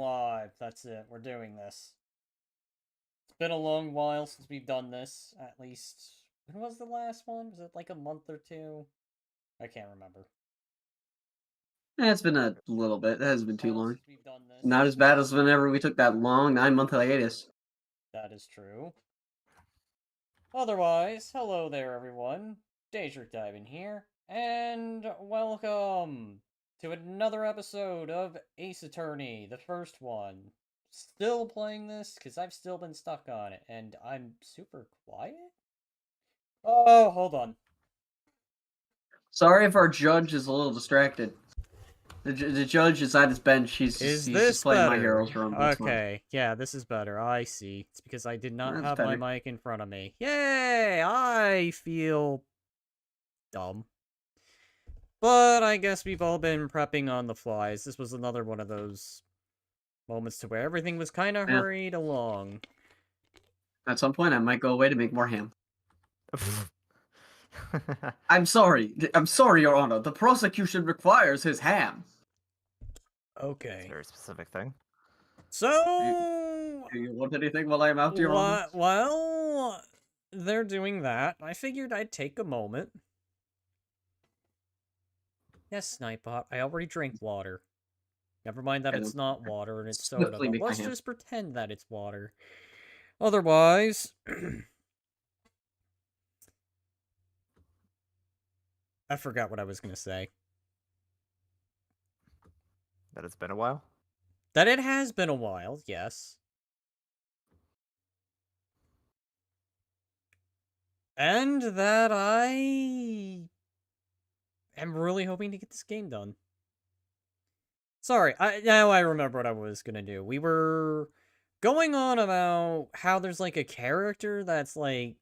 Live. That's it. We're doing this. It's been a long while since we've done this. At least, when was the last one? Was it like a month or two? I can't remember. It's been a little bit. It hasn't been too While long. since we've done this. Not as bad as whenever we took that long 9-month hiatus. That is true. Otherwise, hello there, everyone. Danger Diving here, and welcome to another episode of Ace Attorney, the first one. Still playing this because I've still been stuck on it, and I'm super quiet? Oh, hold on. Sorry if our judge is a little distracted. The judge is at his bench. He's Is just this playing My better? Heroes Rumble. Okay, yeah, this is better. I see. It's because I did not That's have my better. mic in front of me. Yay! I feel dumb. But I guess we've all been prepping on the flies. This was another one of those moments to where everything was kind of Yeah. hurried along. At some point, I might go away to make more ham. I'm sorry. I'm sorry, Your Honor. The prosecution requires his ham. It's a Okay. very specific thing. Do you want anything while I am out, Your Honor? Well, they're doing that. I figured I'd take a moment. Yes, Snipebot, I already drank water. Never mind that it's not water and it's soda, Swiftly but make my let's ham. just pretend that it's water. Otherwise... I forgot what I was going to say. That it's been a while? That it has been a while, yes. And that I am really hoping to get this game done. Sorry, now I remember what I was gonna do. We were going on about how there's like a character that's like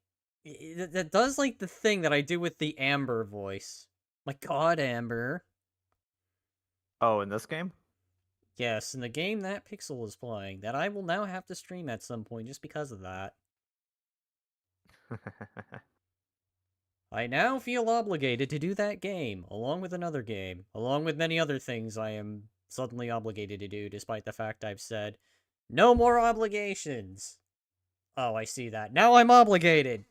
that does like the thing that I do with the Amber voice. My God, Amber. Oh, in this game? Yes, in the game that Pixel is playing, that I will now have to stream at some point just because of that. I now feel obligated to do that game, along with another game, along with many other things I am suddenly obligated to do, despite the fact I've said, no more obligations! Oh, I see that. Now I'm obligated!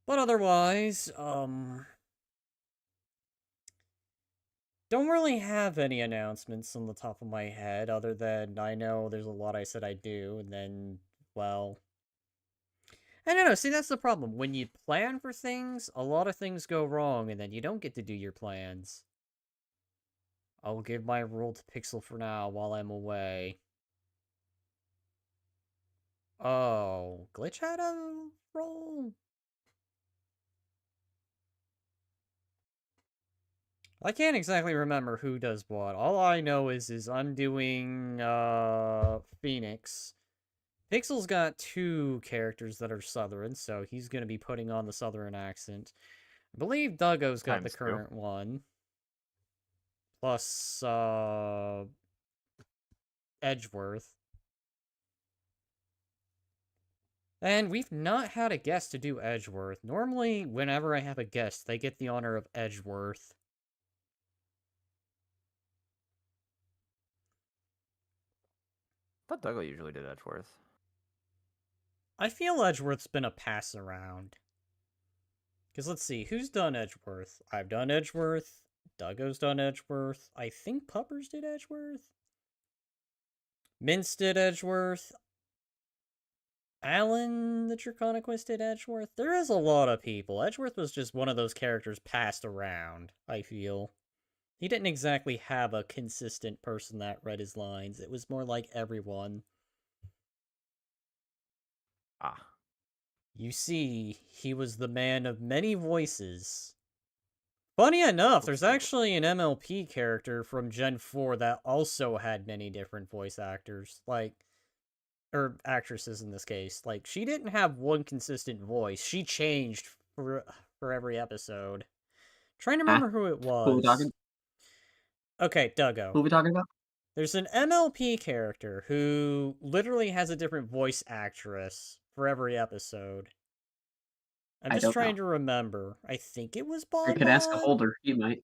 But otherwise, don't really have any announcements on the top of my head, other than I know there's a lot I said I'd do, and then, well... I don't know, see, that's the problem. When you plan for things, a lot of things go wrong, and then you don't get to do your plans. I'll give my role to Pixel for now while I'm away. Oh, Glitch had a role? I can't exactly remember who does what. All I know is I'm doing, Phoenix. Pixel's got two characters that are Southern, so he's gonna be putting on the Southern accent. I believe Duggo's got the Times two. current one. Plus, Edgeworth. And we've not had a guest to do Edgeworth. Normally, whenever I have a guest, they get the honor of Edgeworth. I thought Dougal usually did Edgeworth. I feel Edgeworth's been a pass around. Because let's see, who's done Edgeworth? I've done Edgeworth. Duggo's done Edgeworth. I think Puppers did Edgeworth. Mince did Edgeworth. Alan the Draconicus did Edgeworth. There is a lot of people. Edgeworth was just one of those characters passed around, I feel. He didn't exactly have a consistent person that read his lines. It was more like everyone. Ah. You see, he was the man of many voices. Funny enough, there's actually an MLP character from Gen 4 that also had many different voice actors. Like, or actresses in this case. Like, she didn't have one consistent voice. She changed for every episode. Trying to remember who it Who are we was. talking? Okay, Duggo. Who are we talking about? There's an MLP character who literally has a different voice actress for every episode. I'm I just don't trying know. to remember. I think it was I Bon could ask a Bon? holder. He might.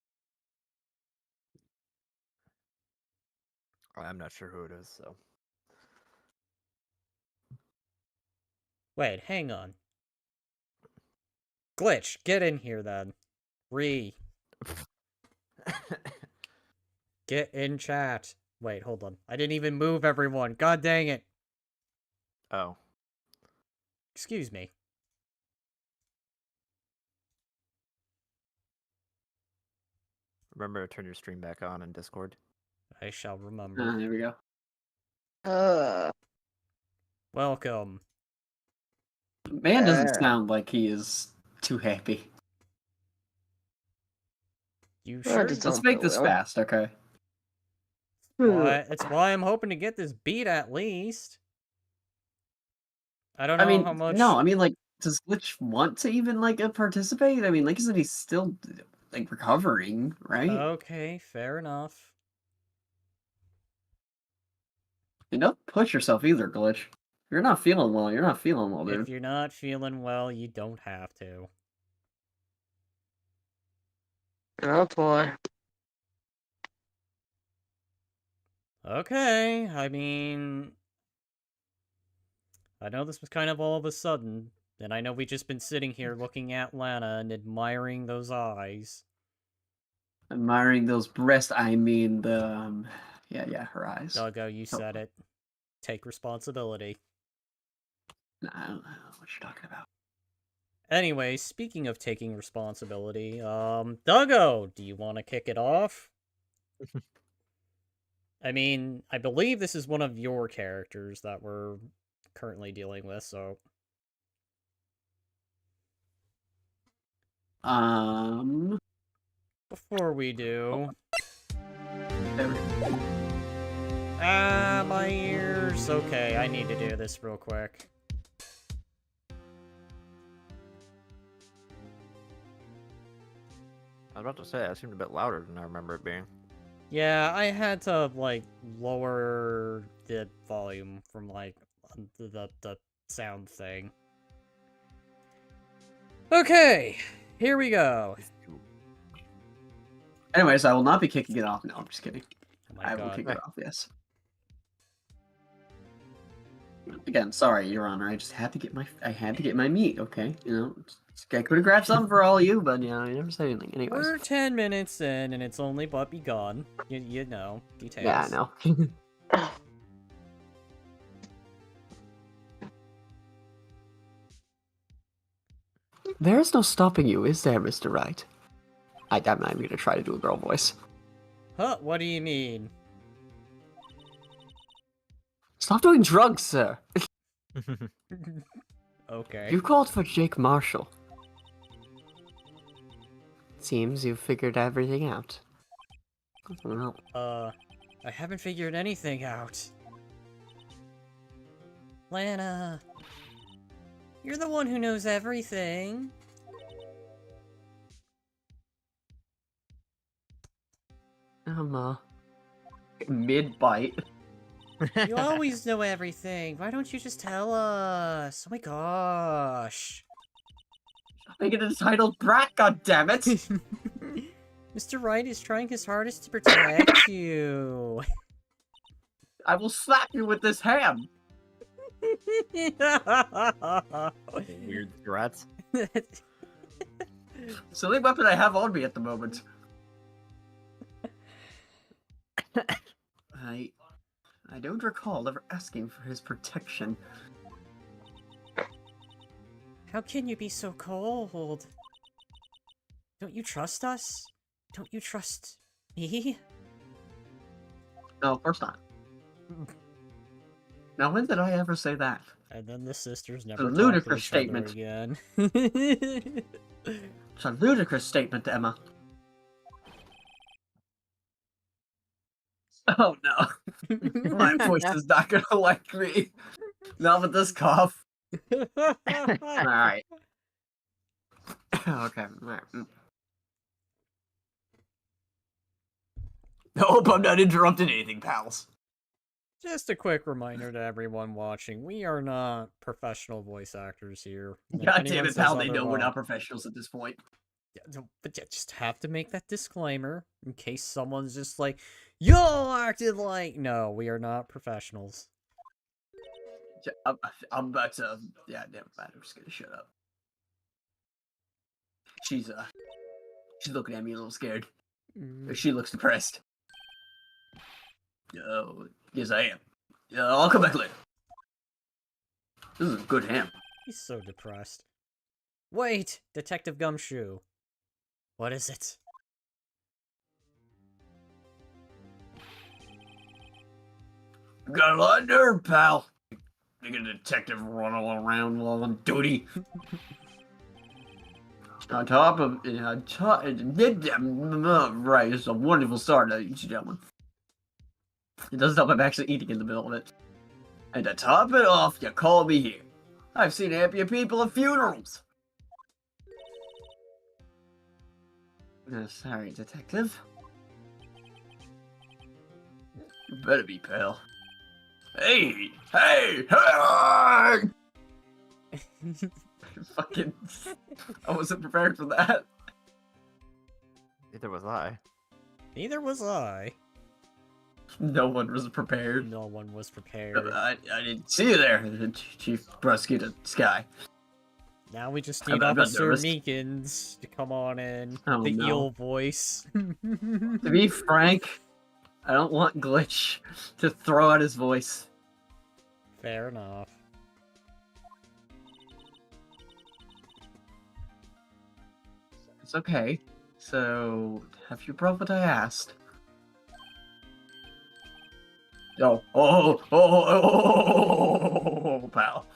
I'm not sure who it is, so. Wait, hang on. Glitch, get in here then. Get in chat. Wait, hold on. I didn't even move everyone. God dang it. Oh. Excuse me. Remember to turn your stream back on in Discord. I shall remember. There we go. Welcome. Man doesn't sound like he is too happy. You sure? Let's make this fast, okay? It's why I'm hoping to get this beat at least. I don't know how much. No, I mean, like, does Glitch want to even, like, participate? I mean, like I said, he's still, like, recovering, right? Okay, fair enough. And don't push yourself either, Glitch. If you're not feeling well, you're not feeling well, dude. If you're not feeling well, you don't have to. Oh boy. Okay, I mean... I know this was kind of all of a sudden, and I know we've just been sitting here looking at Lana and admiring those eyes. Admiring those breasts, I mean the, yeah, her eyes. Doggo, you said it. Take responsibility. Nah, I don't know what you're talking about. Anyway, speaking of taking responsibility, Doggo, do you want to kick it off? I mean, I believe this is one of your characters that we're currently dealing with, so... Before we do... Ah, my ears! Okay, I need to do this real quick. I was about to say, that seemed a bit louder than I remember it being. Yeah, I had to, like, lower the volume from, like, the sound thing. Okay, here we go. Anyways, I will not be kicking it off. No, I'm just kidding. Oh my I will God. kick it off, yes. Again, sorry, Your Honor. I just had to get my meat, okay? You know, I could have grabbed something for all of you, but, you know, you never said anything. Anyways. We're 10 minutes in, and it's only but begun. You know, details. Yeah, I know. There's no stopping you, is there, Mr. Wright? I'm not even gonna try to do a girl voice. Huh, what do you mean? Stop doing drugs, sir! Okay. You called for Jake Marshall. Seems you've figured everything out. Well, I haven't figured anything out. Lana, you're the one who knows everything. mid-bite. You always know everything. Why don't you just tell us? Oh my gosh. Make it a titled brat, goddammit! Mr. Wright is trying his hardest to protect you. I will slap you with this ham! Weird threats. It's the only weapon I have on me at the moment. I don't recall ever asking for his protection. How can you be so cold? Don't you trust us? Don't you trust me? No, of course not. Now, when did I ever say that? And then the sisters a never talk to ludicrous each statement. other again. It's a ludicrous statement, Emma. Oh no. My voice is not gonna like me. Not with this cough. Alright. Okay. Alright. Nope, I'm not interrupting anything, pals. Just a quick reminder to everyone watching, we are not professional voice actors here. If God anyone damn it, says pal, they know we're otherwise- not professionals at this point. Yeah, but you just have to make that disclaimer in case someone's just like, Y'all acted like... No, we are not professionals. I'm about to. Yeah, never mind. I'm just gonna shut up. She's looking at me a little scared. She looks depressed. Oh, yes, I am. I'll come back later. This is a good ham. He's so depressed. Wait, Detective Gumshoe. What is it? Got a lot of nerve, pal. Make a detective run all around while on duty. On top of right, it's a wonderful start, ladies and gentlemen. It doesn't help I'm actually eating in the middle of it. And to top it off, you call me here. I've seen happier people at funerals. Sorry, detective. You better be, pal. Hey! Fucking... I wasn't prepared for that. Neither was I. Neither was I. No one was prepared. No one was prepared. I didn't see you there, Chief Prosecutor Sky. Now we just I'm need not Officer nervous. Meekins to come on in. Oh, The no. eel voice. To be frank, I don't want Glitch to throw out his voice. Fair enough. It's okay. So, have you brought what I asked? Oh, pal.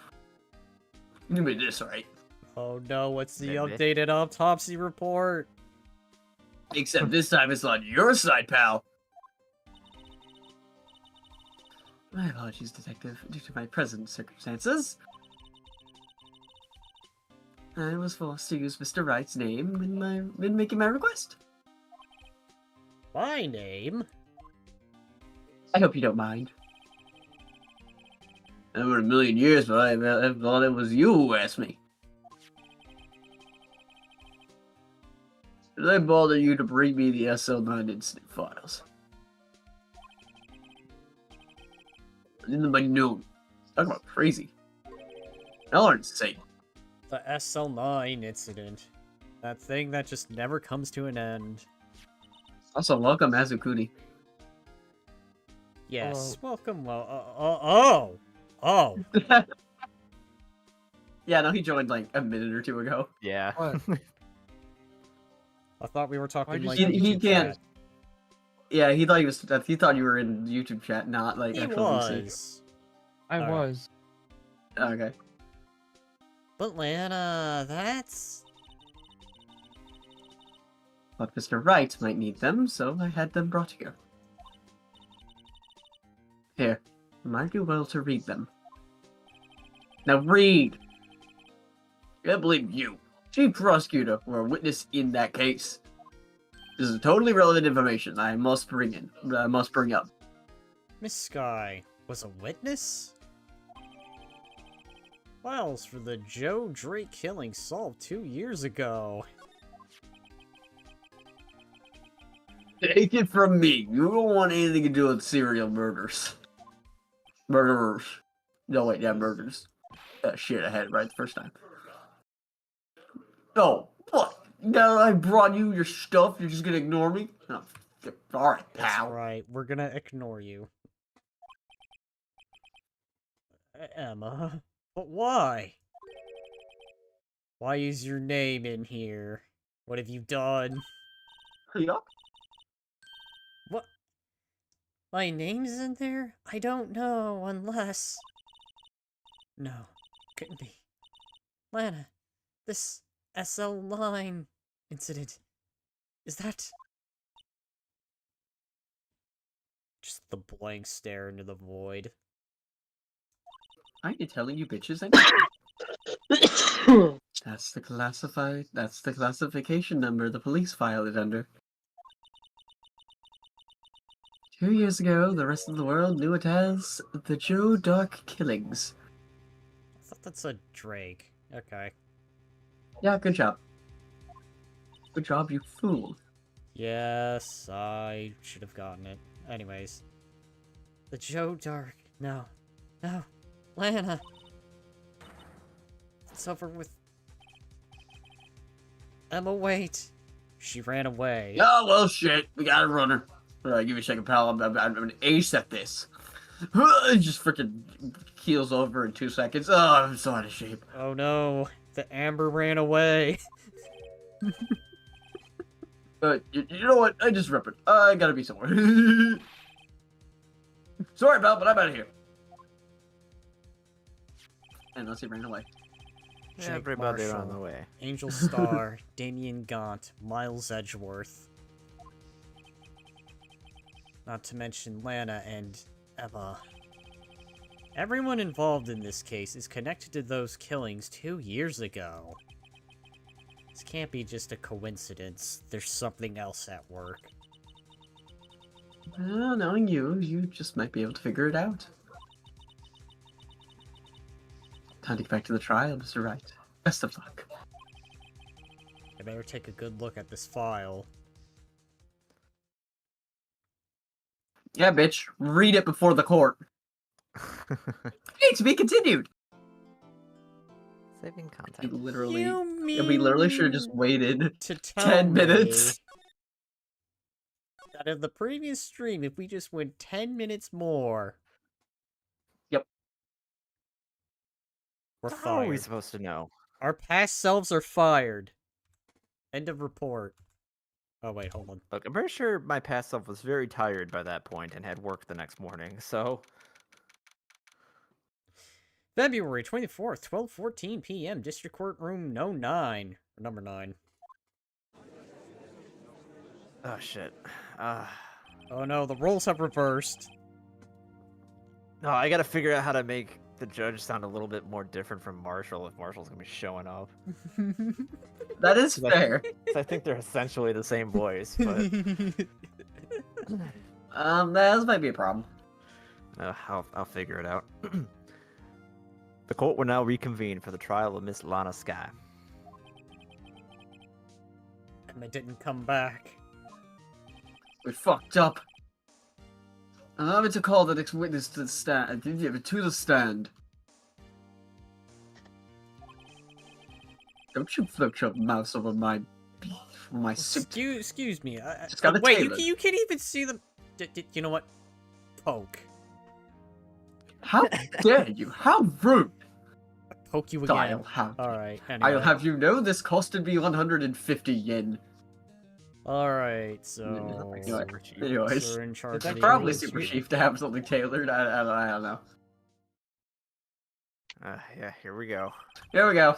You made this right. Oh no, what's the Maybe. updated autopsy report? Except this time it's on your side, pal. My apologies, Detective. Due to my present circumstances, I was forced to use Mr. Wright's name in making my request. My name? I hope you don't mind. Never in a million years, but I thought it was you who asked me. Did I bother you to bring me the SL9 incident files? In by noon. Talk about crazy. Y'all are insane. The SL9 incident. That thing that just never comes to an end. Also, welcome, Azukuni. Yes, welcome, oh! Yeah, no, he joined like a minute or two ago. Yeah. What? I thought we were talking Why'd you like say He YouTube can't. chat. Yeah, he thought he thought you were in YouTube chat, not like He actual VC. was. I Alright. was. Okay. But Lana, that's... But Mr. Wright might need them, so I had them brought here. Here, might do well to read them. Now read! I can't believe you, Chief Prosecutor, were a witness in that case. This is totally relevant information I must bring up. Miss Sky was a witness? Files for the Joe Drake killing solved 2 years ago. Take it from me, you don't want anything to do with serial murders. Murderers. No, wait, yeah, murders. Shit, I had it right the first time. Oh, what? Now that I brought you your stuff, you're just gonna ignore me? Oh, alright, That's pal. right, we're gonna ignore you. Emma, but why? Why is your name in here? What have you done? Yup. What? My name's in there? I don't know, unless... No, couldn't be. Lana, this SL line incident, is that... Just the blank stare into the void. I ain't telling you bitches That's the classification number the police filed it under. 2 years ago, the rest of the world knew it as the Joe Dark Killings. I thought that said Drake. Okay. Yeah, good job. Good job, you fool. Yes, I should have gotten it. Anyways. The Joe Dark. No. No. Lana. It's over with. Emma, wait. She ran away. Oh, well, shit. We gotta run her. Alright, give me a second, pal. I'm an ace at this. Just freaking keels over in 2 seconds. Oh, I'm so out of shape. Oh no. The Amber ran away. You know what? I just rip it. I gotta be somewhere. Sorry, pal, but I'm out of here. And let's see, ran away. Jake Everybody on Marshall, the way. Angel Star, Damien Gaunt, Miles Edgeworth. Not to mention Lana and Emma. Everyone involved in this case is connected to those killings 2 years ago. This can't be just a coincidence. There's something else at work. Well, knowing you just might be able to figure it out. Time to get back to the trial, Mr. Wright. Best of luck. I better take a good look at this file. Yeah, bitch. Read it before the court. Hey, to be continued. Saving We content. literally, You mean we literally should have just waited to tell 10 me minutes. that in the previous stream, if we just went 10 minutes more, Yep. we're How are we fired. supposed to know? Our past selves are fired. End of report. Oh, wait, hold on. Look, I'm pretty sure my past self was very tired by that point and had work the next morning, so... February 24th, 12:14 p.m., District Court Room No. 9. Or number 9. Oh, shit. Oh no, the roles have reversed. No, I gotta figure out how to make the judge sound a little bit more different from Marshall if Marshall's gonna be showing up. That is 'Cause I- fair. 'cause I think they're essentially the same voice, but That might be a problem. I'll figure it out. The court will now reconvene for the trial of Miss Lana Sky. Emma didn't come back. We fucked up. Allow me to call the next witness to the stand. To the stand. Don't you flip your mouse over my suit. Excuse me. Just got a wait, tailor. you can't even see them. You know what? Poke. How dare you? How rude! Poke you again. I'll have. Alright, I'll anyway. have you know this costed me 150 yen. Alright, so... Anyways, So we're in charge It's of the probably rules. super chief to have something tailored. I don't know. Yeah, here we go. Here we go.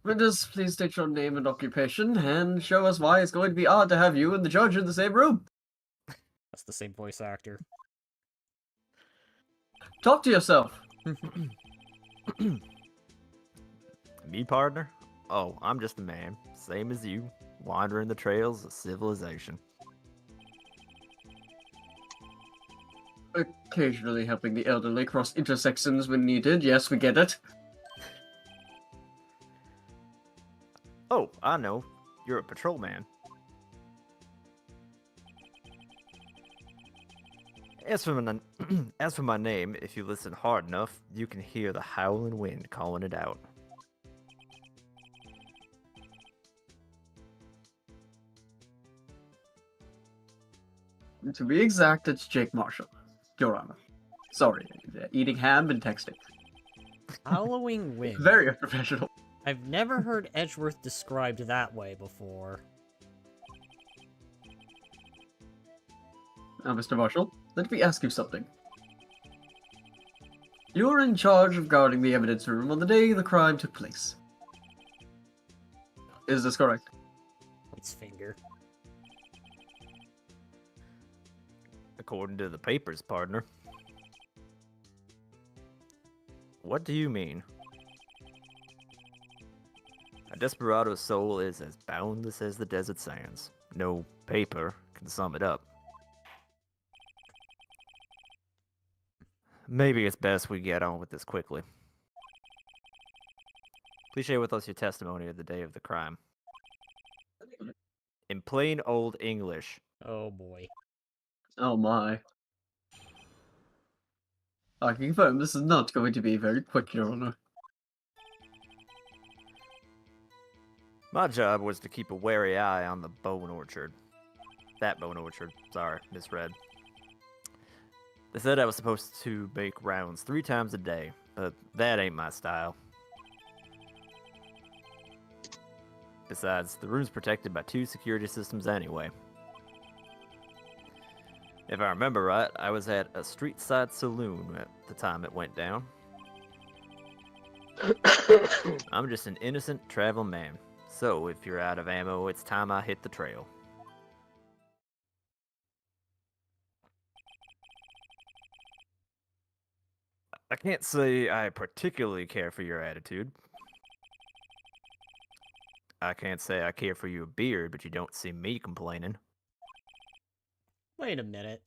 Witness, please state your name and occupation, and show us why it's going to be odd to have you and the judge in the same room. That's the same voice actor. Talk to yourself. Me, partner? Oh, I'm just a man, same as you, wandering the trails of civilization. Occasionally helping the elderly cross intersections when needed. Yes, we get it. Oh, I know. You're a patrolman. As for my name, if you listen hard enough, you can hear the howling wind calling it out. To be exact, it's Jake Marshall, Your Honor. Sorry, eating ham and texting. Halloween Wind. Very unprofessional. I've never heard Edgeworth described that way before. Now, Mr. Marshall, let me ask you something. You were in charge of guarding the evidence room on the day the crime took place. Is this correct? Its finger. According to the papers, partner. What do you mean? A desperado's soul is as boundless as the desert sands. No paper can sum it up. Maybe it's best we get on with this quickly. Please share with us your testimony of the day of the crime. In plain old English. Oh boy. Oh my. I can confirm this is not going to be very quick, Your Honor. My job was to keep a wary eye on the bone orchard. That bone orchard. Sorry, misread. They said I was supposed to make rounds 3 times a day, but that ain't my style. Besides, the room's protected by 2 security systems anyway. If I remember right, I was at a street side saloon at the time it went down. I'm just an innocent travel man. So, if you're out of ammo, it's time I hit the trail. I can't say I particularly care for your attitude. I can't say I care for your beard, but you don't see me complaining. Wait a minute.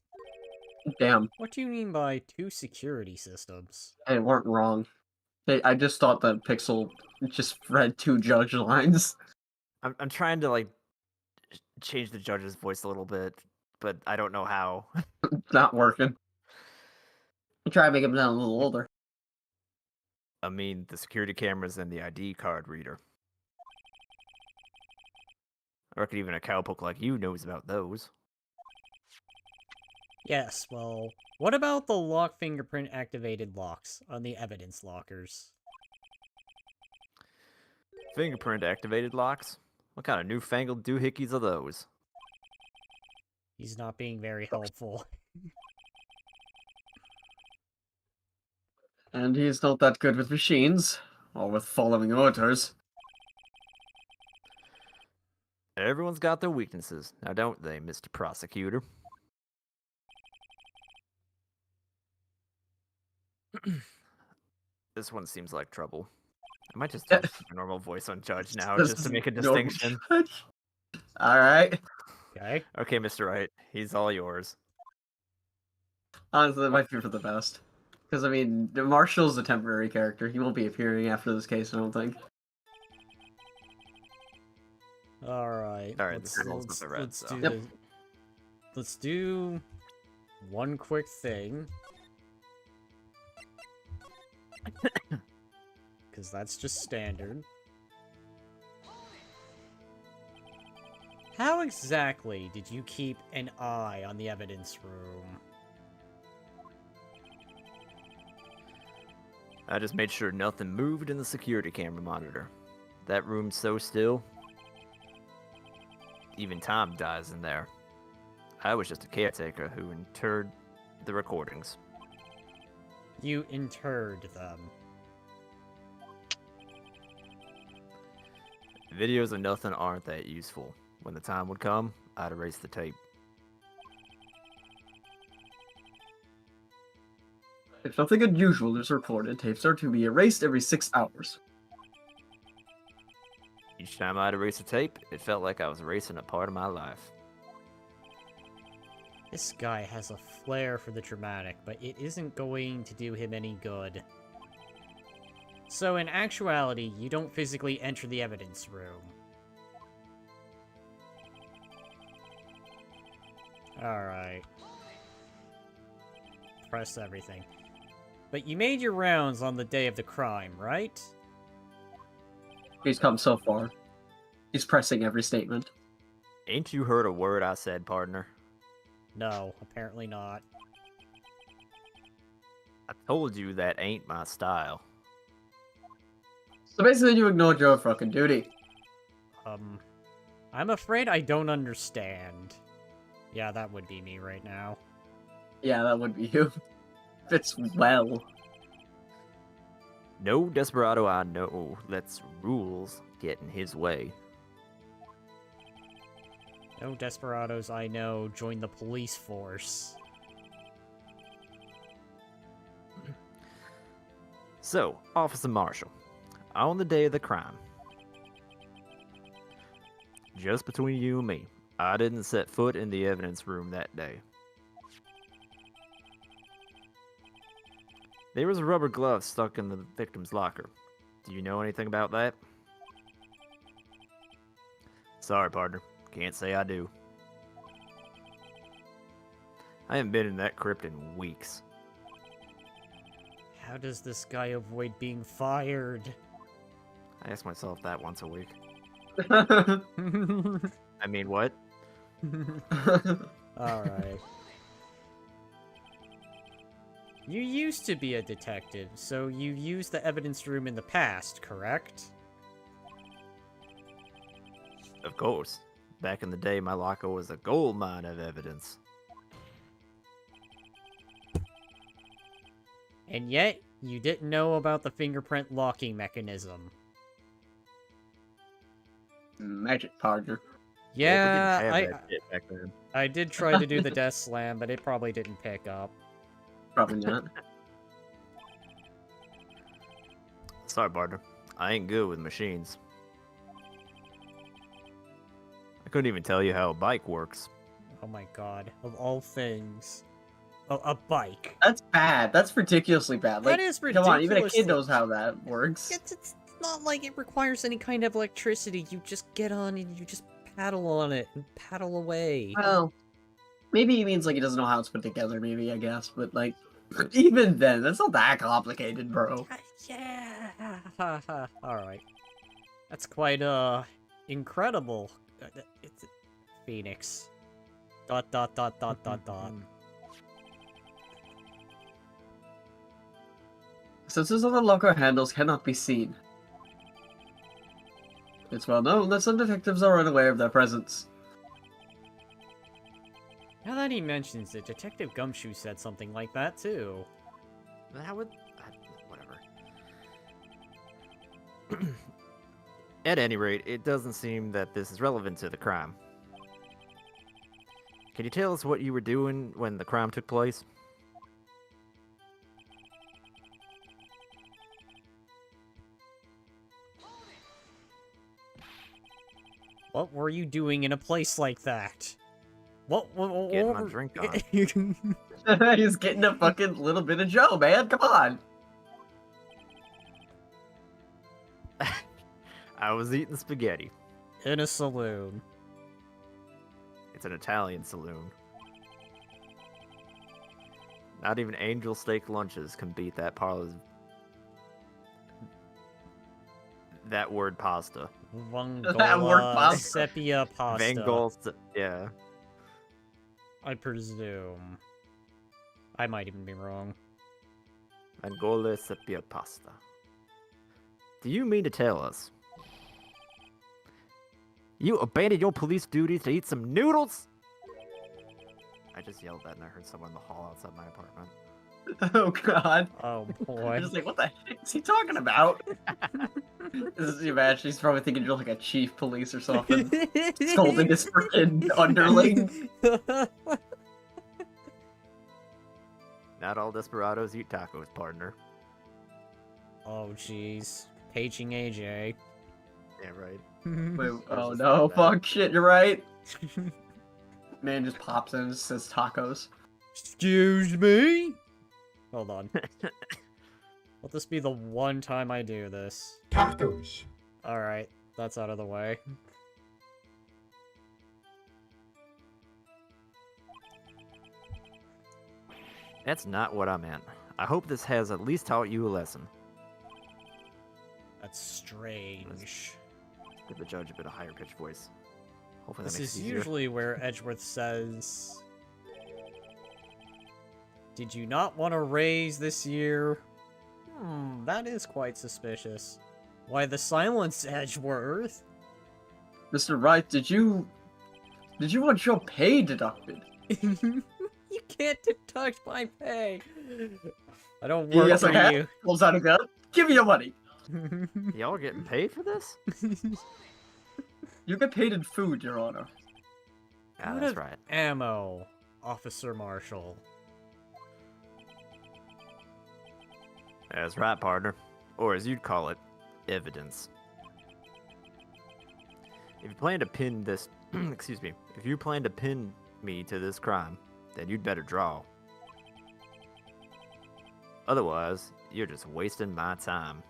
Damn, What do you mean by 2 security systems? they weren't wrong. I just thought that Pixel just read 2 judge lines. I'm trying to, like, change the judge's voice a little bit, but I don't know how. Not working. Try to make him sound a little older. I mean, the security cameras and the ID card reader. I reckon even a cowpoke like you knows about those. Yes, well, what about the lock fingerprint activated locks on the evidence lockers? Fingerprint activated locks? What kind of newfangled doohickeys are those? He's not being very helpful. And he's not that good with machines, or with following orders. Everyone's got their weaknesses, now don't they, Mr. Prosecutor? This one seems like trouble. I might just do a normal voice on Judge now, This just to is make a normal distinction. judge. Alright. Okay? Okay, Mr. Wright, he's all yours. Honestly, that might be for the best. Because, I mean, Marshall's a temporary character. He won't be appearing after this case, I don't think. Alright. Alright, this is all with the red, let's so. do Yep. this. Let's do one quick thing. Because that's just standard. How exactly did you keep an eye on the evidence room? I just made sure nothing moved in the security camera monitor. That room's so still. Even time dies in there. I was just a caretaker who interred the recordings. You interred them. Videos of nothing aren't that useful. When the time would come, I'd erase the tape. If nothing unusual is recorded, tapes are to be erased every 6 hours. Each time I'd erase a tape, it felt like I was erasing a part of my life. This guy has a flair for the dramatic, but it isn't going to do him any good. So in actuality, you don't physically enter the evidence room. Alright. Press everything. But you made your rounds on the day of the crime, right? He's come so far. He's pressing every statement. Ain't you heard a word I said, partner? No, apparently not. I told you that ain't my style. So basically, you ignored your fucking duty. I'm afraid I don't understand. Yeah, that would be me right now. Yeah, that would be you. Fits well. No desperado I know lets rules get in his way. No desperados I know join the police force. So, Officer Marshall, on the day of the crime, just between you and me, I didn't set foot in the evidence room that day. There was a rubber glove stuck in the victim's locker. Do you know anything about that? Sorry, partner. Can't say I do. I haven't been in that crypt in weeks. How does this guy avoid being fired? I ask myself that once a week. Alright. I mean, what? You used to be a detective, so you used the evidence room in the past, correct? Of course. Back in the day, my locker was a gold mine of evidence. And yet, you didn't know about the fingerprint locking mechanism. Magic partner. Yeah, we didn't have that shit back then. I did try to do the death slam, but it probably didn't pick up. Probably not. Sorry, partner. I ain't good with machines. I couldn't even tell you how a bike works. Oh my god, of all things. A bike. That's bad. That's ridiculously bad. Like, That is come on, even a kid ridiculously- knows how that works. It's not like it requires any kind of electricity. You just get on and you just paddle on it and paddle away. Well, maybe he means like he doesn't know how it's put together, maybe, I guess. But like, even then, that's not that complicated, bro. Yeah. Alright. That's quite, incredible. It's Phoenix. ... Sensors on the locker handles cannot be seen. It's well known that some detectives are unaware of their presence. Now that he mentions it, Detective Gumshoe said something like that, too. How would... whatever. At any rate, it doesn't seem that this is relevant to the crime. Can you tell us what you were doing when the crime took place? What were you doing in a place like that? What Getting my drink on. He's getting a fucking little bit of Joe, man. Come on. I was eating spaghetti. In a saloon. It's an Italian saloon. Not even angel steak lunches can beat that parlor's... that word pasta. That word Vangola pasta. sepia pasta. Yeah. I presume. I might even be wrong. Angola sepia pasta. Do you mean to tell us you abandoned your police duties to eat some noodles? I just yelled that and I heard someone in the hall outside my apartment. Oh god. Oh I'm boy. just like, what the heck is he talking about? This is imagine he's probably thinking you're like a chief police or something. Scolding his freaking underling. Not all desperados eat tacos, partner. Oh jeez. Paging AJ. Yeah, right. Wait, oh just no, that. fuck, shit, you're right. Man just pops in and says tacos. Excuse me? Hold on. Let this be the one time I do this. Tacos. Alright, that's out of the way. That's not what I meant. I hope this has at least taught you a lesson. That's strange. Give the judge a bit of higher pitched voice. Hopefully that This makes is it easier. usually where Edgeworth says, "Did you not want to raise this year?" That is quite suspicious. Why the silence, Edgeworth? Mr. Wright, did you want your pay deducted? You can't deduct my pay. I don't work Yes, for I have. you. Pulls out a gun. Give me your money. Y'all are getting paid for this? You get paid in food, Your Honor. Yeah, What that's of right. Ammo, Officer Marshal. That's right, partner. Or as you'd call it, evidence. If you plan to pin this... excuse me. If you plan to pin me to this crime, then you'd better draw. Otherwise, you're just wasting my time.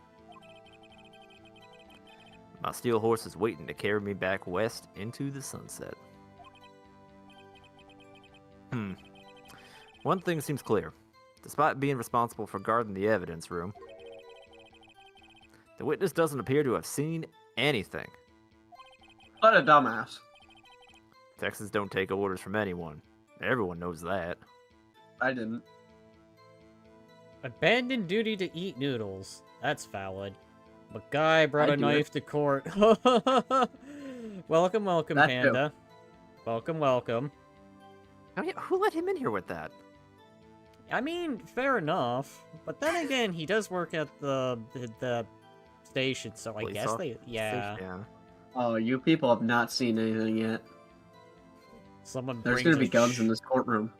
My steel horse is waiting to carry me back west into the sunset. One thing seems clear. Despite being responsible for guarding the evidence room, the witness doesn't appear to have seen anything. What a dumbass. Texans don't take orders from anyone. Everyone knows that. I didn't. Abandoned duty to eat noodles. That's valid. But guy brought I a do knife to court. Welcome, welcome, That too. Panda. Welcome, welcome. Oh, yeah, who let him in here with that? I mean, fair enough. But then again, he does work at the station, so I Police guess they... Yeah. Yeah. Oh, you people have not seen anything yet. Someone There's brings gonna be a guns in this courtroom.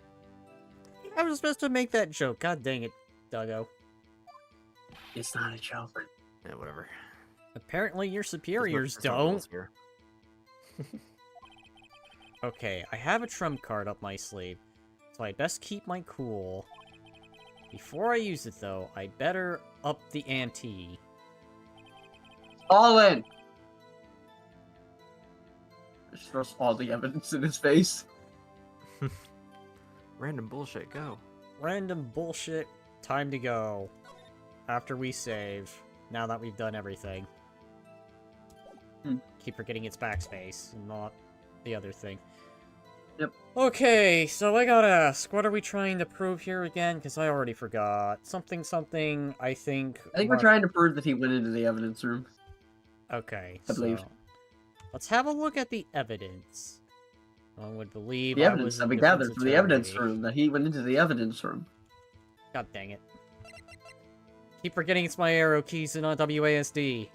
I was supposed to make that joke. God dang it, Duggo. It's not a joke. Yeah, whatever. Apparently your superiors There's no don't. rules here. Okay, I have a trump card up my sleeve, so I'd best keep my cool. Before I use it, though, I'd better up the ante. All in! Just throws all the evidence in his face. Random bullshit, go. Random bullshit, time to go. After we save, now that we've done everything. Keep forgetting it's backspace, and not the other thing. Yep. Okay, so I gotta ask, what are we trying to prove here again? Because I already forgot. Something, I think... I think we're trying to prove that he went into the evidence room. Okay, I believe. so... Let's have a look at the evidence. One would believe The I evidence was that in we defense gathered from the evidence attorney. room, that he went into the evidence room. God dang it. Keep forgetting it's my arrow keys and not WASD.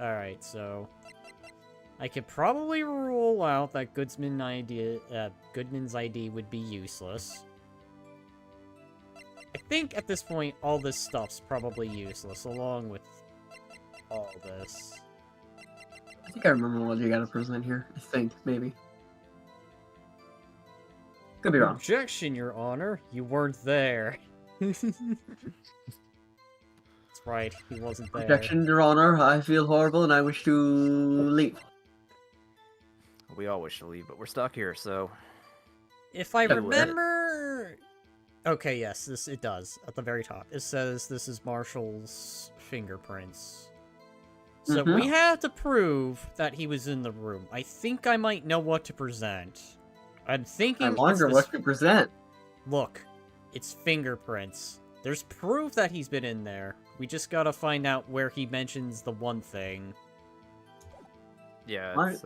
Alright, so... I could probably rule out that Goodman's ID would be useless. I think at this point, all this stuff's probably useless, along with all this. I think I remember what you gotta present here. I think, maybe. Could be wrong. Objection, Your Honor. You weren't there. That's right, he wasn't there. Objection, Your Honor. I feel horrible and I wish to leave. We all wish to leave, but we're stuck here, so... If I Yeah, remember... Okay, yes, it does. At the very top. It says this is Marshall's fingerprints. So we have to prove that he was in the room. I think I might know what to present. I'm thinking I wonder what to present. Look, it's fingerprints. There's proof that he's been in there. We just gotta find out where he mentions the one thing. Yeah, What? it's,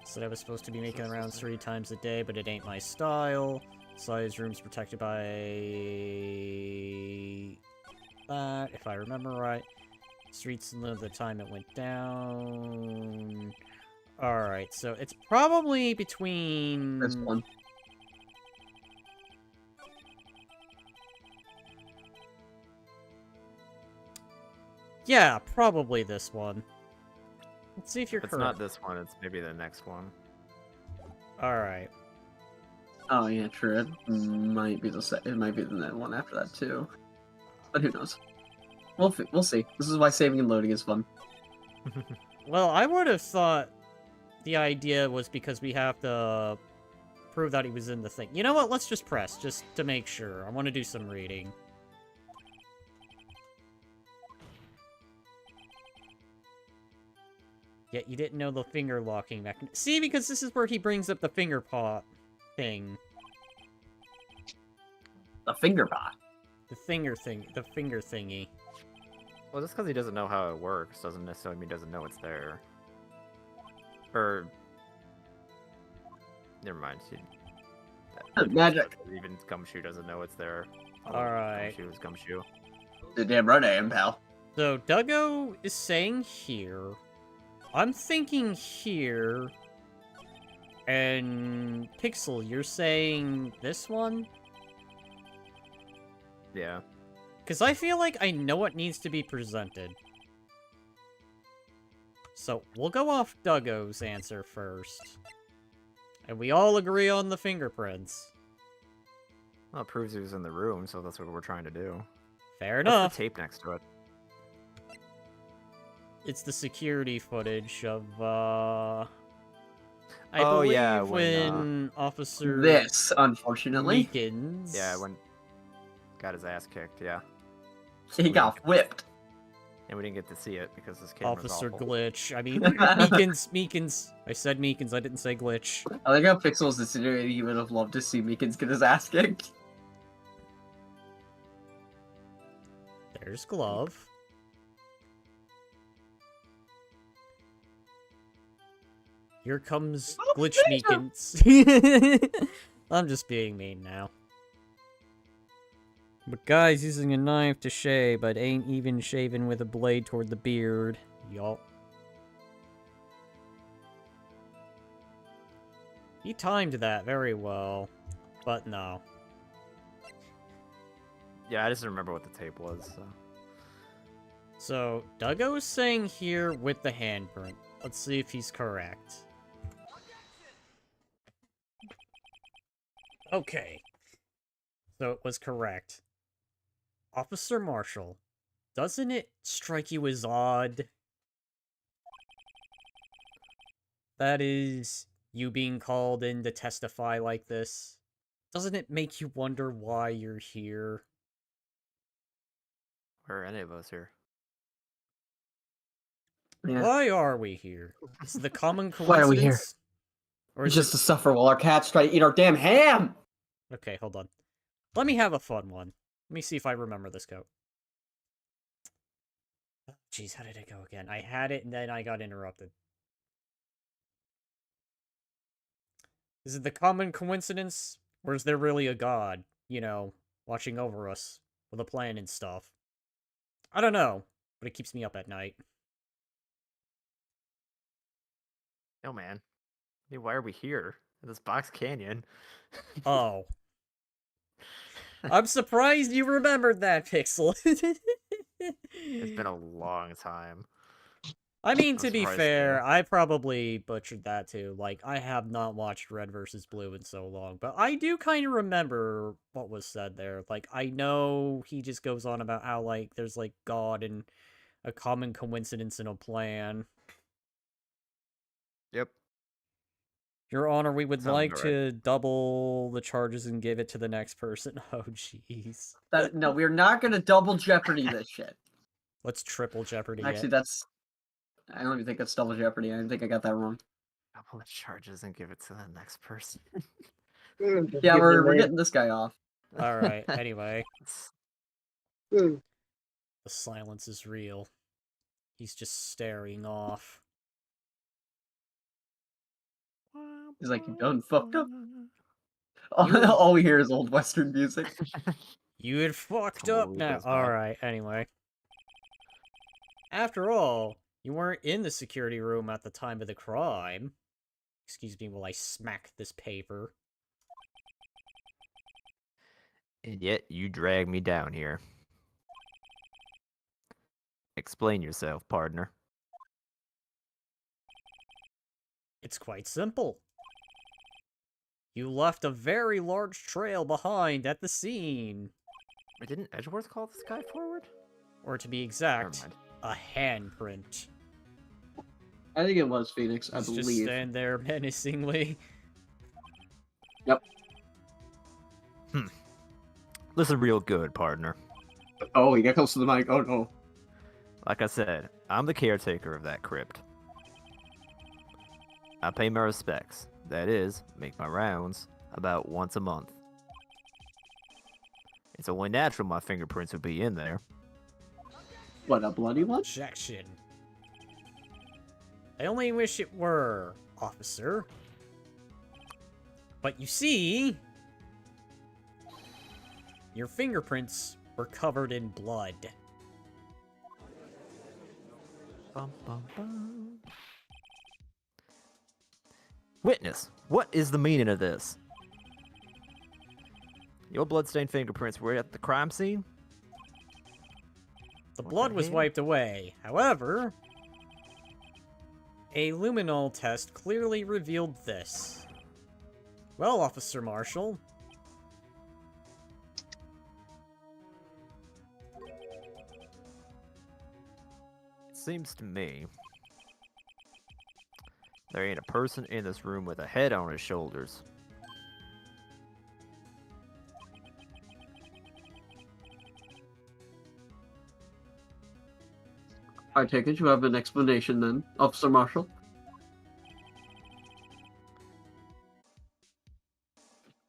Said I was supposed to be making the rounds 3 times a day, but it ain't my style. Size room's protected by that, if I remember right. Streets and the time it went down. Alright, so it's probably between... This one. Yeah, probably this one. Let's see if you're it's correct. not this one, it's maybe the next one. Alright. Oh yeah, true. It might be it might be the one after that too. But who knows? We'll see. This is why saving and loading is fun. Well, I would have thought the idea was because we have to prove that he was in the thing. You know what? Let's just press, just to make sure. I want to do some reading. Yet you didn't know the finger locking mechanism. See, because this is where he brings up the finger paw thing. The finger bot. The finger thingy. Well, just because he doesn't know how it works doesn't necessarily mean he doesn't know it's there. Or... Never mind. Magic. Even Gumshoe doesn't know it's there. Alright. Gumshoe is Gumshoe. The damn right I am, pal. So, Duggo is saying here. I'm thinking here. And Pixel, you're saying this one? Yeah. Because I feel like I know what needs to be presented. So, we'll go off Duggo's answer first. And we all agree on the fingerprints. Well, it proves he was in the room, so that's what we're trying to do. Fair What's enough. the tape next to it? it's the security footage of, I Oh, believe yeah, when Officer This, unfortunately, Meekins... Yeah, when got his ass kicked, yeah. he got whipped. And we didn't get to see it because this camera's Officer awful. Glitch. I mean, Meekins. I said Meekins, I didn't say Glitch. I think how Pixel's insinuating he would have loved to see Meekins get his ass kicked. There's Glove. Here comes Glitch Meekins. I'm just being mean now. But guy's using a knife to shave, but ain't even shaving with a blade toward the beard. Yup. He timed that very well, but no. Yeah, I just remember what the tape was. So, Duggo's saying here with the handprint. Let's see if he's correct. Okay. So it was correct. Officer Marshall, doesn't it strike you as odd? That is, you being called in to testify like this. Doesn't it make you wonder why you're here? Or any of us here. Yeah. Why are we here? Is it the common coincidence? Why are we here? Or is Just to suffer while our cats try to eat our damn ham! Okay, hold on. Let me have a fun one. Let me see if I remember this code. Oh, jeez, how did it go again? I had it and then I got interrupted. Is it the common coincidence? Or is there really a god, you know, watching over us with a plan and stuff? I don't know, but it keeps me up at night. No, man. Hey, why are we here? In this box canyon? Oh. I'm surprised you remembered that, Pixel. It's been a long time. I mean, I'm to be surprised, fair, yeah. I probably butchered that too. Like, I have not watched Red vs. Blue in so long, but I do kind of remember what was said there. Like, I know he just goes on about how, like, there's, like, God and a common coincidence in a plan. Yep. Your Honor, we would Sounds like about to double the charges and give it to the next person. Oh, jeez. No, we're not gonna double jeopardy this shit. Let's triple jeopardy Actually, it. that's... I don't even think that's double jeopardy. I think I got that wrong. Double the charges and give it to the next person. Yeah, we're getting this guy off. Alright, anyway. Hmm. The silence is real. He's just staring off. He's like, you done fucked up. You- All we hear is old Western music. You had fucked Total up now. goes by. Alright, anyway. After all, you weren't in the security room at the time of the crime. Excuse me while I smack this paper. And yet you drag me down here. Explain yourself, partner. It's quite simple. You left a very large trail behind at the scene. Wait, didn't Edgeworth call this guy forward? Or to be Never exact, mind. a handprint. I think it was Phoenix, I Just believe. stand there menacingly. Listen real good, partner. Oh, he got close to the mic. Oh no. Like I said, I'm the caretaker of that crypt. I pay my respects. That is, make my rounds about once a month. It's only natural my fingerprints would be in there. What, a bloody one? Objection. I only wish it were, officer. But you see... Your fingerprints were covered in blood. Bum, bum, bum. Witness, what is the meaning of this? Your bloodstained fingerprints were at the crime scene? The What blood the was hell? wiped away. However, a luminol test clearly revealed this. Well, Officer Marshall. It's seems to me there ain't a person in this room with a head on his shoulders. I take it you have an explanation then, Officer Marshall.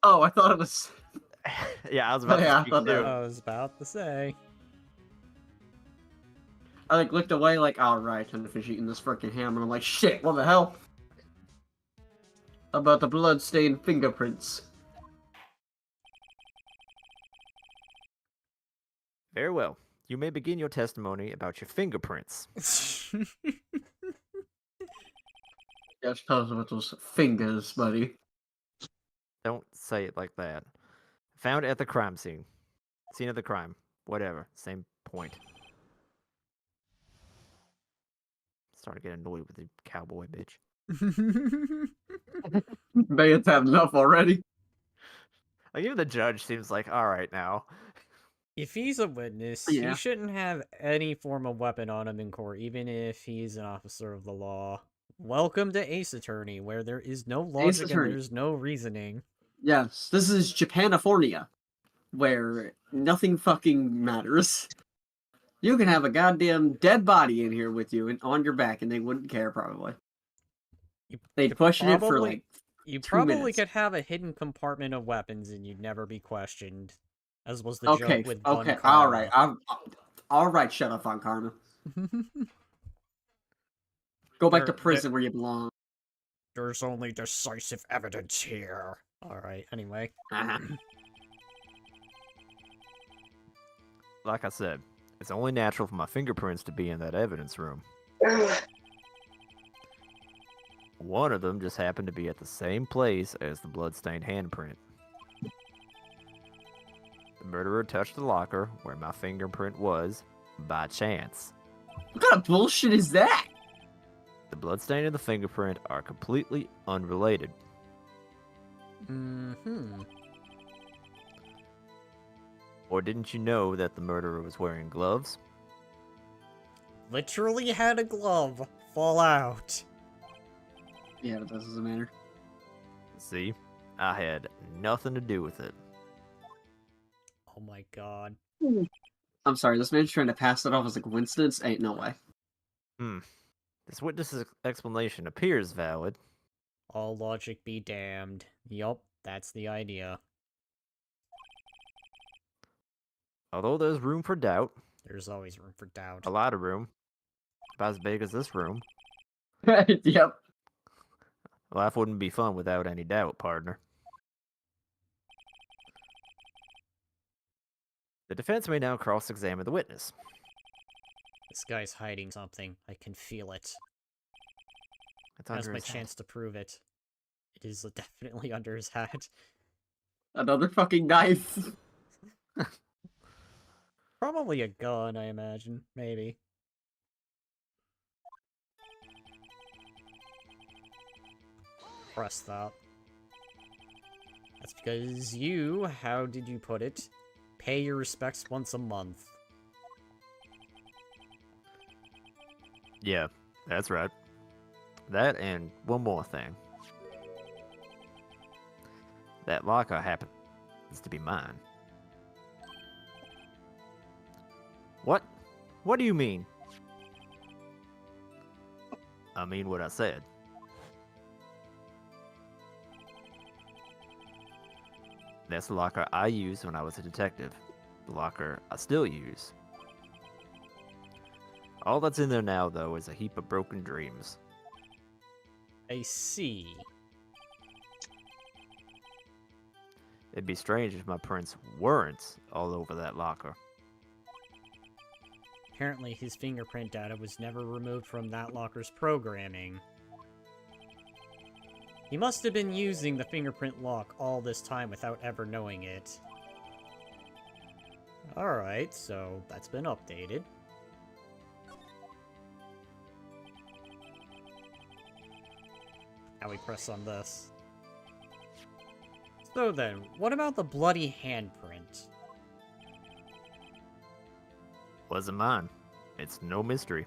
Oh, I thought it was. Yeah, I was about Yeah, to I speak thought that too. I was about to say. I like looked away, like, alright, time to finish eating this freaking ham, and I'm like, shit, what the hell? How about the blood-stained fingerprints? Very well. You may begin your testimony about your fingerprints. Just tell us about those fingers, buddy. Don't say it like that. Found at the crime scene. Scene of the crime. Whatever. Same point. Starting to get annoyed with the cowboy bitch. Bayon's had enough already. Like, even the judge seems like, alright now. If he's a witness, Yeah. he shouldn't have any form of weapon on him in court, even if he's an officer of the law. Welcome to Ace Attorney, where there is no logic and Attorney. there's no reasoning. Yes, this is Japanifornia, where nothing fucking matters. You can have a goddamn dead body in here with you and on your back, and they wouldn't care probably. You They'd could question it for probably- like You 2 probably minutes. could have a hidden compartment of weapons and you'd never be questioned, as was the Okay, joke with okay, Von all right, Karma. all right. Shut up on Karma. Go back to There- prison where you belong. There's only decisive evidence here. Alright, anyway. Uh-huh. Like I said, it's only natural for my fingerprints to be in that evidence room. One of them just happened to be at the same place as the bloodstained handprint. The murderer touched the locker where my fingerprint was by chance. What kind of bullshit is that? The bloodstain and the fingerprint are completely unrelated. Mm-hmm. Or didn't you know that the murderer was wearing gloves? Literally had a glove fall out. Yeah, but that doesn't matter. See, I had nothing to do with it. Oh my god. I'm sorry, this man's trying to pass it off as a coincidence? Ain't no way. This witness's explanation appears valid. All logic be damned. Yup, that's the idea. Although there's room for doubt, There's always room for doubt. a lot of room, about as big as this room, Yep. life wouldn't be fun without any doubt, partner. The defense may now cross-examine the witness. This guy's hiding something. I can feel it. It's Now's under my his hat. chance to prove it. It is definitely under his hat. Another fucking knife. Probably a gun, I imagine. Maybe. Press that. That's because you, how did you put it? Pay your respects once a month. Yeah, that's right. That and one more thing. That locker happens to be mine. What? What do you mean? I mean what I said. That's the locker I used when I was a detective. The locker I still use. All that's in there now, though, is a heap of broken dreams. I see. It'd be strange if my prints weren't all over that locker. Apparently his fingerprint data was never removed from that locker's programming. He must have been using the fingerprint lock all this time without ever knowing it. Alright, so that's been updated. Now we press on this. So then, what about the bloody handprint? Wasn't mine. It's no mystery.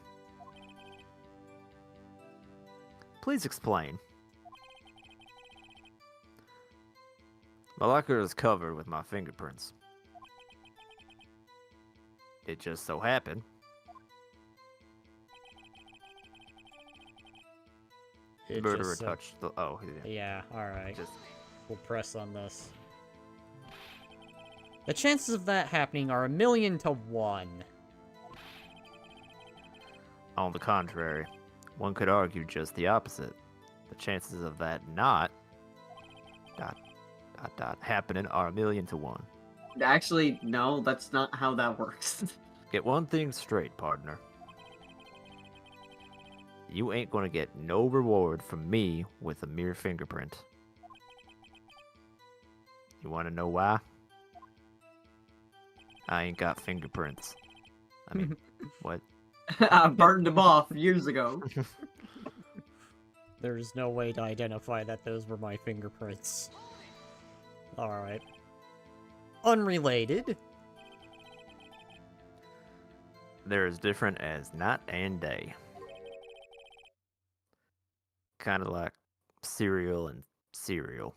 Please explain. My locker is covered with my fingerprints. It just so happened. It Murderer just, touched the. Oh, yeah. Yeah, alright. Just We'll press on this. The chances of that happening are 1,000,000 to 1. on the contrary, one could argue just the opposite. The chances of that not happening are 1,000,000 to 1. Actually, no, that's not how that works. Get one thing straight, partner. You ain't gonna get no reward from me with a mere fingerprint. You wanna know why? I ain't got fingerprints. I mean, what? I burned them off years ago. There's no way to identify that those were my fingerprints. Alright. Unrelated. They're as different as night and day. Kind of like cereal and cereal.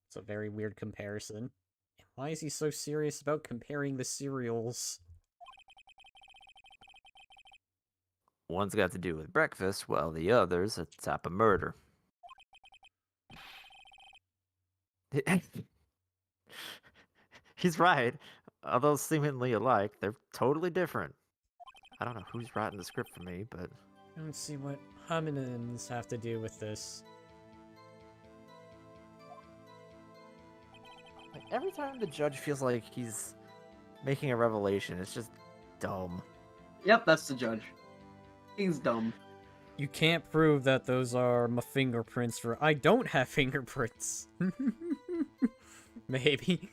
It's a very weird comparison. Why is he so serious about comparing the cereals? One's got to do with breakfast, while the other's a type of murder. He's right. Although seemingly alike, they're totally different. I don't know who's writing the script for me, but... Let's see what homonyms have to do with this. Like, every time the judge feels like he's making a revelation, it's just dumb. Yep, that's the judge. He's dumb. You can't prove that those are my fingerprints for... I don't have fingerprints. Maybe.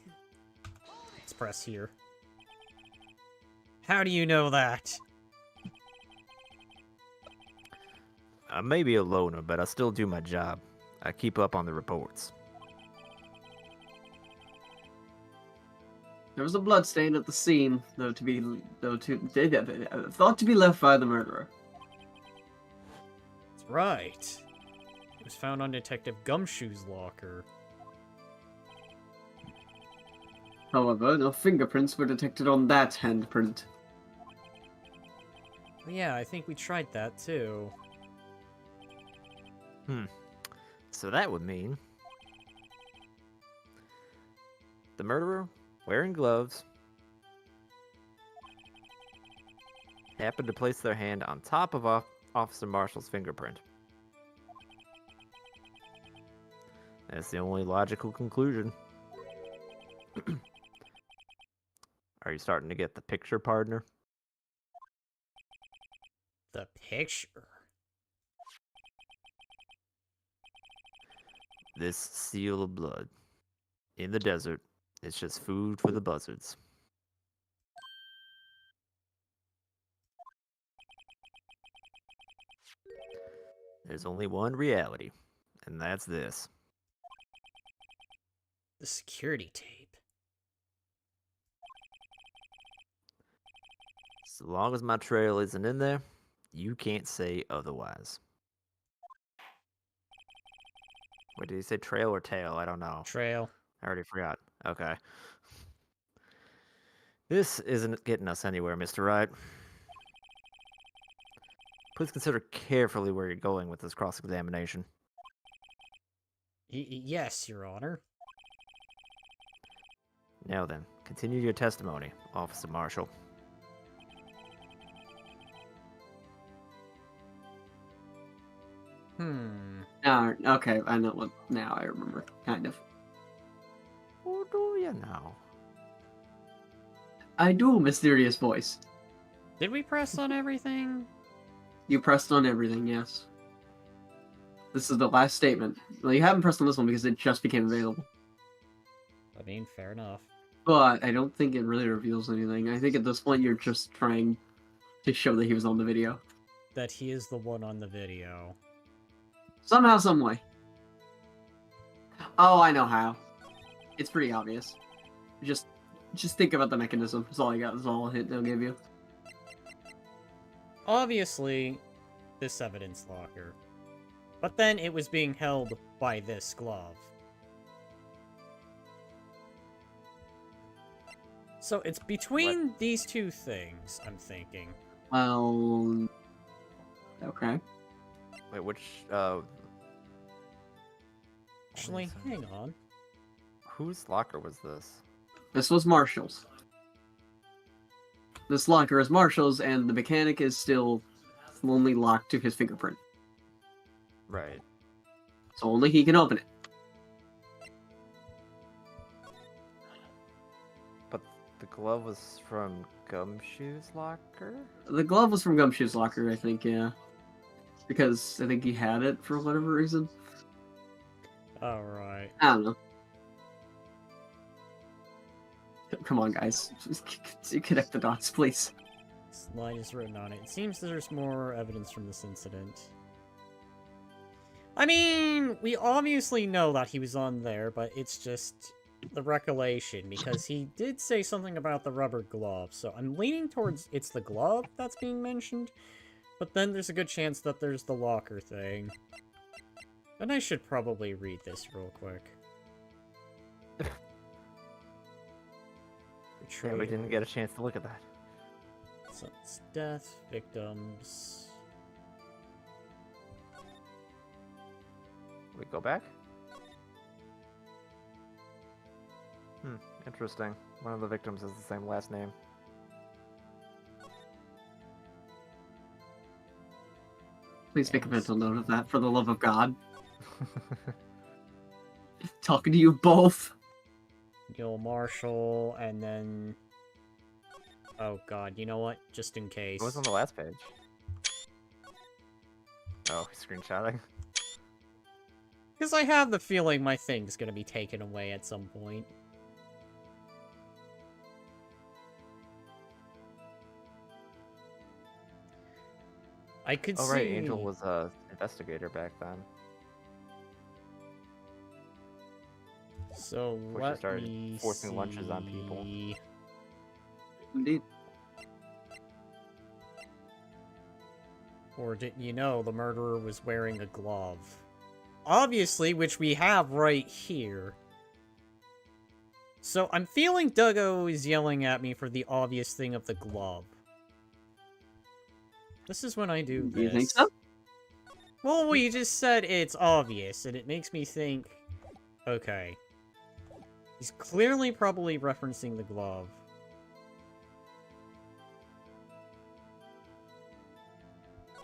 Let's press here. How do you know that? I may be a loner, but I still do my job. I keep up on the reports. There was a blood stain at the scene, thought to be left by the murderer. That's right. It was found on Detective Gumshoe's locker. However, no fingerprints were detected on that handprint. Yeah, I think we tried that too. So that would mean... the murderer, wearing gloves, happened to place their hand on top of Officer Marshall's fingerprint. That's the only logical conclusion. Are you starting to get the picture, partner? The picture? This seal of blood in the desert is just food for the buzzards. There's only one reality, and that's this. The security tape. So long as my trail isn't in there, you can't say otherwise. What did he say, trail or tail? I don't know. Trail. I already forgot. Okay. This isn't getting us anywhere, Mr. Wright. Please consider carefully where you're going with this cross-examination. Yes, Your Honor. Now then, continue your testimony, Officer Marshall. Okay, I know what. Now I remember, kind of. Who do you know? I do, mysterious voice. Did we press on everything? You pressed on everything, yes. This is the last statement. Well, you haven't pressed on this one because it just became available. I mean, fair enough. But I don't think it really reveals anything. I think at this point you're just trying to show that he was on the video. That he is the one on the video. Somehow, some way. Oh, I know how. It's pretty obvious. Just think about the mechanism. That's all I got. That's all a hint they'll give you. Obviously, this evidence locker. But then it was being held by this glove. So it's between these two things, I'm thinking. Well, okay. Wait, which Actually, hang on. whose locker was this? This was Marshall's. This locker is Marshall's, and the mechanic is still only locked to his fingerprint. Right. So only he can open it. But the glove was from Gumshoe's locker? The glove was from Gumshoe's locker, I think, yeah. Because I think he had it for whatever reason. Alright. I don't know. Come on, guys. Just connect the dots, please. This line is written on it. It seems there's more evidence from this incident. I mean, we obviously know that he was on there, but it's just the recollection, because he did say something about the rubber glove, so I'm leaning towards it's the glove that's being mentioned, but then there's a good chance that there's the locker thing. And I should probably read this real quick. Yeah, we didn't get a chance to look at that. Son's death, victims... We go back? Interesting. One of the victims has the same last name. Please make a mental note of that, for the love of God. Talking to you both. Gil Marshall, and then... Oh god, you know what? Just in case. What was on the last page? Oh, screenshotting. Because I have the feeling my thing's gonna be taken away at some point. I could see... Oh right, Angel was a investigator back then. So Before she let started me forcing lunches on people. see. Indeed. Or didn't you know the murderer was wearing a glove? Obviously, which we have right here. So I'm feeling Duggo is yelling at me for the obvious thing of the glove. This is when I do this. Do you think so? Well, we just said it's obvious, and it makes me think... Okay. He's clearly probably referencing the glove.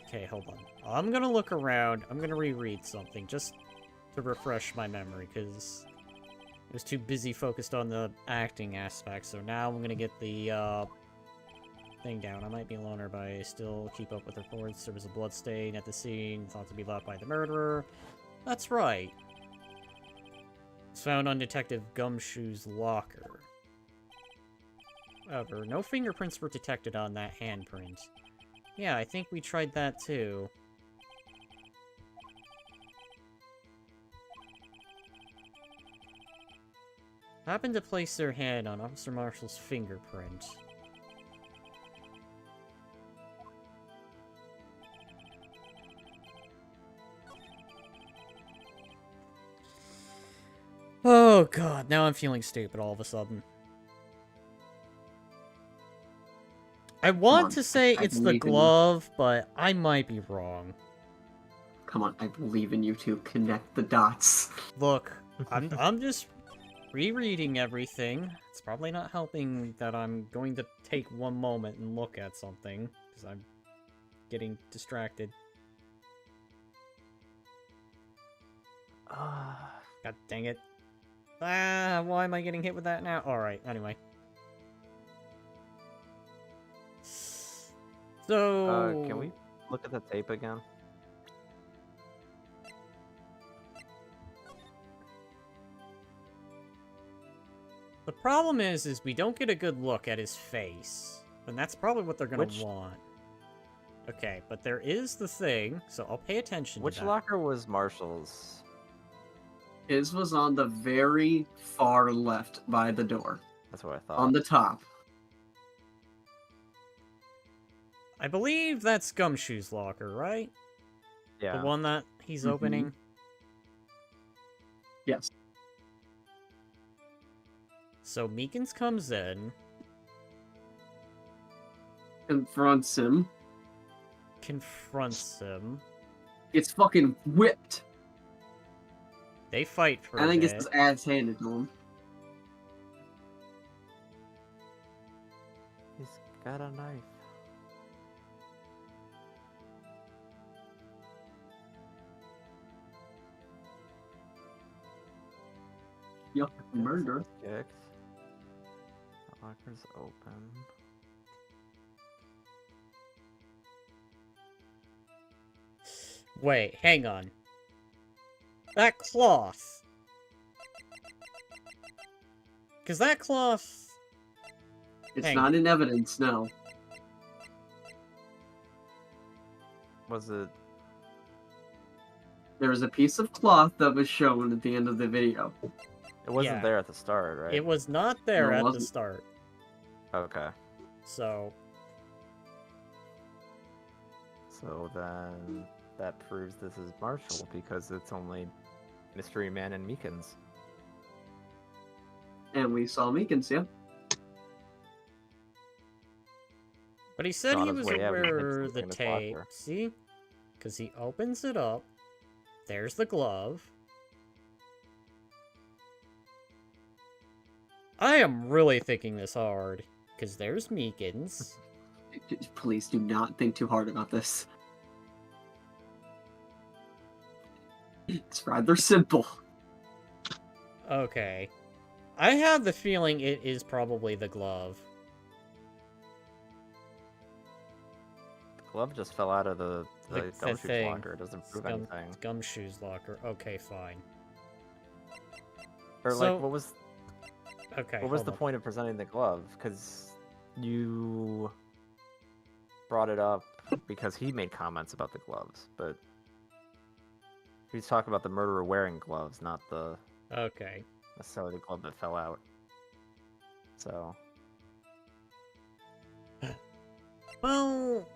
Okay, hold on. I'm gonna look around. I'm gonna reread something, just to refresh my memory, because I was too busy focused on the acting aspect, so now I'm gonna get the, thing down. I might be a loner, but I still keep up with reports. There was a blood stain at the scene, thought to be left by the murderer. That's right. It's found on Detective Gumshoe's locker. However, no fingerprints were detected on that handprint. Yeah, I think we tried that too. Happened to place their hand on Officer Marshall's fingerprint. Oh god, now I'm feeling stupid all of a sudden. I want to say it's the glove, but I might be wrong. Come on, I believe in you two. Connect the dots. Look, I'm just rereading everything. It's probably not helping that I'm going to take one moment and look at something, because I'm getting distracted. God dang it. Ah, why am I getting hit with that now? Alright, anyway. So... Can we look at the tape again? The problem is we don't get a good look at his face. And that's probably what they're gonna want. Okay, but there is the thing, so I'll pay attention to that. Which locker was Marshall's? His was on the very far left by the door. That's what I thought. On the top. I believe that's Gumshoe's locker, right? Yeah. The one that he's Mhm. opening? Yes. So Meekins comes in, Confronts him. confronts him. Gets fucking whipped. They fight for And a then gets bit. his ass handed to him. He's got a knife. Yup, murder. Kicked. The locker's open. Wait, hang on. That cloth. Because that cloth... It's Hang not in evidence, no. Was it? There was a piece of cloth that was shown at the end of the video. It wasn't Yeah. there at the start, right? It was not there No, it at the wasn't. start. Okay. So, So then that proves this is Marshall because it's only Mystery Man and Meekins. And we saw Meekins, yeah. but he said So on he his was way out, he hid aware of the something in his tape. locker. See? Because he opens it up. There's the glove. I am really thinking this hard. Because there's Meekins. Please do not think too hard about this. It's rather simple. Okay. I have the feeling it is probably the glove. The glove just fell out of the The gumshoe thing. locker. It doesn't prove Gum- anything. Gumshoes locker. Okay, fine. Or So- like, what was Okay, what was hold the on. point of presenting the glove? Because you brought it up because he made comments about the gloves, but he's talking about the murderer wearing gloves, not the Okay. necessarily the glove that fell out. So Well,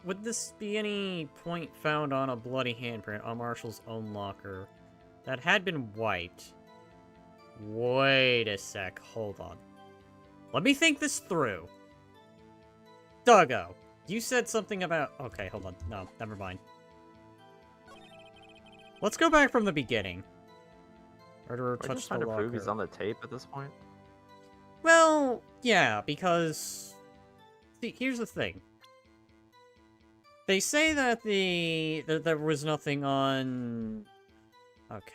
would this be any point found on a bloody handprint on Marshall's own locker that had been wiped? Wait a sec, hold on. Let me think this through. Duggo, you said something about... Okay, hold on. No, never mind. Let's go back from the beginning. Murderer we're touched just the trying to locker. prove he's on the tape at this point. Well, yeah, because... See, here's the thing. They say that that there was nothing on... Okay.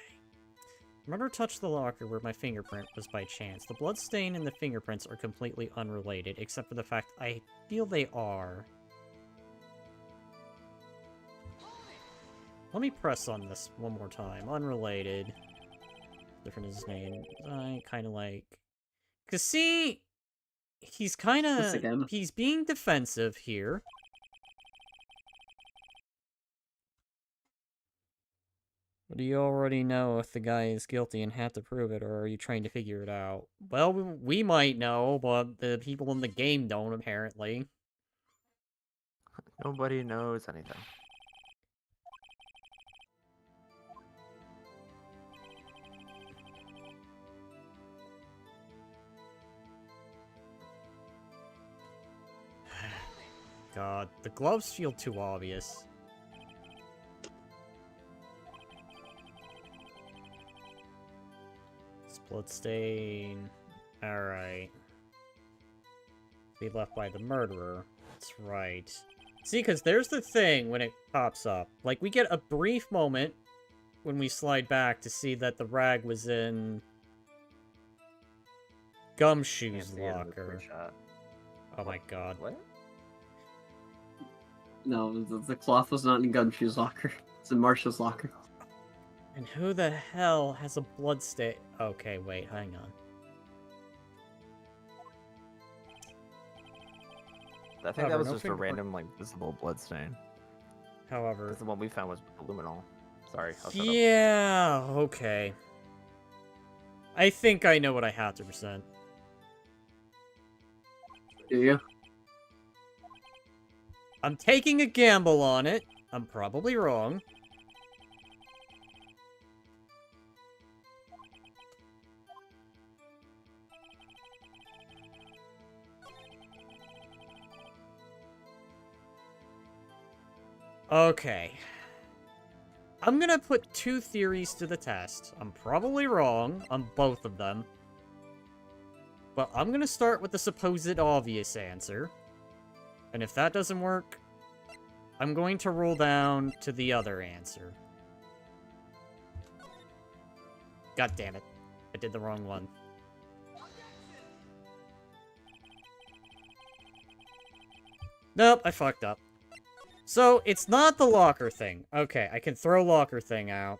Murderer touched the locker where my fingerprint was by chance. The bloodstain and the fingerprints are completely unrelated, except for the fact I feel they are. Let me press on this one more time. Unrelated. Different is his name. I kind of like... Because see... He's kind This of... again. He's being defensive here. Do you already know if the guy is guilty and have to prove it, or are you trying to figure it out? Well, we might know, but the people in the game don't, apparently. Nobody knows anything. God, the gloves feel too obvious. Split stain. Alright. Be left by the murderer. That's right. See, because there's the thing when it pops up. Like, we get a brief moment when we slide back to see that the rag was in Can't Gumshoe's see it in the locker. screenshot. Oh my god. What? No, the cloth was not in Gumshoe's locker. It's in Marshall's locker. And who the hell has a bloodstain? Okay, wait, hang on. I think However, that was no just a fingerprint. random, like, visible bloodstain. However, Because the one we found was luminol. Sorry, I'll shut up. yeah, okay. I think I know what I have to present. Do you? I'm taking a gamble on it. I'm probably wrong. Okay. I'm gonna put two theories to the test. I'm probably wrong on both of them. But I'm gonna start with the supposed obvious answer. And if that doesn't work, I'm going to roll down to the other answer. God damn it. I did the wrong one. Nope, I fucked up. So, it's not the locker thing. Okay, I can throw locker thing out.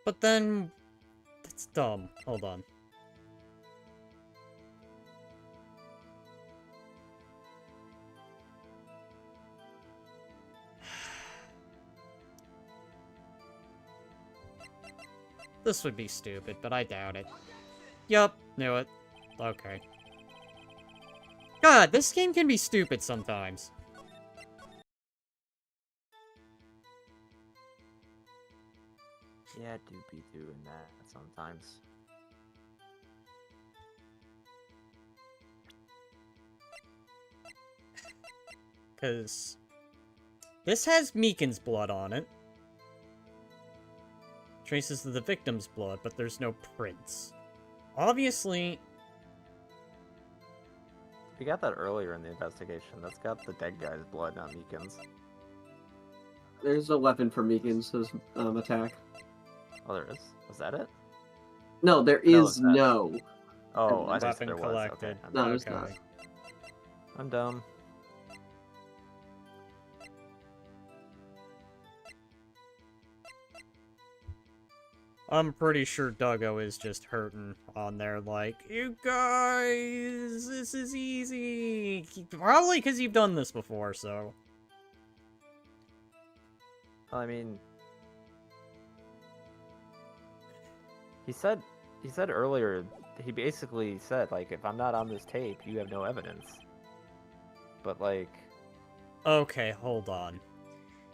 But then... That's dumb. Hold on. This would be stupid, but I doubt it. Yup, knew it. Okay. God, this game can be stupid sometimes. Yeah, I do be doing that sometimes. Because this has Meekin's blood on it. Traces of the victim's blood, but there's no prints. Obviously... We got that earlier in the investigation. That's got the dead guy's blood, not Meekin's. There's a weapon for Meekin's attack. Oh, there is? Was that it? No, there No, is it's not. no. Oh, I think Weapon there was. collected. Okay, No, there's not. I'm dumb. I'm pretty sure Duggo is just hurting on there like, you guys, this is easy. Probably because you've done this before, so... I mean... He said earlier, he basically said, like, if I'm not on this tape, you have no evidence. But, like... Okay, hold on.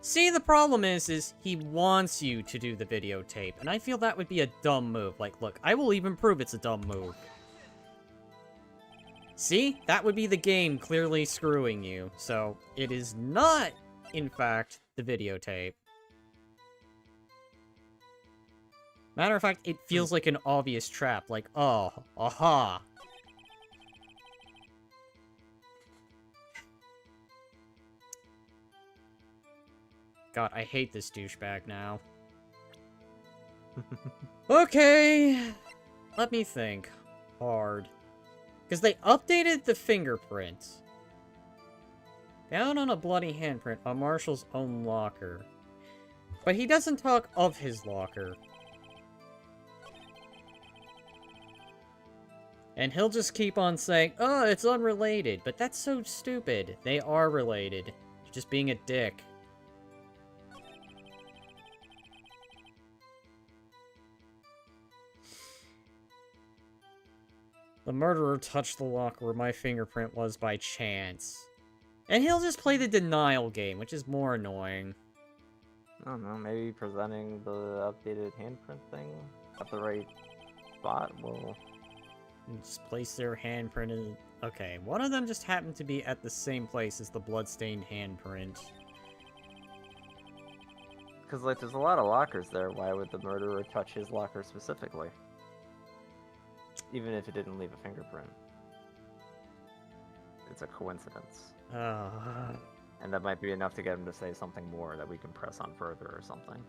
See, the problem is he wants you to do the videotape, and I feel that would be a dumb move. Like, look, I will even prove it's a dumb move. See? That would be the game clearly screwing you. So, it is not, in fact, the videotape. Matter of fact, it feels like an obvious trap. Like, oh, aha. God, I hate this douchebag now. Okay. Let me think. Hard. Because they updated the fingerprint. Down on a bloody handprint on Marshall's own locker. But he doesn't talk of his locker. And he'll just keep on saying, oh, it's unrelated. But that's so stupid. They are related. You're just being a dick. The murderer touched the locker where my fingerprint was by chance. And he'll just play the denial game, which is more annoying. I don't know, maybe presenting the updated handprint thing at the right spot will... And just place their handprint in... Okay, one of them just happened to be at the same place as the bloodstained handprint. Because, like, there's a lot of lockers there. Why would the murderer touch his locker specifically? Even if it didn't leave a fingerprint. It's a coincidence. And that might be enough to get him to say something more that we can press on further or something.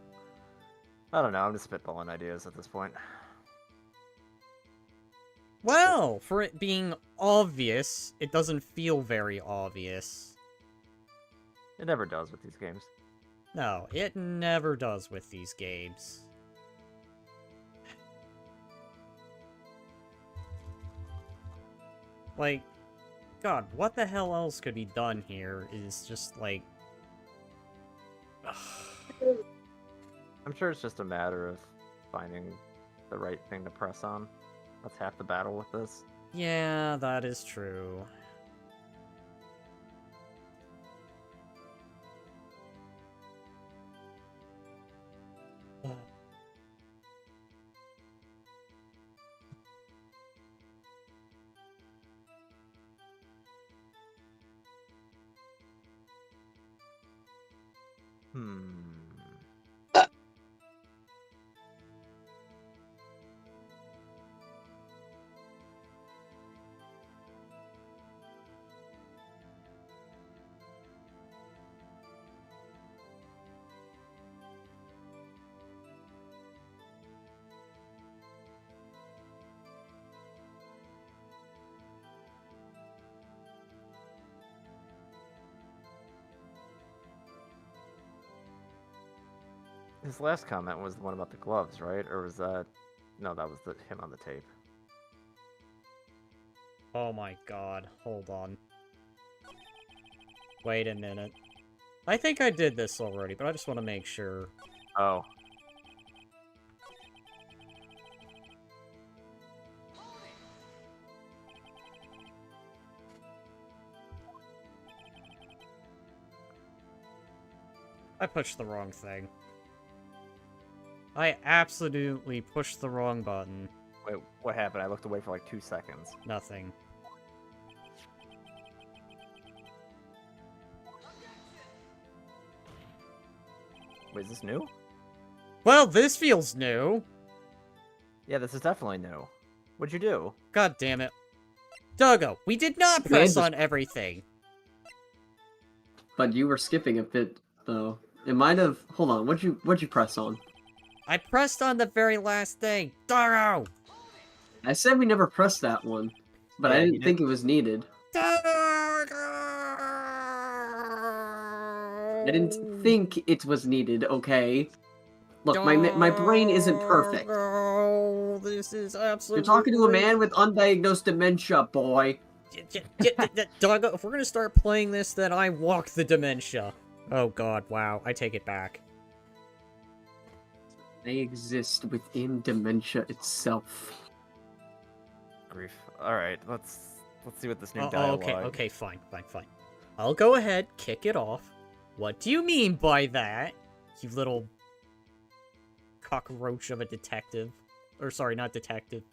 I don't know, I'm just spitballing ideas at this point. Well, for it being obvious, it doesn't feel very obvious. It never does with these games. No, it never does with these games. Like, God, what the hell else could be done here is just like... I'm sure it's just a matter of finding the right thing to press on. That's half the battle with this. Yeah, that is true. His last comment was the one about the gloves, right? Or was that... No, that was him on the tape. Oh my god, hold on. Wait a minute. I think I did this already, but I just want to make sure. Oh. I pushed the wrong thing. I absolutely pushed the wrong button. Wait, what happened? I looked away for like 2 seconds. Nothing. Wait, is this new? Well, this feels new. Yeah, this is definitely new. What'd you do? God damn it. Doggo, we did not press on everything. But you were skipping a bit, though. It might have... Hold on, what'd you press on? I pressed on the very last thing. Doggo! I said we never pressed that one, but Yeah, I you didn't think it was needed. Doggo! I didn't think it was needed, okay? Look, my brain isn't perfect. Oh, this is absolutely... You're talking to a man with undiagnosed dementia, boy. Doggo, if we're gonna start playing this, then I walk the dementia. Oh god, wow, I take it back. They exist within dementia itself. Grief. Alright, let's see what this new Oh, dialogue... okay, fine. I'll go ahead, kick it off. What do you mean by that, you little cockroach of a detective? Or sorry, not detective.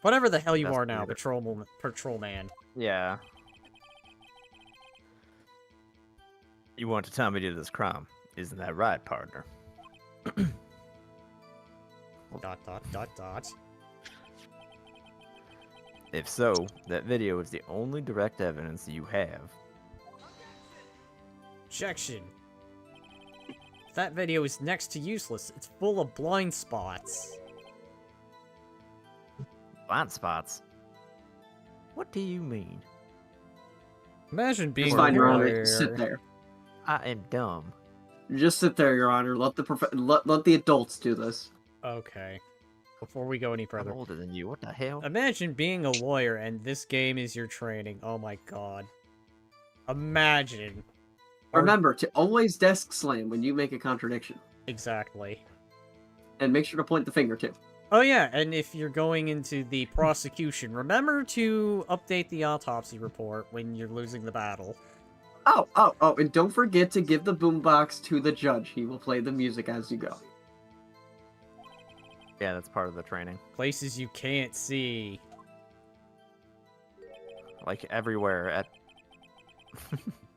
Whatever the hell you That's are now, weird. patrolman. Yeah. You want to tell me to do this crime, isn't that right, partner? Dot. If so, that video is the only direct evidence you have. Objection. That video is next to useless. It's full of blind spots. Blind spots? What do you mean? Imagine being It's a fine, Your Honor. lawyer. Sit there. I am dumb. Just sit there, Your Honor. Let the adults do this. Okay. Before we go any I'm further. older than you, what the hell? Imagine being a lawyer and this game is your training. Oh my god. Imagine. Remember to always desk slam when you make a contradiction. Exactly. And make sure to point the finger, too. Oh yeah, and if you're going into the prosecution, remember to update the autopsy report when you're losing the battle. Oh, and don't forget to give the boombox to the judge. He will play the music as you go. Yeah, that's part of the training. Places you can't see. Like everywhere at...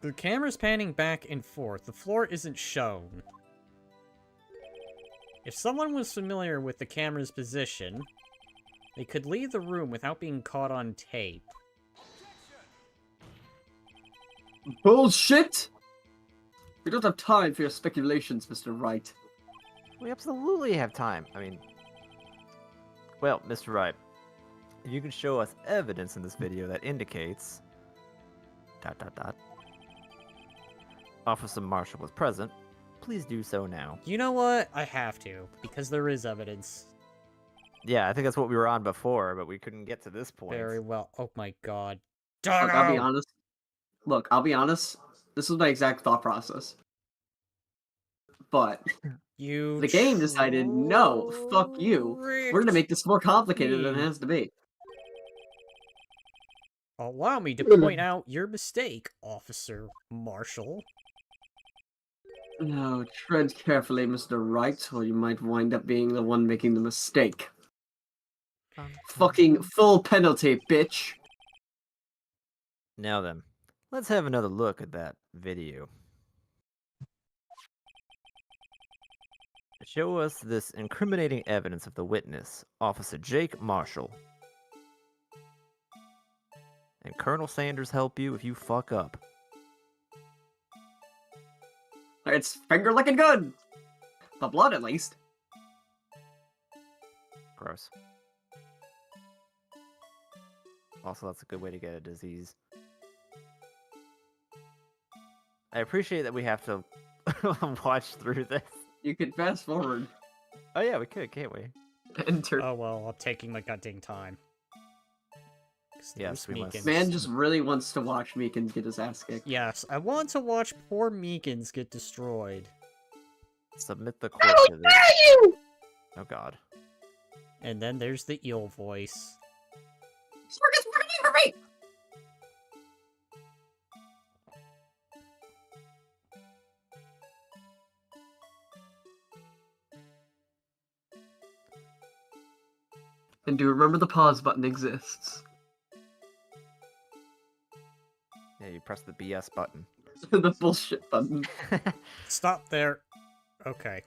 The camera's panning back and forth. The floor isn't shown. If someone was familiar with the camera's position, they could leave the room without being caught on tape. Bullshit! We don't have time for your speculations, Mr. Wright. We absolutely have time. I mean... Well, Mr. Wright, if you can show us evidence in this video that indicates... ... Officer Marshall was present, please do so now. You know what? I have to, because there is evidence. Yeah, I think that's what we were on before, but we couldn't get to this point. Very well. Oh my god. Look, I'll be Doggo! honest. Look, I'll be honest. This was my exact thought process. But the game decided, no, fuck you. We're gonna make this more complicated than it has to be. Allow me to point out your mistake, Officer Marshall. No, tread carefully, Mr. Wright, or you might wind up being the one making the mistake. Fucking full penalty, bitch. Now then, let's have another look at that video. Show us this incriminating evidence of the witness, Officer Jake Marshall. And Colonel Sanders help you if you fuck up. It's finger looking good. The blood, at least. Gross. Also, that's a good way to get a disease. I appreciate that we have to watch through this. You can fast forward. Oh yeah, we could, can't we? Enter. Oh well, I'm taking my goddamn time. Yes, we must. Meekins. Man just really wants to watch Meekins get his ass kicked. Yes, I want to watch poor Meekins get destroyed. Submit the court to this. Oh god. And then there's the eel voice. Smirkus, working for me! And do remember the pause button exists. Yeah, you press the BS button. The bullshit button. Stop there. Okay.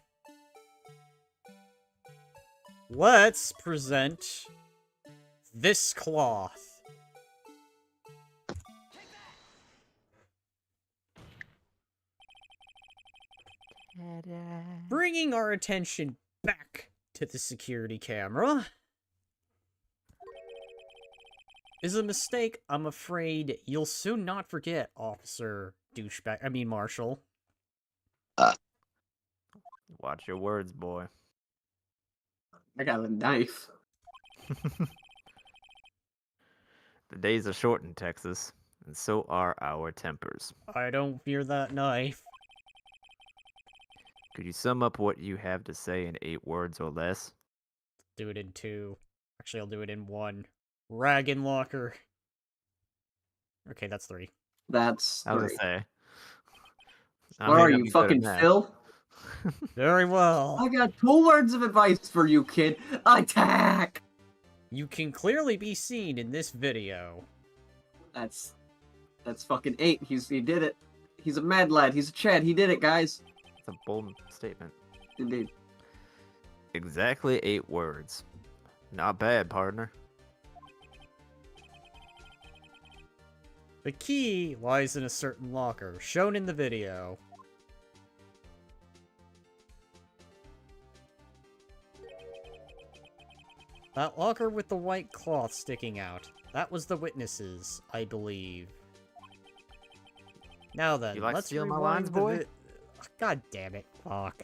Let's present this cloth. Bringing our attention back to the security camera is a mistake I'm afraid you'll soon not forget, Officer Douchebag. I mean, Marshall. Watch your words, boy. I got a knife. The days are short in Texas, and so are our tempers. I don't fear that knife. Could you sum up what you have to say in 8 words or less? Do it in 2. Actually, I'll do it in 1. Rag and locker. Okay, that's 3. That's I was three. gonna say. What are you, fucking Phil? Very well. I got 2 words of advice for you, kid. Attack! You can clearly be seen in this video. That's fucking 8. He did it. He's a mad lad. He's a Chad. He did it, guys. It's a bold statement. Indeed. Exactly 8 words. Not bad, partner. The key lies in a certain locker, shown in the video. That locker with the white cloth sticking out. That was the witnesses, I believe. Now then, You like let's stealing my rewind lines, the boy? God damn it, fuck.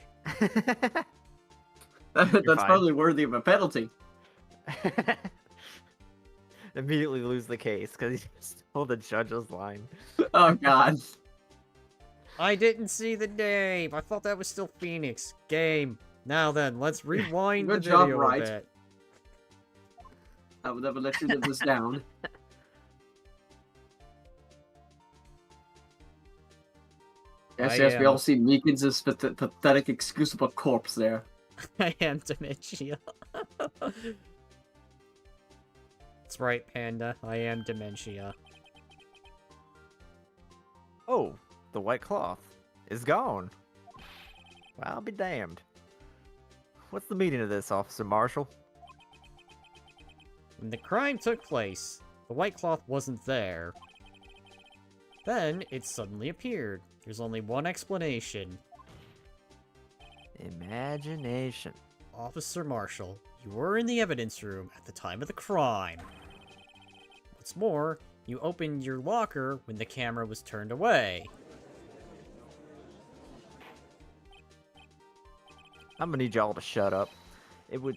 That's fine. probably worthy of a penalty. Immediately lose the case because you stole the judge's line. Oh, God. I didn't see the name. I thought that was still Phoenix. Game. Now then, let's rewind the Good job, video Wright. a bit. I would never let you live this down. Yes, yes, we all see Meekins' pathetic, excusable corpse there. I am dementia. That's right, Panda. I am dementia. Oh, the white cloth is gone. Well, I'll be damned. What's the meaning of this, Officer Marshall? When the crime took place, the white cloth wasn't there. Then, it suddenly appeared. There's only one explanation. Imagination. Officer Marshall, you were in the evidence room at the time of the crime. What's more, you opened your locker when the camera was turned away. I'm gonna need y'all to shut up. It would...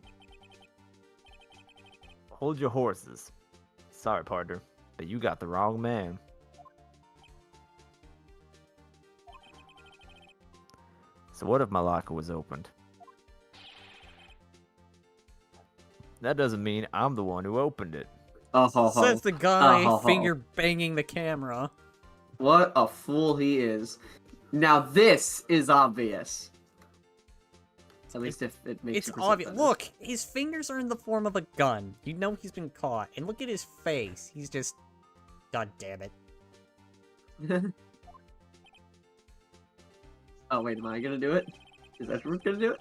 Hold your horses. Sorry, partner, but you got the wrong man. So what if my locker was opened? That doesn't mean I'm the one who opened it. Oh, ho, ho. Says the guy Oh, ho, ho. finger banging the camera. What a fool he is. Now this is obvious. At least if it makes It's you present obvious. better. Look, his fingers are in the form of a gun. You know he's been caught. And look at his face. He's just... God damn it. Oh, wait, am I gonna do it? Is that who's gonna do it?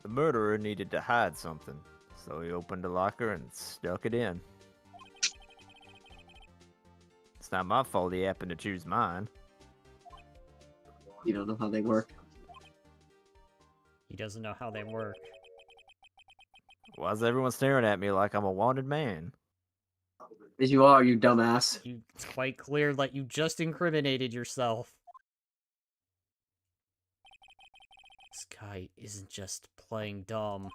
The murderer needed to hide something, so he opened a locker and stuck it in. It's not my fault he happened to choose mine. You don't know how they work. He doesn't know how they work. Why is everyone staring at me like I'm a wanted man? As you are, you dumbass. It's quite clear that you just incriminated yourself. This guy isn't just playing dumb.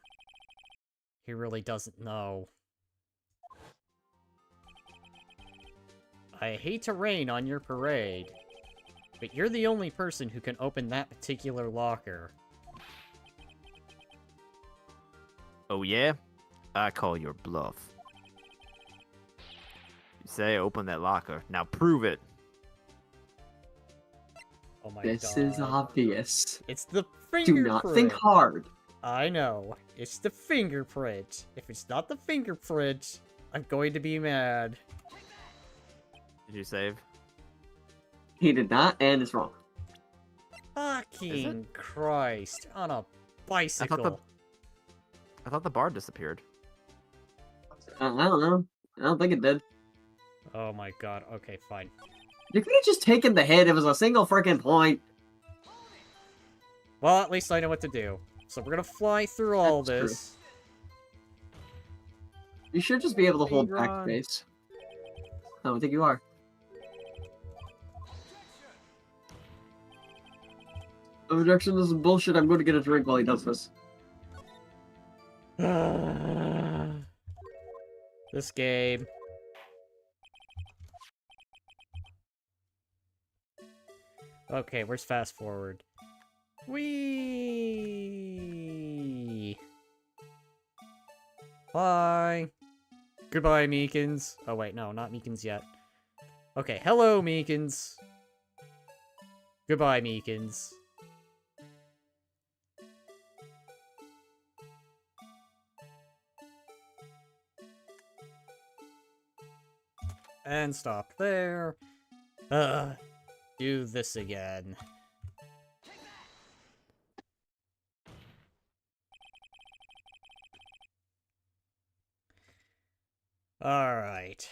He really doesn't know. I hate to rain on your parade, but you're the only person who can open that particular locker. Oh yeah? I call your bluff. You say open that locker. Now prove it. Oh my This god. is obvious. It's the Do fingerprint. not think hard. I know. It's the fingerprint. If it's not the fingerprint, I'm going to be mad. Did you save? He did not, and it's wrong. Fucking Christ. On a I bicycle. thought the bar disappeared. I don't know. I don't think it did. Oh my god. Okay, fine. You could have just taken the hit. It was a single freaking point. Well, at least I know what to do. So we're gonna fly through all That's true. this. You should just be able to hold Speedrun. backspace. I don't think you are. Objection, this is bullshit. I'm going to get a drink while he does this. This game. Okay, where's fast forward? Whee! Bye. Goodbye, Meekins. Oh wait, no, not Meekins yet. Okay, hello, Meekins. Goodbye, Meekins. And stop there. Do this again. Alright.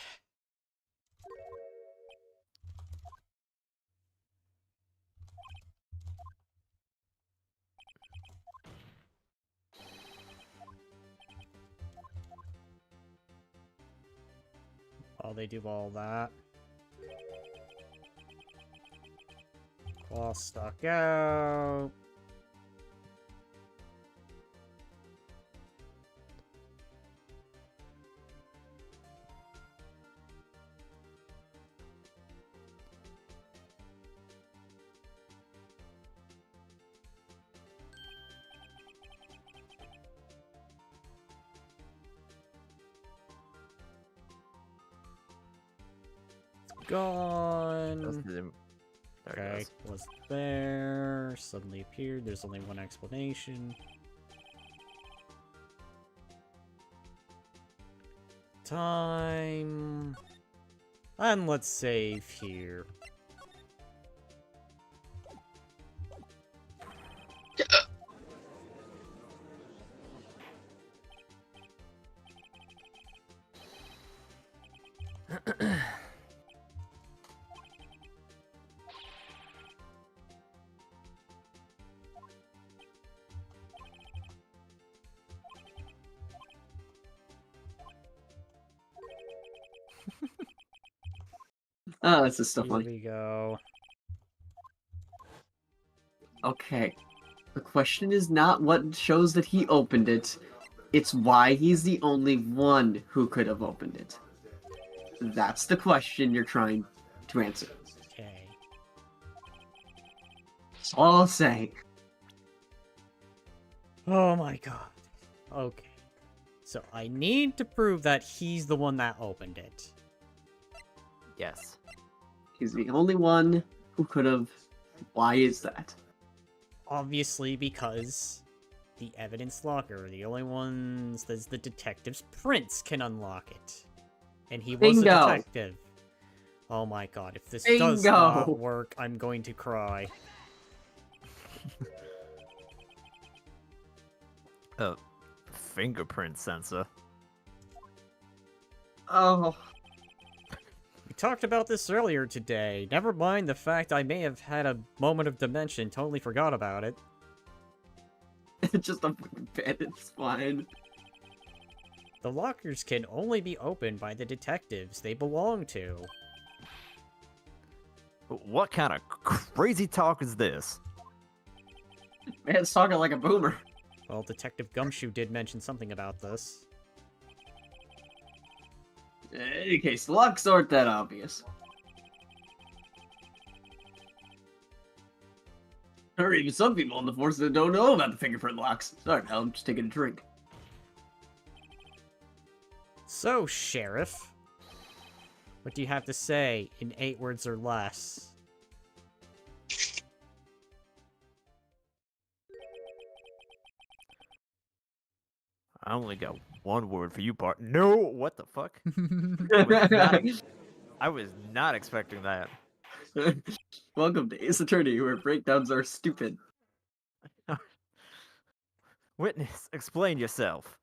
While they do all that. Claw stuck out. Gone. There it Okay, goes. was there, suddenly appeared, there's only one explanation. Time... And let's save here. Oh, this is so Here funny. we go. Okay. The question is not what shows that he opened it. It's why he's the only one who could have opened it. That's the question you're trying to answer. Okay. That's all I'll say. Oh my god. Okay. So I need to prove that he's the one that opened it. Yes. He's the only one who could have. Why is that? Obviously because the evidence locker, the only ones that's the detective's prints can unlock it. And he was a Bingo. detective. Oh my god, if this does Bingo. not work, I'm going to cry. A fingerprint sensor. Oh, We talked about this earlier today. Never mind the fact I may have had a moment of dementia and totally forgot about it. it's just a fucking bed. It's fine. The lockers can only be opened by the detectives they belong to. What kind of crazy talk is this? Man's talking like a boomer. Well, Detective Gumshoe did mention something about this. In any case, the locks aren't that obvious. Or even some people on the force that don't know about the fingerprint locks. Sorry, pal, I'm just taking a drink. So, Sheriff, what do you have to say in 8 words or less? I only got one word for you, part. No, what the fuck? I was not expecting that. Welcome to Ace Attorney, where breakdowns are stupid. Witness, explain yourself.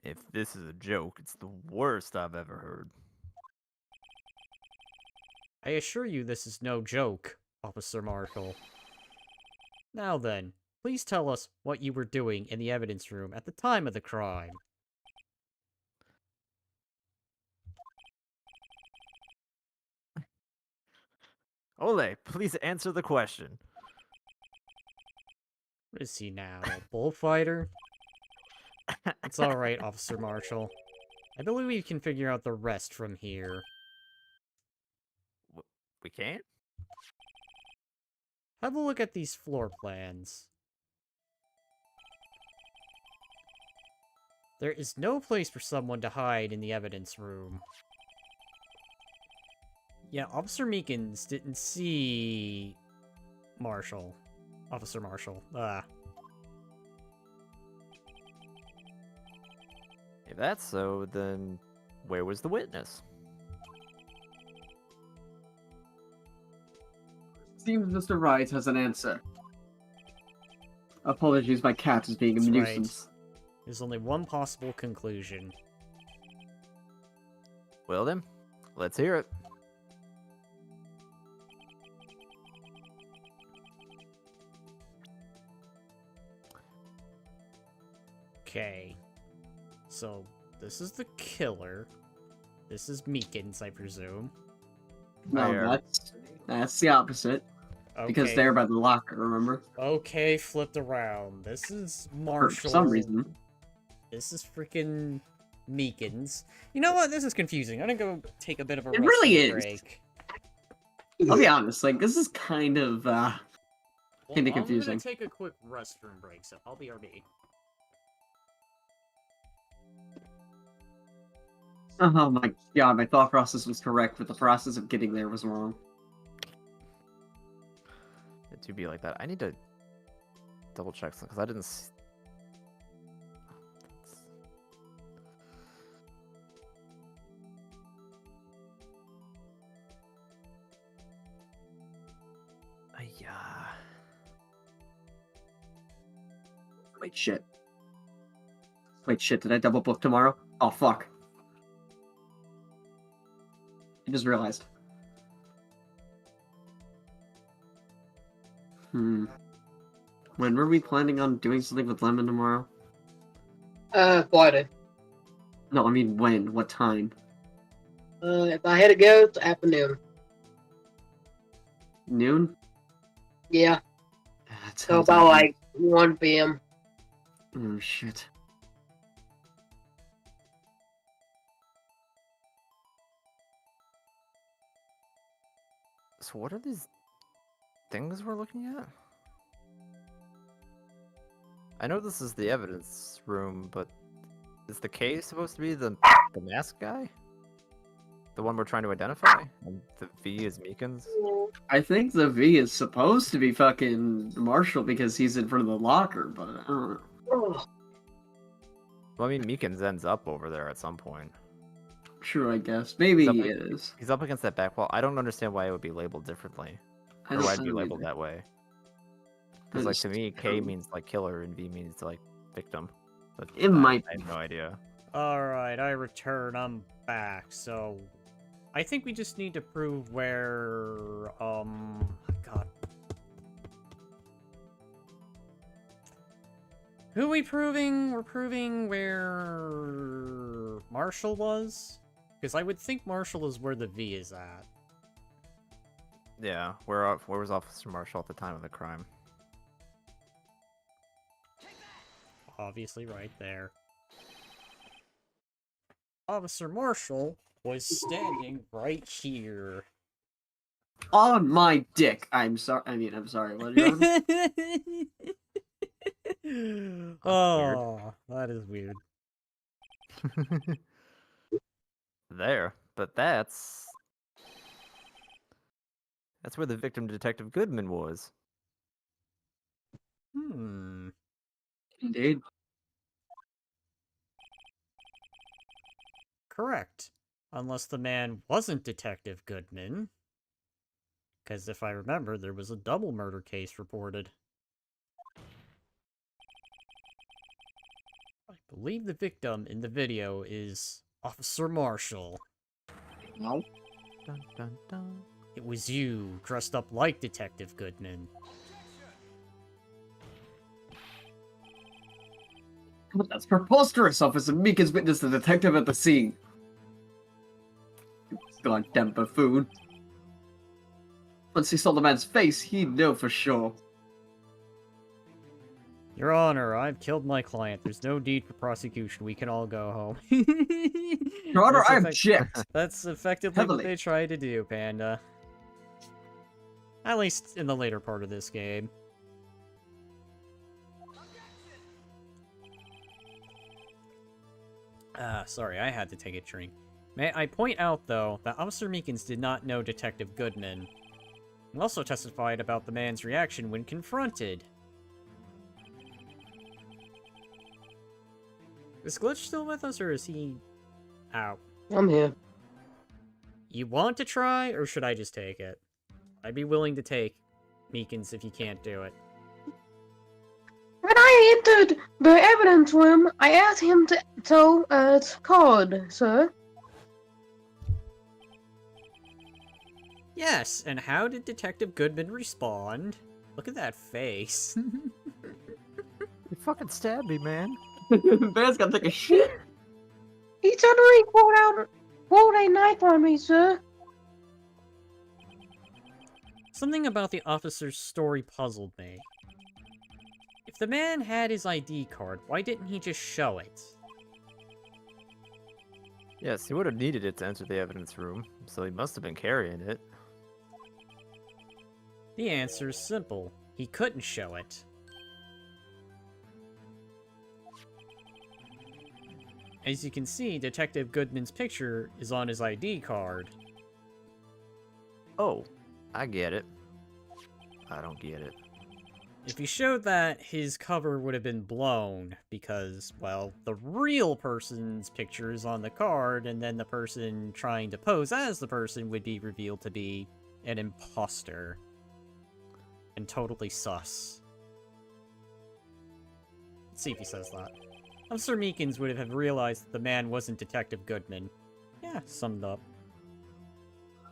If this is a joke, it's the worst I've ever heard. I assure you this is no joke, Officer Marshall. Now then, please tell us what you were doing in the evidence room at the time of the crime. Ole, please answer the question. What is he now, a bullfighter? It's alright, Officer Marshall. I believe we can figure out the rest from here. We can't? Have a look at these floor plans. There is no place for someone to hide in the evidence room. Yeah, Officer Meekins didn't see... Marshall. Officer Marshall. If that's so, then where was the witness? Seems Mr. Wright has an answer. Apologies, my cat is being a That's right. nuisance. There's only one possible conclusion. Well then, let's hear it. Okay. So, this is the killer. This is Meekins, I presume. No, There. that's the opposite. Okay. Because they're by the locker, remember? Okay, flipped around. This is For Marshall. some reason. This is freaking Meekins. You know what? This is confusing. I'm gonna go take a bit of a It really restroom is. break. I'll be honest, like, this is kind of, Well, kinda I'm confusing. gonna take a quick restroom break, so I'll be RB. Oh my god, my thought process was correct, but the process of getting there was wrong. It do be like that. I need to double check something because I didn't. Yeah. Wait, shit. Wait, shit, did I double book tomorrow? Oh, fuck. I just realized. When were we planning on doing something with Lemon tomorrow? Friday. No, I mean when? What time? If I had to go, it's afternoon. Noon? Yeah, That so sounds about like- like 1 p.m. Oh, shit. So what are these things we're looking at? I know this is the evidence room, but is the K supposed to be the masked guy? The one we're trying to identify? And the V is Meekins? I think the V is supposed to be fucking Marshall because he's in front of the locker, but I don't know. Oh, Well, I mean, Meekins ends up over there at some point. True, I guess. Maybe He's up he ag- is. He's up against that back wall. I don't understand why it would be labeled differently. Or why it'd be labeled that way. Because, like, to me, K means, like, killer, and V means, like, victim. But It might I have no idea. Alright, I return. I'm back. So, I think we just need to prove where, God. Who are we proving? We're proving where Marshall was? Because I would think Marshall is where the V is at. Yeah, where was Officer Marshall at the time of the crime? Obviously right there. Officer Marshall was standing right here. On my dick. I'm sorry. I'm sorry. What are you on? Oh, that is weird. There, but that's where the victim, Detective Goodman, was. Hmm. Indeed. Correct. Unless the man wasn't Detective Goodman. Because if I remember, there was a double murder case reported. I believe the victim in the video is Officer Marshall. No. Dun, dun, dun. It was you, dressed up like Detective Goodman. But that's preposterous, Officer Meekins witnessed the detective at the scene. Goddamn buffoon. Once he saw the man's face, he'd know for sure. Your Honor, I've killed my client. There's no need for prosecution. We can all go home. Your Honor, That's I object. That's effectively Heavily. what they tried to do, Panda. At least in the later part of this game. Sorry, I had to take a drink. May I point out, though, that Officer Meekins did not know Detective Goodman. He also testified about the man's reaction when confronted. Is Glitch still with us, or is he out? I'm here. You want to try, or should I just take it? I'd be willing to take Meekins if you can't do it. When I entered the evidence room, I asked him to tell its code, sir. Yes, and how did Detective Goodman respond? Look at that face. You fucking stabbed me, man. Man's gotta take a shit. He suddenly pulled a knife on me, sir. Something about the officer's story puzzled me. If the man had his ID card, why didn't he just show it? Yes, he would have needed it to enter the evidence room, so he must have been carrying it. The answer is simple. He couldn't show it. As you can see, Detective Goodman's picture is on his ID card. Oh, I get it. I don't get it. If he showed that, his cover would have been blown because, well, the real person's picture is on the card, and then the person trying to pose as the person would be revealed to be an imposter. And totally sus. Let's see if he says that. Officer Meekins would have realized that the man wasn't Detective Goodman. Yeah, summed up.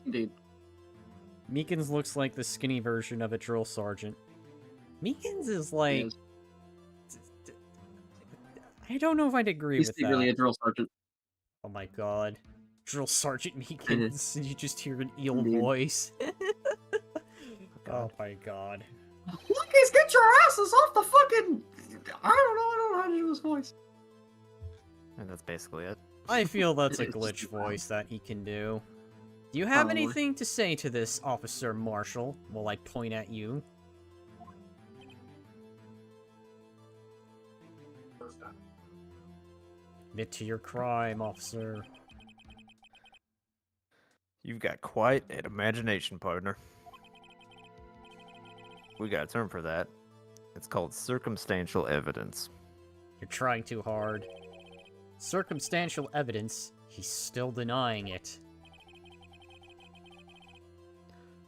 Indeed. Meekins looks like the skinny version of a drill sergeant. Meekins is like... Yes. I don't know if I'd agree He's with that. really a drill sergeant. Oh my god. Drill Sergeant Meekins, and you just hear an eel Indeed. voice. Oh my god. Monkeys, get your asses off the fucking... I don't know how to do his voice. And that's basically it. I feel that's a It's glitch just- voice that he can do. Do you have Probably. anything to say to this, Officer Marshall, while I point at you? Admit to your crime, officer. You've got quite an imagination, partner. We got a term for that. It's called circumstantial evidence. You're trying too hard. Circumstantial evidence, he's still denying it.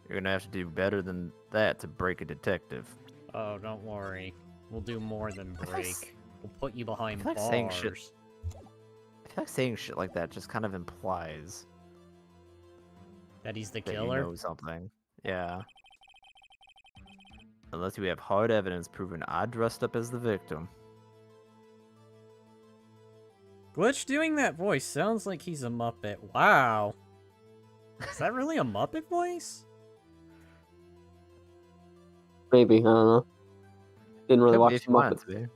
You're gonna have to do better than that to break a detective. Oh, don't worry. We'll do more than I feel like break. We'll put you behind feel like bars. saying shit- I feel like saying shit like that just kind of implies That he's the that killer? you know something. Yeah. Unless we have hard evidence proving I dressed up as the victim. Glitch doing that voice sounds like he's a Muppet. Wow. Is that really a Muppet voice? Maybe, I don't know. Didn't really Could be watch if the you wanted Muppets. to be.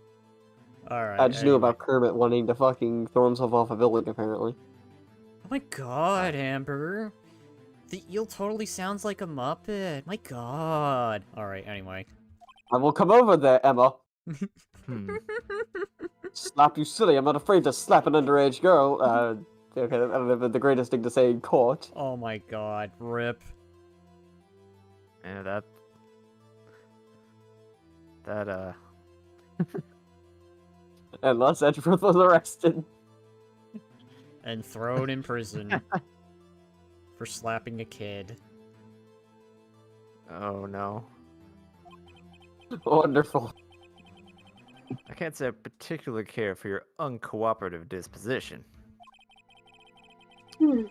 Alright, I just knew about Kermit wanting to fucking throw himself off a building, apparently. Oh my god, Amber. The eel totally sounds like a Muppet. My god. Alright, anyway. I will come over there, Emma. Hmm. Slap you silly. I'm not afraid to slap an underage girl. Okay, I don't know the greatest thing to say in court. Oh my god, rip. And that Unless Edgeworth was arrested. And thrown in prison. For slapping a kid. oh no. Wonderful. I can't say I particularly care for your uncooperative disposition. Hmm.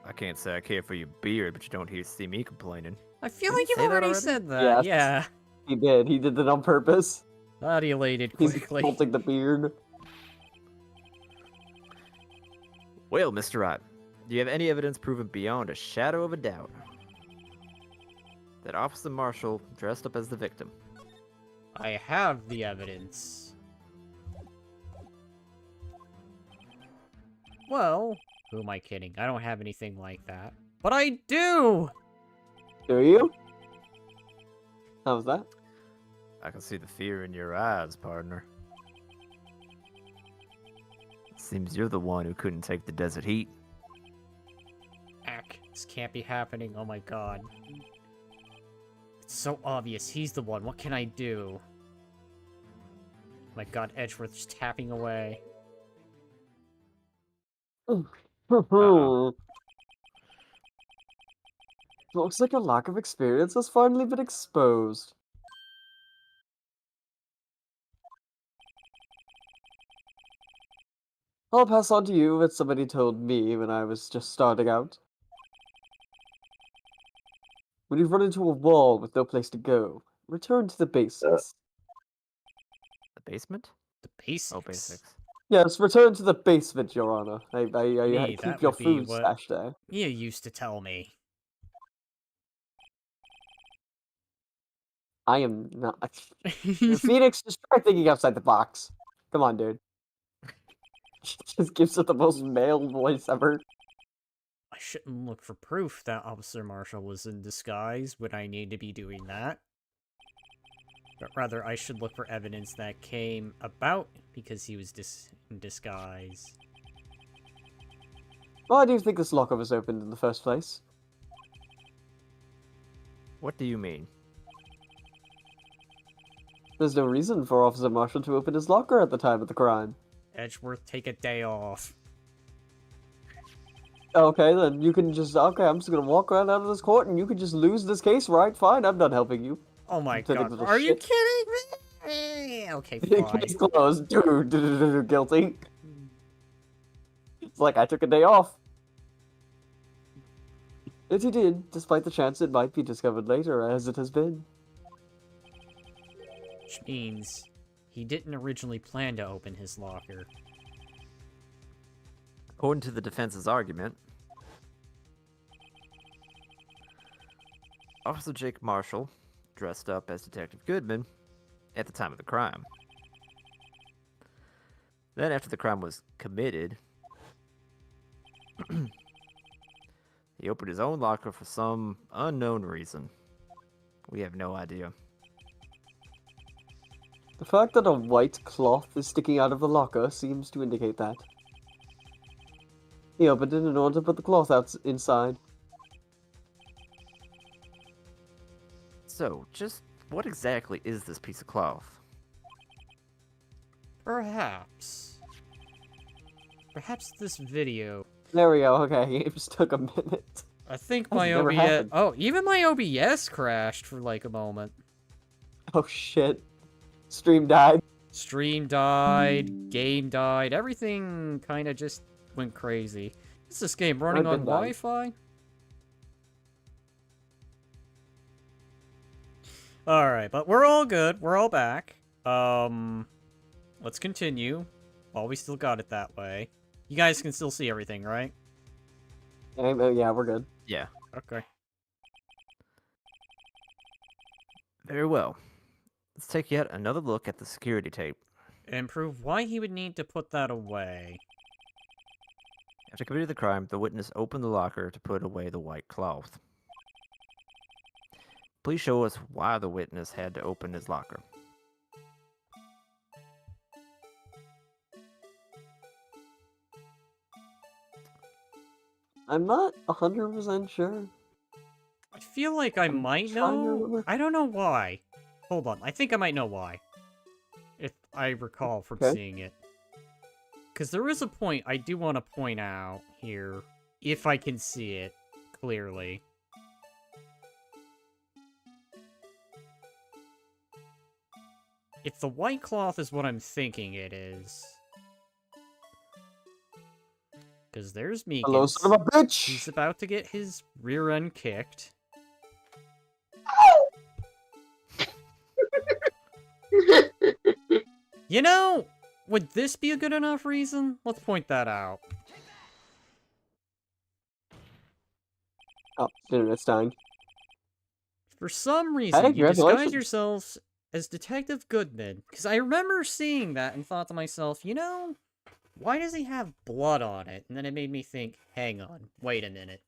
I can't say I care for your beard, but you don't see me complaining. I feel Didn't like you you've say that already already? said that. Yes. Yeah. He did. He did that on purpose. That elated He's quickly. insulting the beard. Well, Mr. Wright, do you have any evidence proven beyond a shadow of a doubt that Officer Marshall dressed up as the victim? I have the evidence. Well, who am I kidding? I don't have anything like that. But I do! Do you? How was that? I can see the fear in your eyes, partner. Seems you're the one who couldn't take the desert heat. Ack, this can't be happening. Oh my god. It's so obvious. He's the one. What can I do? My god, Edgeworth's tapping away. Looks like a lack of experience has finally been exposed. I'll pass on to you what somebody told me when I was just starting out. When you've run into a wall with no place to go, return to the basics. The basement? The basics. Oh, basics. Yes, return to the basement, Your Honor. I Me, keep that your would be food what- stashed there. You used to tell me. I am not. Phoenix, just try thinking outside the box. Come on, dude. She just gives it the most male voice ever. I shouldn't look for proof that Officer Marshall was in disguise when I need to be doing that. But rather, I should look for evidence that came about because he was in disguise. Why do you think this locker was opened in the first place? What do you mean? There's no reason for Officer Marshall to open his locker at the time of the crime. Edgeworth, take a day off. Okay, then you can just... Okay, I'm just gonna walk right out of this court and you can just lose this case, right? Fine, I'm not helping you. Oh my Pathetic god, little are you shit. kidding me? Okay, fine. Case closed. Dude, guilty. It's like I took a day off. If you did, despite the chance it might be discovered later, as it has been. Which means he didn't originally plan to open his locker. According to the defense's argument, Officer Jake Marshall dressed up as Detective Goodman at the time of the crime. Then, after the crime was committed, he opened his own locker for some unknown reason. We have no idea. The fact that a white cloth is sticking out of the locker seems to indicate that. He opened it in order to put the cloth out inside. So, just what exactly is this piece of cloth? Perhaps. Perhaps this video. There we go, okay, it just took a minute. I think That's my never OBS. happened. Oh, even my OBS crashed for like a moment. Oh shit. Stream died. Stream died, game died, everything kind of just went crazy. Is this game running My on bin died. Wi-Fi? Alright, but we're all good. We're all back. Let's continue. While we still got it that way. You guys can still see everything, right? Yeah, we're good. Yeah. Okay. Very well. Let's take yet another look at the security tape. And prove why he would need to put that away. After committing the crime, the witness opened the locker to put away the white cloth. Please show us why the witness had to open his locker. I'm not 100% sure. I feel like I I'm might trying to know. remember. I don't know why. Hold on. I think I might know why. If I recall from Okay. seeing it. Because there is a point I do want to point out here. If I can see it clearly. If the white cloth is what I'm thinking it is. Because there's Meekins. Hello, son of a bitch! He's about to get his rear end kicked. You know, would this be a good enough reason? Let's point that out. Oh, internet's dying. For some reason, you disguise congratulations. yourselves as Detective Goodman. Because I remember seeing that and thought to myself, you know, why does he have blood on it? And then it made me think, hang on, wait a minute.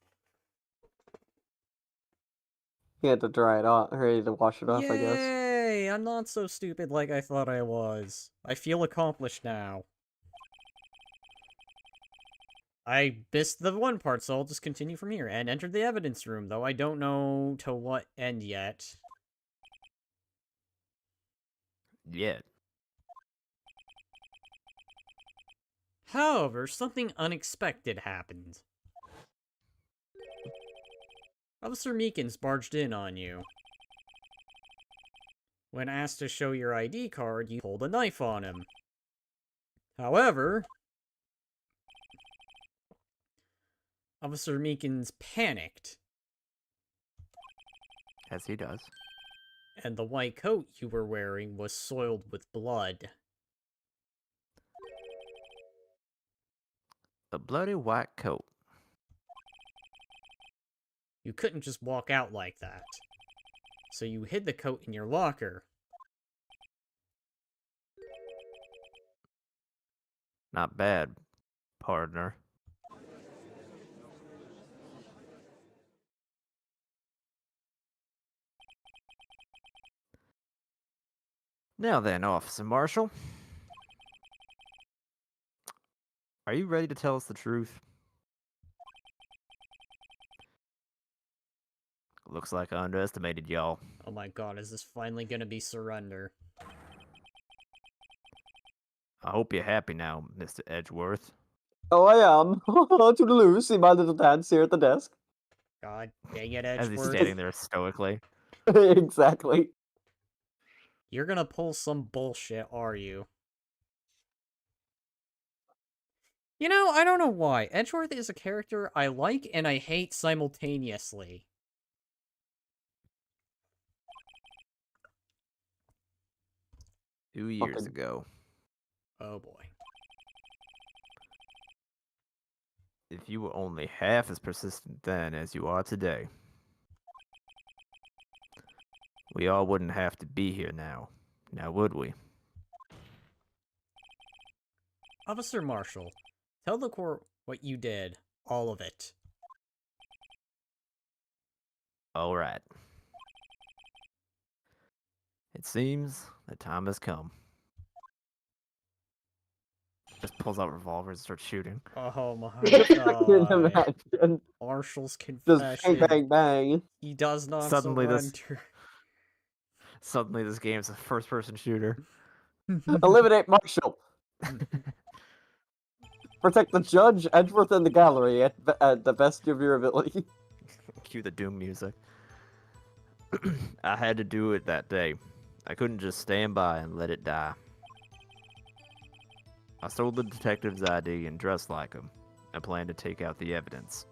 He had to dry it off, ready to wash it off, I guess. Yay! I'm not so stupid like I thought I was. I feel accomplished now. I missed the one part, so I'll just continue from here. And entered the evidence room, though I don't know to what end yet. Yet. However, something unexpected happened. Officer Meekins barged in on you. When asked to show your ID card, you pulled a knife on him. However, Officer Meekins panicked, As he does. and the white coat you were wearing was soiled with blood. A bloody white coat. You couldn't just walk out like that. So you hid the coat in your locker. Not bad, partner. Now then, Officer Marshall. Are you ready to tell us the truth? Looks like I underestimated y'all. Oh my god, is this finally gonna be surrender? I hope you're happy now, Mr. Edgeworth. Oh, I am. Toodaloo, see my little dance here at the desk. God dang it, As he's Edgeworth. standing there stoically. Exactly. You're gonna pull some bullshit, are you? You know, I don't know why. Edgeworth is a character I like and I hate simultaneously. 2 years Fucking- ago. Oh boy. If you were only half as persistent then as you are today, we all wouldn't have to be here now would we? Officer Marshall, tell the court what you did. All of it. Alright. It seems the time has come. Just pulls out revolvers and starts shooting. Oh my Can god. imagine. Marshall's Just bang, confession. bang, bang. He does not Suddenly this- surrender. Suddenly this game's a first-person shooter. Eliminate Marshall. Protect the judge, Edgeworth, and the gallery at the best of your ability. Cue the Doom music. I had to do it that day. I couldn't just stand by and let it die. I stole the detective's ID and dressed like him. I planned to take out the evidence.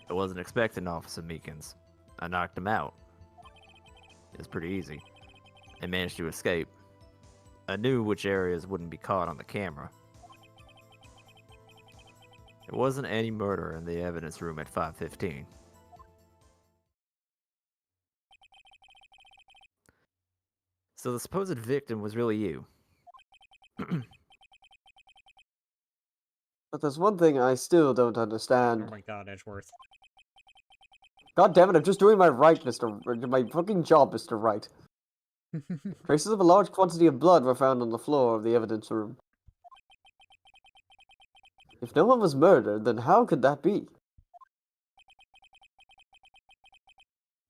I wasn't expecting Officer Meekins. I knocked him out. It was pretty easy. I managed to escape. I knew which areas wouldn't be caught on the camera. There wasn't any murder in the evidence room at 5:15. So the supposed victim was really you. But there's one thing I still don't Oh understand. my god, Edgeworth. God damn it, I'm just doing my my fucking job, Mr. Wright. Traces of a large quantity of blood were found on the floor of the evidence room. If no one was murdered, then how could that be?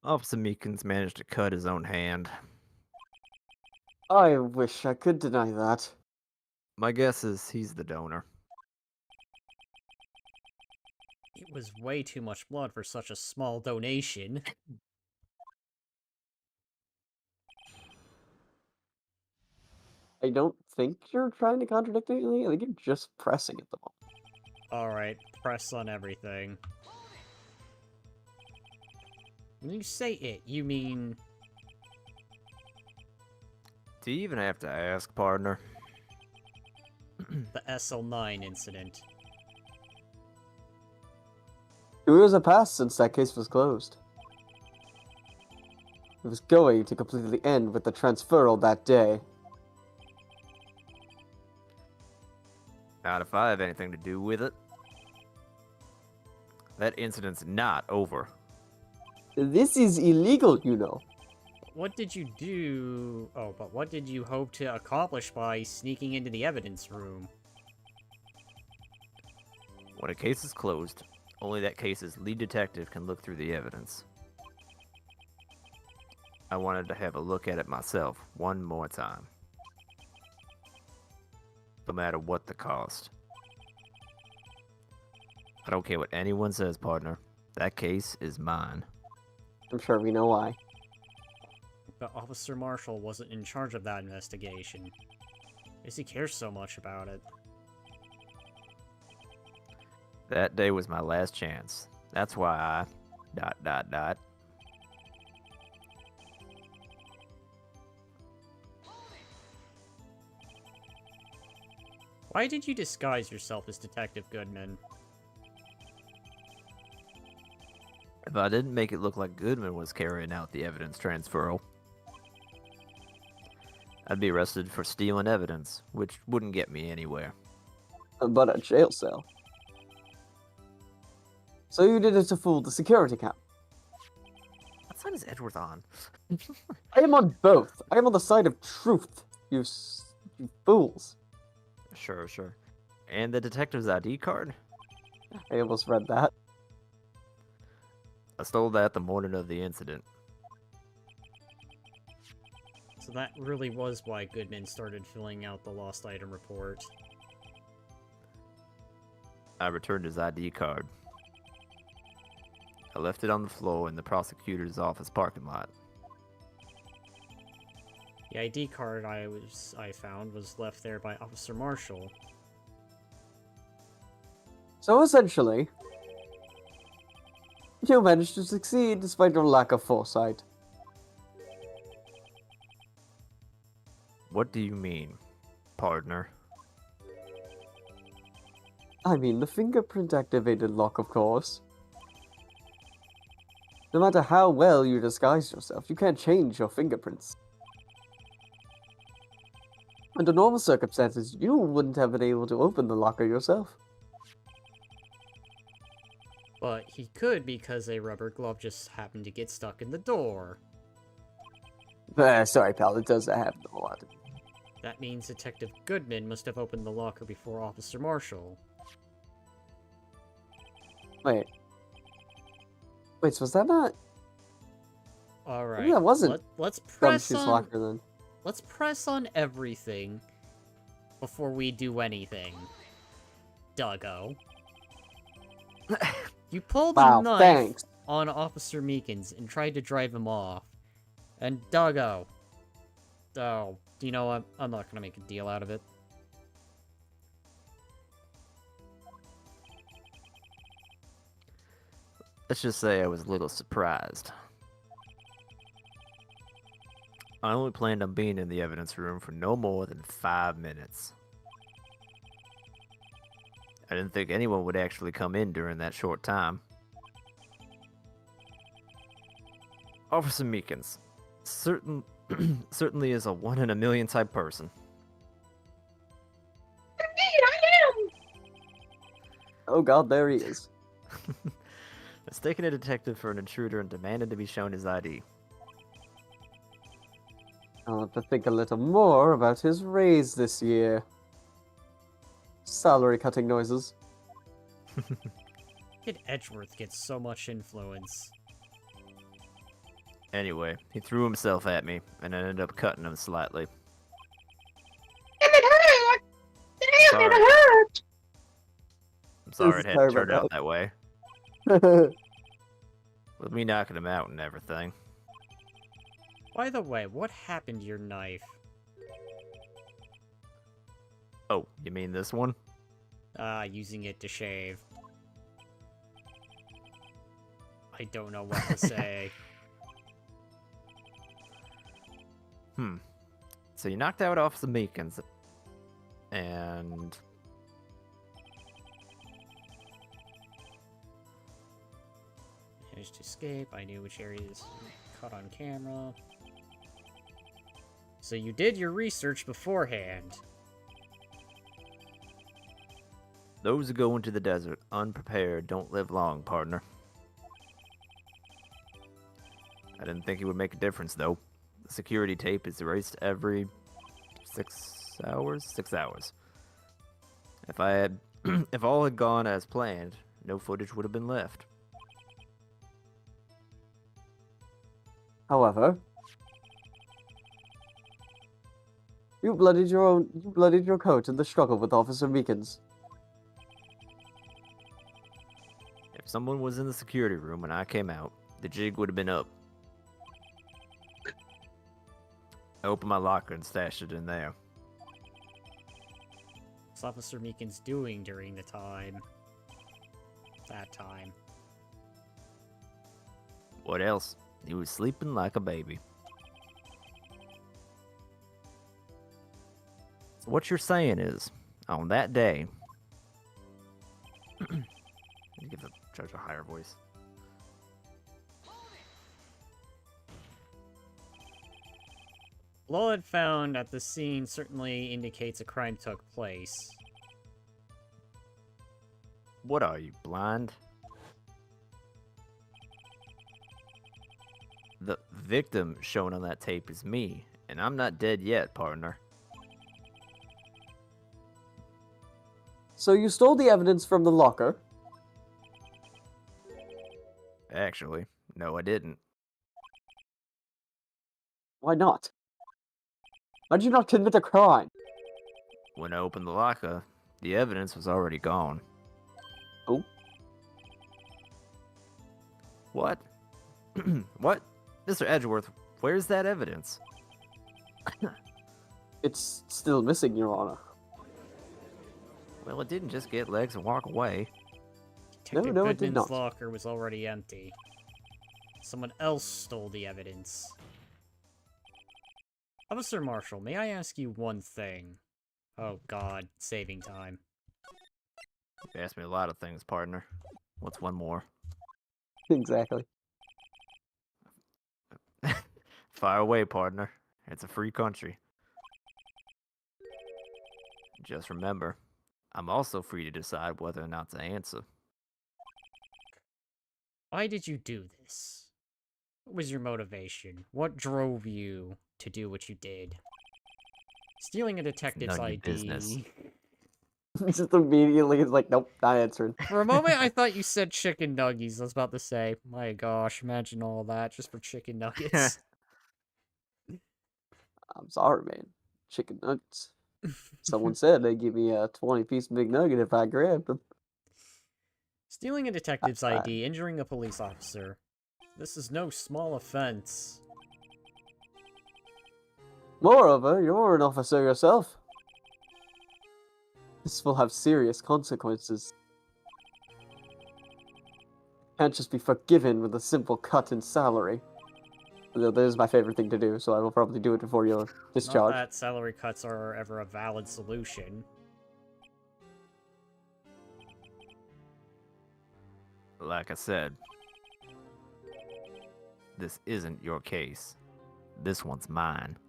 Officer Meekins managed to cut his own hand. I wish I could deny that. My guess is he's the donor. It was way too much blood for such a small donation. I don't think you're trying to contradict anything. I think you're just pressing at the moment. Alright, press on everything. When you say it, you mean... Do you even have to ask, partner? the SL9 incident. 2 years have passed since that case was closed. It was going to completely end with the transferal that day. Not if I have anything to do with it. That incident's not over. This is illegal, you know. What did you do... Oh, but what did you hope to accomplish by sneaking into the evidence room? When a case is closed, only that case's lead detective can look through the evidence. I wanted to have a look at it myself one more time. No matter what the cost. I don't care what anyone says, partner. That case is mine. I'm sure we know why. But Officer Marshall wasn't in charge of that investigation. Does he care so much about it? That day was my last chance. That's why I... ... Why did you disguise yourself as Detective Goodman? If I didn't make it look like Goodman was carrying out the evidence transferal, I'd be arrested for stealing evidence, which wouldn't get me anywhere. But a jail cell. So you did it to fool the security cap. What side is Edgeworth on? I am on both. I am on the side of truth, you fools. Sure. And the detective's ID card? I almost read that. I stole that the morning of the incident. So that really was why Goodman started filling out the lost item report. I returned his ID card. I left it on the floor in the prosecutor's office parking lot. The ID card I found was left there by Officer Marshall. So essentially, you managed to succeed despite your lack of foresight. What do you mean, partner? I mean the fingerprint activated lock, of course. No matter how well you disguise yourself, you can't change your fingerprints. Under normal circumstances, you wouldn't have been able to open the locker yourself. But he could because a rubber glove just happened to get stuck in the door. Sorry, pal, it does happen a lot. That means Detective Goodman must have opened the locker before Officer Marshall. Wait, so was that not? Alright, Maybe that wasn't let's press Gumshoe's on... locker then. Let's press on everything before we do anything. Duggo. You pulled a Wow, knife thanks. on Officer Meekins and tried to drive him off. And Doggo. Oh, you know what? I'm not gonna make a deal out of it. Let's just say I was a little surprised. I only planned on being in the evidence room for no more than 5 minutes. I didn't think anyone would actually come in during that short time. Officer Meekins, certainly is a 1 in a million type person. Indeed, I am! Oh god, there he is. Mistaken a detective for an intruder and demanded to be shown his ID. I'll have to think a little more about his raise this year. Salary cutting noises. Kid Edgeworth gets so much influence. Anyway, he threw himself at me, and I ended up cutting him slightly. And it hurt! Damn, Sorry. it hurt! I'm sorry This it is had to turn terrible. out that way. With me knocking him out and everything. By the way, what happened to your knife? Oh, you mean this one? Using it to shave. I don't know what to say. So you knocked out Officer Meekins, and Managed to escape. I knew which areas caught on camera. So you did your research beforehand. those who go into the desert unprepared don't live long, partner. I didn't think it would make a difference, though. The security tape is erased every 6 hours? 6 hours. If I had, if all had gone as planned, no footage would have been left. However, you bloodied your coat in the struggle with Officer Meekins. If someone was in the security room when I came out, the jig would have been up. I opened my locker and stashed it in there. What's Officer Meekins doing during the time? That time. What else? He was sleeping like a baby. So what you're saying is, on that day... give the judge a higher voice. Blood found at the scene certainly indicates a crime took place. What are you, blind? The victim shown on that tape is me, and I'm not dead yet, partner. So you stole the evidence from the locker. Actually, no, I didn't. Why not? Why did you not commit a crime? When I opened the locker, the evidence was already gone. Oh? What? What? Mr. Edgeworth, where's that evidence? It's still missing, Your Honor. Well, it didn't just get legs and walk away. Detective No, it did Goodman's not. locker was already empty. Someone else stole the evidence. Officer Marshall, may I ask you one thing? Oh god, saving time. You've asked me a lot of things, partner. What's one more? Exactly. Fire away, partner. It's a free country. Just remember, I'm also free to decide whether or not to answer. Why did you do this? What was your motivation? What drove you to do what you did? Stealing a detective's none of your ID. business. Just immediately, it's like, nope, not answering. For a moment, I thought you said chicken nuggies. I was about to say, my gosh, imagine all that just for chicken nuggets. I'm sorry, man. Chicken nuggets. Someone said they'd give me a 20-piece Big Nugget if I grabbed them. Stealing a detective's ID, injuring a police officer. This is no small offense. Moreover, you're an officer yourself. This will have serious consequences. Can't just be forgiven with a simple cut in salary. Although that is my favorite thing to do, so I will probably do it before your Not discharge. that salary cuts are ever a valid solution. Like I said, this isn't your case. This one's mine.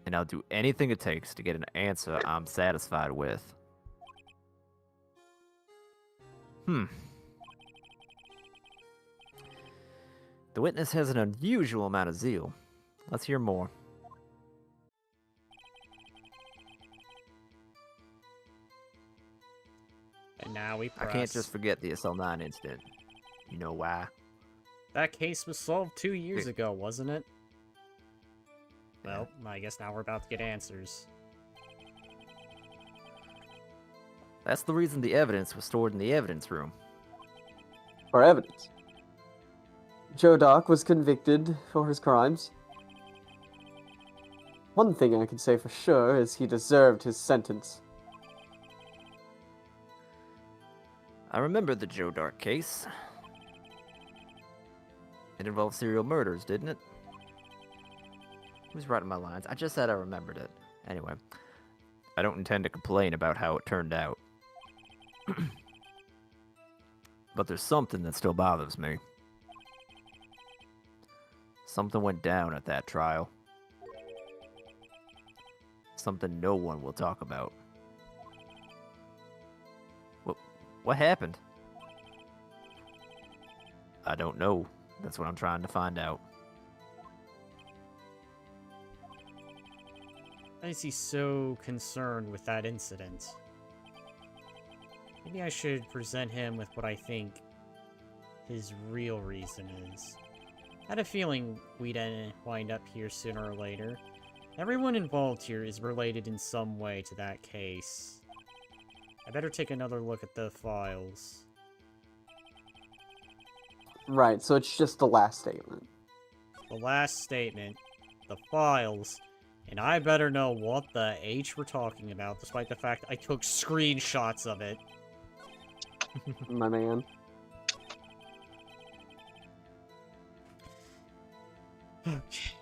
And I'll do anything it takes to get an answer I'm satisfied with. The witness has an unusual amount of zeal. Let's hear more. And now we I press. can't just forget the SL9 incident. You know why? That case was solved 2 years ago, wasn't it? Well, I guess now we're about to get answers. That's the reason the evidence was stored in the evidence room. For evidence. Joe Doc was convicted for his crimes. One thing I can say for sure is he deserved his sentence. I remember the Joe Dark case. It involved serial murders, didn't it? Who's writing my lines? I just said I remembered it. Anyway, I don't intend to complain about how it turned out. But there's something that still bothers me. Something went down at that trial. Something no one will talk about. What happened? I don't know. That's what I'm trying to find out. Why is he so concerned with that incident? Maybe I should present him with what I think his real reason is. I had a feeling we'd wind up here sooner or later. Everyone involved here is related in some way to that case. I better take another look at the files. Right, so it's just the last statement. The last statement, the files, and I better know what the H we're talking about, despite the fact I took screenshots of it. My man. Okay.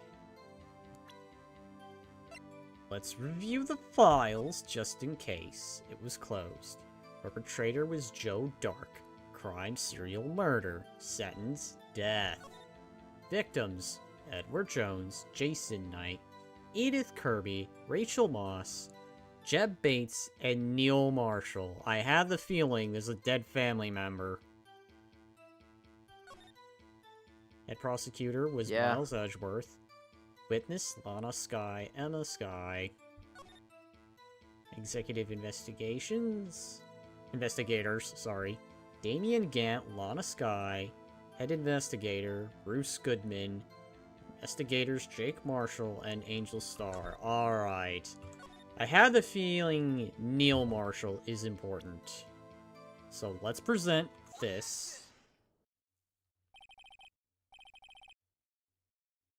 Let's review the files just in case. It was closed. Perpetrator was Joe Dark. Crime serial murder. Sentence death. Victims Edward Jones, Jason Knight, Edith Kirby, Rachel Moss, Jeb Bates, and Neil Marshall. I have the feeling there's a dead family member. Head prosecutor was Miles Edgeworth. Witness, Lana Sky, Emma Sky. Executive investigators, sorry. Damian Gant, Lana Sky. Head investigator, Bruce Goodman. Investigators, Jake Marshall and Angel Starr. Alright. I have the feeling Neil Marshall is important. So let's present this.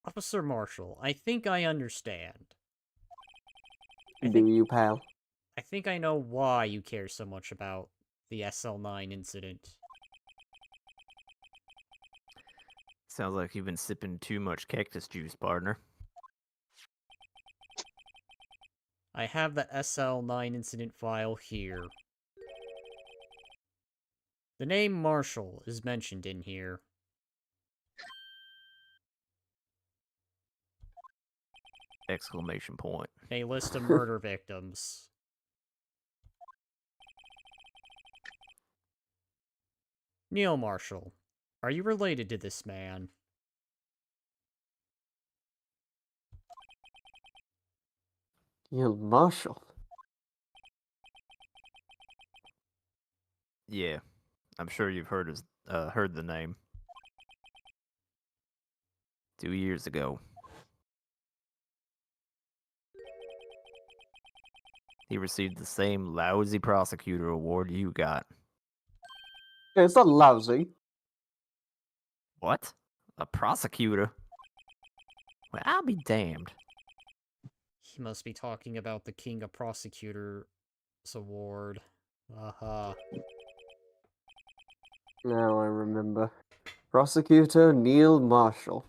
Officer Marshall, I think I understand. Do you, pal? I think I know why you care so much about the SL9 incident. Sounds like you've been sipping too much cactus juice, partner. I have the SL9 incident file here. The name Marshall is mentioned in here. Exclamation point. A list of murder victims. Neil Marshall, are you related to this man? Neil Marshall. Yeah, I'm sure you've heard the name. 2 years ago, he received the same lousy prosecutor award you got. It's not lousy. What? A prosecutor? Well, I'll be damned. He must be talking about the King of Prosecutors award. Aha. Now I remember. Prosecutor Neil Marshall.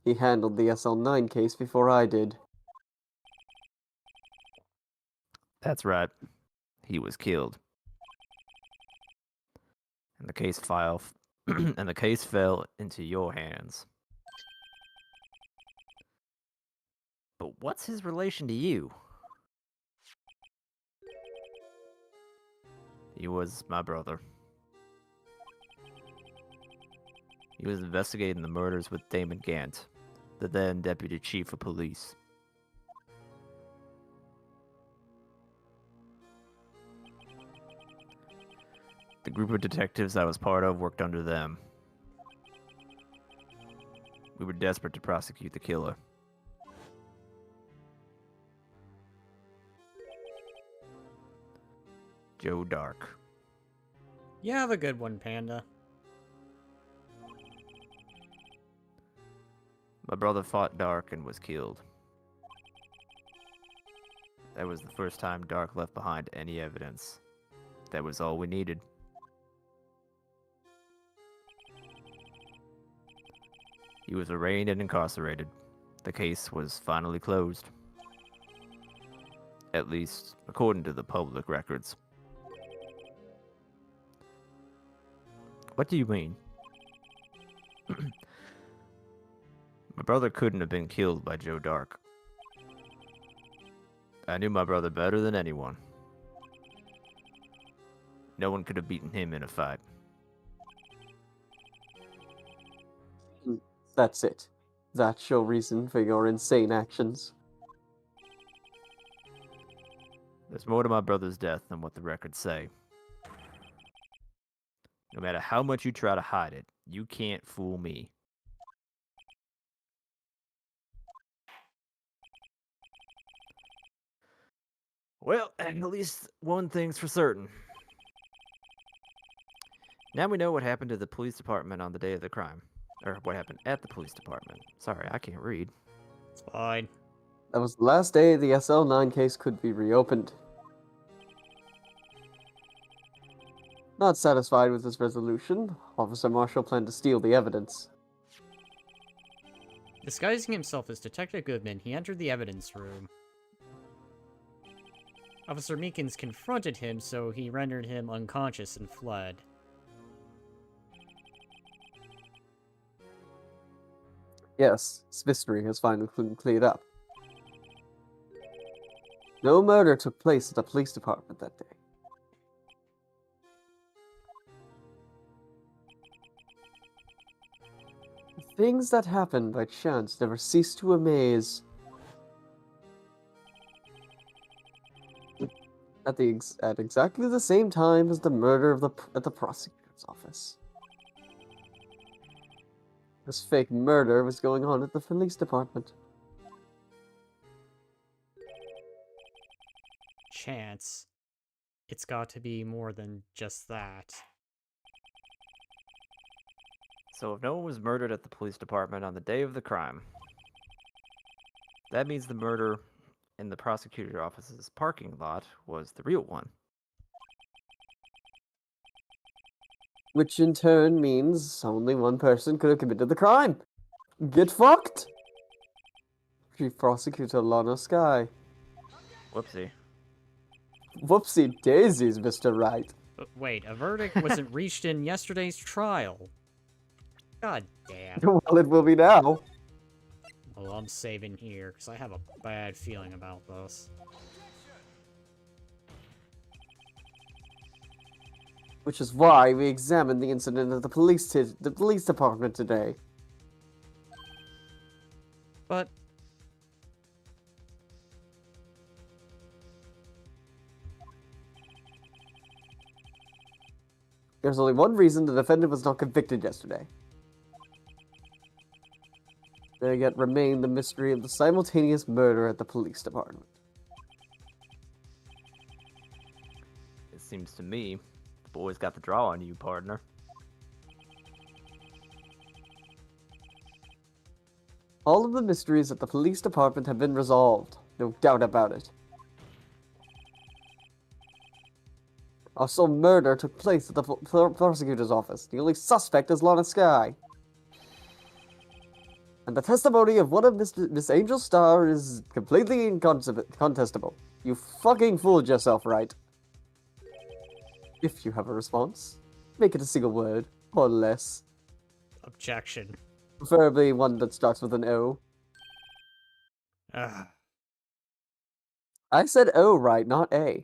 He handled the SL9 case before I did. That's right. He was killed. And the case file and the case fell into your hands. But what's his relation to you? He was my brother. He was investigating the murders with Damon Gant, the then deputy chief of police. The group of detectives I was part of worked under them. We were desperate to prosecute the killer. Joe Dark. You have a good one, Panda. My brother fought Dark and was killed. That was the first time Dark left behind any evidence. That was all we needed. He was arraigned and incarcerated. The case was finally closed. At least, according to the public records. What do you mean? My brother couldn't have been killed by Joe Dark. I knew my brother better than anyone. No one could have beaten him in a fight. That's it. That's your reason for your insane actions. There's more to my brother's death than what the records say. No matter how much you try to hide it, you can't fool me. Well, at least one thing's for certain. Now we know what happened to the police department on the day of the crime. Or what happened at the police department. Sorry, I can't read. It's fine. That was the last day the SL9 case could be reopened. Not satisfied with this resolution, Officer Marshall planned to steal the evidence. Disguising himself as Detective Goodman, he entered the evidence room. Officer Meekins confronted him, so he rendered him unconscious and fled. Yes, this mystery has finally been cleared up. No murder took place at the police department that day. The things that happened by chance never cease to amaze. At exactly the same time as the murder at the prosecutor's office. This fake murder was going on at the police department. Chance. It's got to be more than just that. So if no one was murdered at the police department on the day of the crime, that means the murder in the prosecutor's office's parking lot was the real one. Which in turn means only one person could have committed the crime. Get fucked! Chief Prosecutor Lana Sky. Whoopsie. Whoopsie daisies, Mr. Wright. But wait, a verdict wasn't reached in yesterday's trial. God damn. Well, it will be now. Well, I'm saving here, because I have a bad feeling about this. Which is why we examined the incident at the police department today. But... There's only one reason the defendant was not convicted yesterday. There yet remained the mystery of the simultaneous murder at the police department. It seems to me the boys got the draw on you, partner. All of the mysteries at the police department have been resolved. No doubt about it. Also, murder took place at the prosecutor's office. The only suspect is Lana Sky. And the testimony of one of Miss Angel Star is completely incontestable. You fucking fooled yourself, right? If you have a response, make it a single word, or less. Objection. Preferably one that starts with an O. Ugh. I said O, right, not A.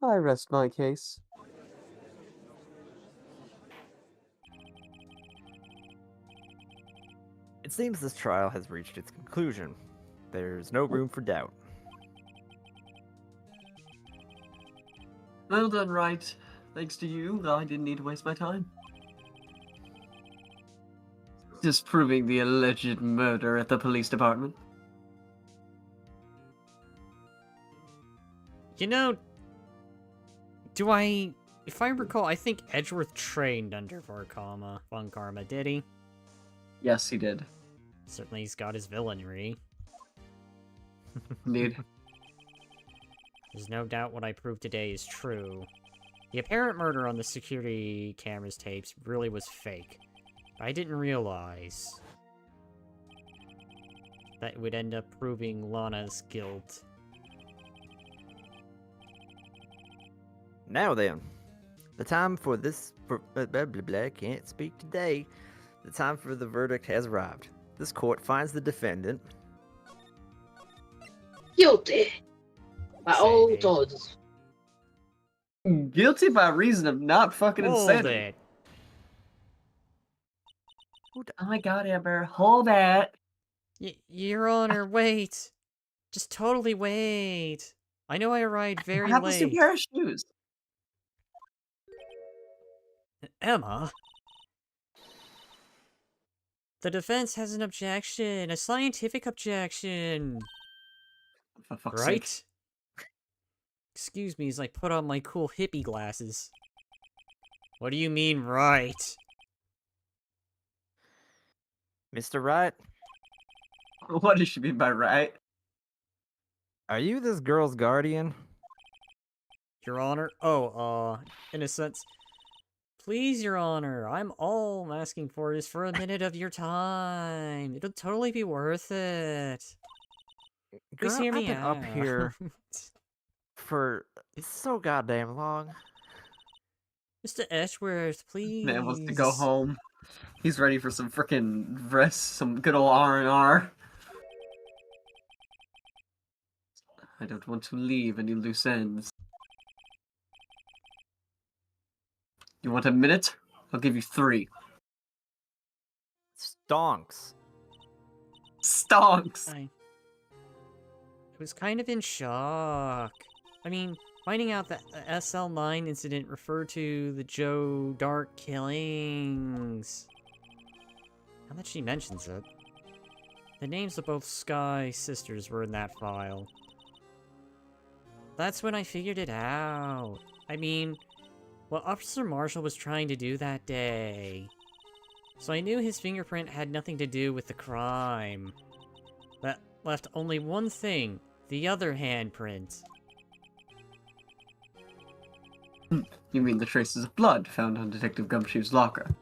I rest my case. It seems this trial has reached its conclusion. There's no room for doubt. Well done, Wright. Thanks to you, I didn't need to waste my time. Disproving the alleged murder at the police department. You know, if I recall, I think Edgeworth trained under Von Karma, did he? Yes, he did. Certainly he's got his villainry. Indeed. There's no doubt what I proved today is true. The apparent murder on the security camera's tapes really was fake. I didn't realize that it would end up proving Lana's guilt. Now then, the time for blah, blah, blah, can't speak today. The time for the verdict has arrived. This court finds the defendant Guilty. By all Say. charges. Guilty by reason of not fucking Hold insanity. it! Oh my god, Amber, hold that. Your Honor, wait! Just totally wait! I know I arrived very What happens to late. a pair of shoes? Emma? The defense has an objection, a scientific objection, For fuck's right? sake. Excuse me as I put on my cool hippie glasses. What do you mean, right? Mr. Wright. What does she mean by right? Are you this girl's guardian? Your Honor? Oh, in a sense. Please, Your Honor, all I'm asking for is for a minute of your time. It'll totally be worth it. Please Girl, hear me I've been out. up here for so goddamn long. Mr. Edgeworth, please. Man wants to go home. He's ready for some frickin' rest, some good old R&R. I don't want to leave any loose ends. You want a minute? I'll give you 3. Stonks. Stonks! I was kind of in shock. I mean, finding out that the SL9 incident referred to the Joe Dark killings. Now that she mentions it, the names of both Sky sisters were in that file. That's when I figured it out. I mean, what Officer Marshall was trying to do that day. So I knew his fingerprint had nothing to do with the crime. That left only one thing, the other handprint. You mean the traces of blood found on Detective Gumshoe's locker?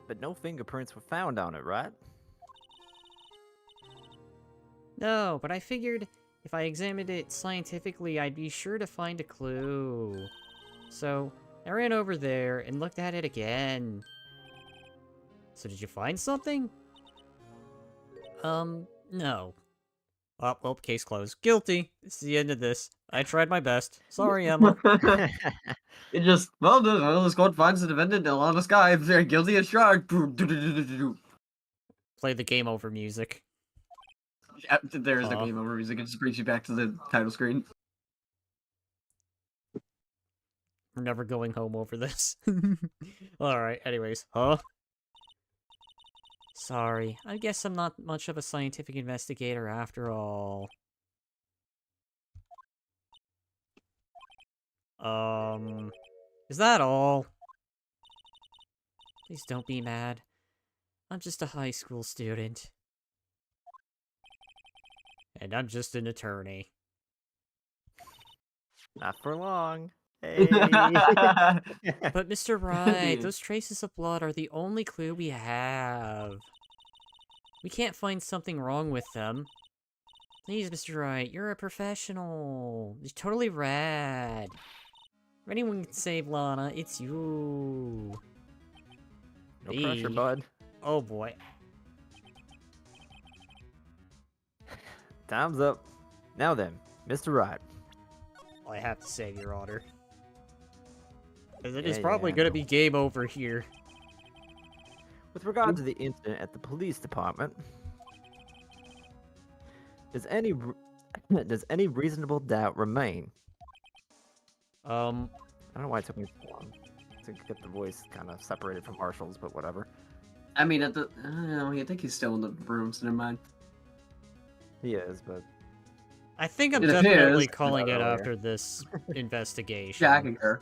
But no fingerprints were found on it, right? No, but I figured if I examined it scientifically, I'd be sure to find a clue. So, I ran over there and looked at it again. So did you find something? No. Oh, well, case closed. Guilty. It's the end of this. I tried my best. Sorry, Emma. It just, well, the court finds the defendant on the sky if they're guilty as charged. Play the game over music. Yeah, there is no game over music. It just brings you back to the title screen. We're never going home over this. Alright, anyways. Huh? Sorry. I guess I'm not much of a scientific investigator after all. Is that all? Please don't be mad. I'm just a high school student. And I'm just an attorney. Not for long. Hey. But Mr. Wright, those traces of blood are the only clue we have. We can't find something wrong with them. Please, Mr. Wright, you're a professional. You're totally rad. If anyone can save Lana, it's you. No pressure, bud. Oh boy. Time's up. Now then, Mr. Wright. I have to save your honor. Because it is Yeah, probably yeah, I gonna know. be game over here. With regard to the incident at the police department, does any reasonable doubt remain? Um, I don't know why it took me so long to get the voice kind of separated from Marshall's, but whatever. I mean, I don't know, I think he's still in the room, so never mind. He is, but I think I'm It definitely appears- calling it earlier. after this investigation. Yeah, I concur.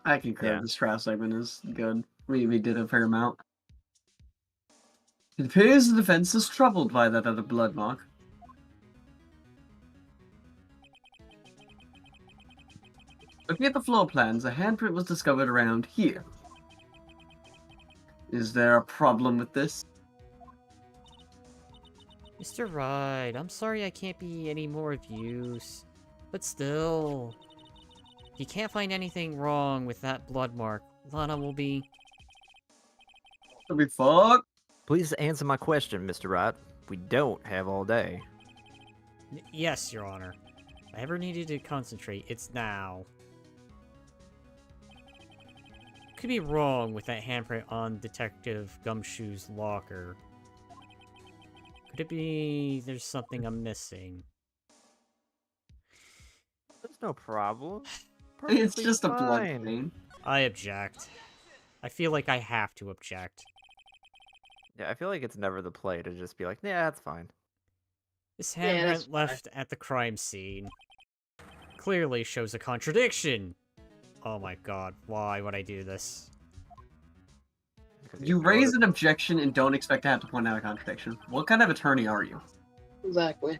I concur. Yeah. This trial segment is good. We did a fair amount. It appears the defense is troubled by that other blood mark. Looking at the floor plans, a handprint was discovered around here. Is there a problem with this? Mr. Wright, I'm sorry I can't be any more of use. But still, if you can't find anything wrong with that blood mark, Lana will be... What the fuck? please answer my question, Mr. Wright. We don't have all day. Yes, Your Honor. If I ever needed to concentrate, it's now. Could be wrong with that handprint on Detective Gumshoe's locker. Could it be there's something I'm missing? There's no problem. It's Perfectly just a blood fine. stain. I object. I feel like I have to object. Yeah, I feel like it's never the play to just be like, yeah, that's fine. This Yeah, that's handprint left at the crime scene clearly shows a contradiction. Oh my god, why would I do this? Because You ignored raise it. an objection and don't expect to have to point out a contradiction. What kind of attorney are you? Exactly.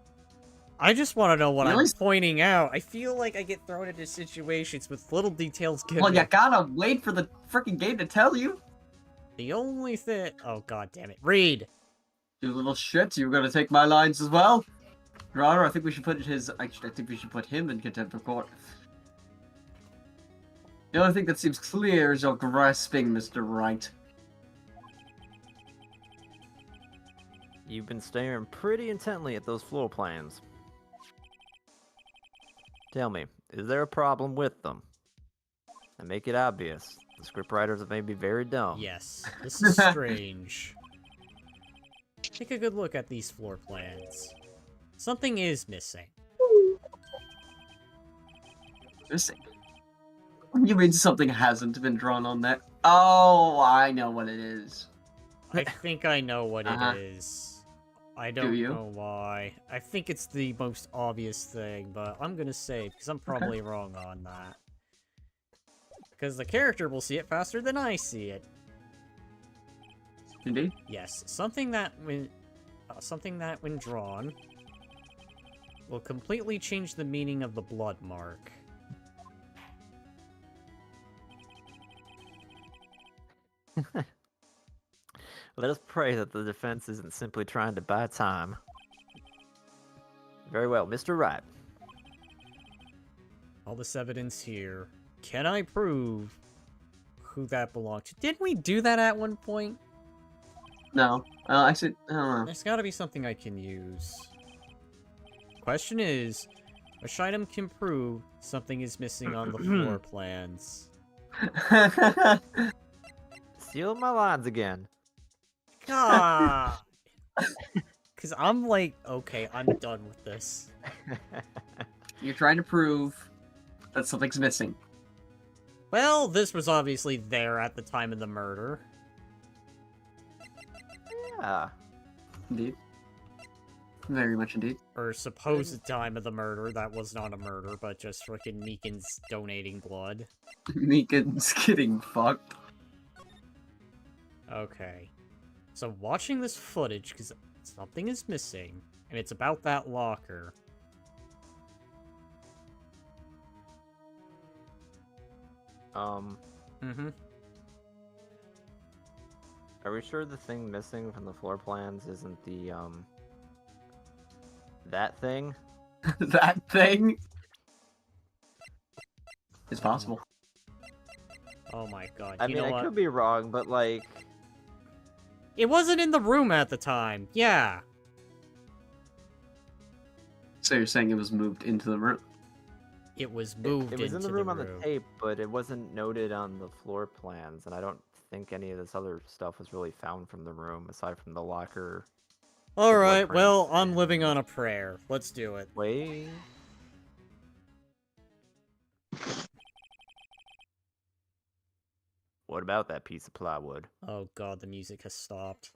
I just want to know what You I'm always- pointing out. I feel like I get thrown into situations with little details given. Well, you gotta wait for the freaking game to tell you. The only thing... Oh god damn it. Read! You little shit, you were gonna take my lines as well? Your Honor, I think we should put his... Actually, I think we should put him in contempt of court. The only thing that seems clear is your grasping, Mr. Wright. You've been staring pretty intently at those floor plans. Tell me, is there a problem with them? And make it obvious. The scriptwriters may be very dumb. Yes, this is strange. Take a good look at these floor plans. Something is missing. Missing. You mean something hasn't been drawn on that? Oh, I know what it is. I think I know what Uh-huh. it is. I don't you? know why. I think it's the most obvious thing, but I'm gonna say because I'm probably wrong on that. Because the character will see it faster than I see it. Indeed. Yes, something that when drawn will completely change the meaning of the blood mark. Let us pray that the defense isn't simply trying to buy time. Very well, Mr. Wright. All this evidence here. Can I prove who that belonged to? Didn't we do that at one point? No. Actually, I don't know. There's gotta be something I can use. Question is, which item can prove something is missing on the floor plans? Stealing my lines again. God! Because I'm like, okay, I'm done with this. You're trying to prove that something's missing. Well, this was obviously there at the time of the murder. Yeah. Indeed. Very much indeed. Or supposed time of the murder. That was not a murder, but just freaking Meekin's donating blood. Meekin's getting fucked. Okay. So watching this footage, because something is missing, and it's about that locker. Mm-hmm. Are we sure the thing missing from the floor plans isn't the, that thing? That thing? It's possible. Oh my god. I You mean, know I what? could be wrong, but, like... It wasn't in the room at the time. Yeah. So you're saying it was moved into the room? It was moved It was in into the room on the tape, but it wasn't noted on the floor plans, and I don't think any of this other stuff was really found from the room, aside from the locker. Alright, well, prints I'm living and- on a prayer. Let's do it. Wait... What about that piece of plywood? Oh god, the music has stopped.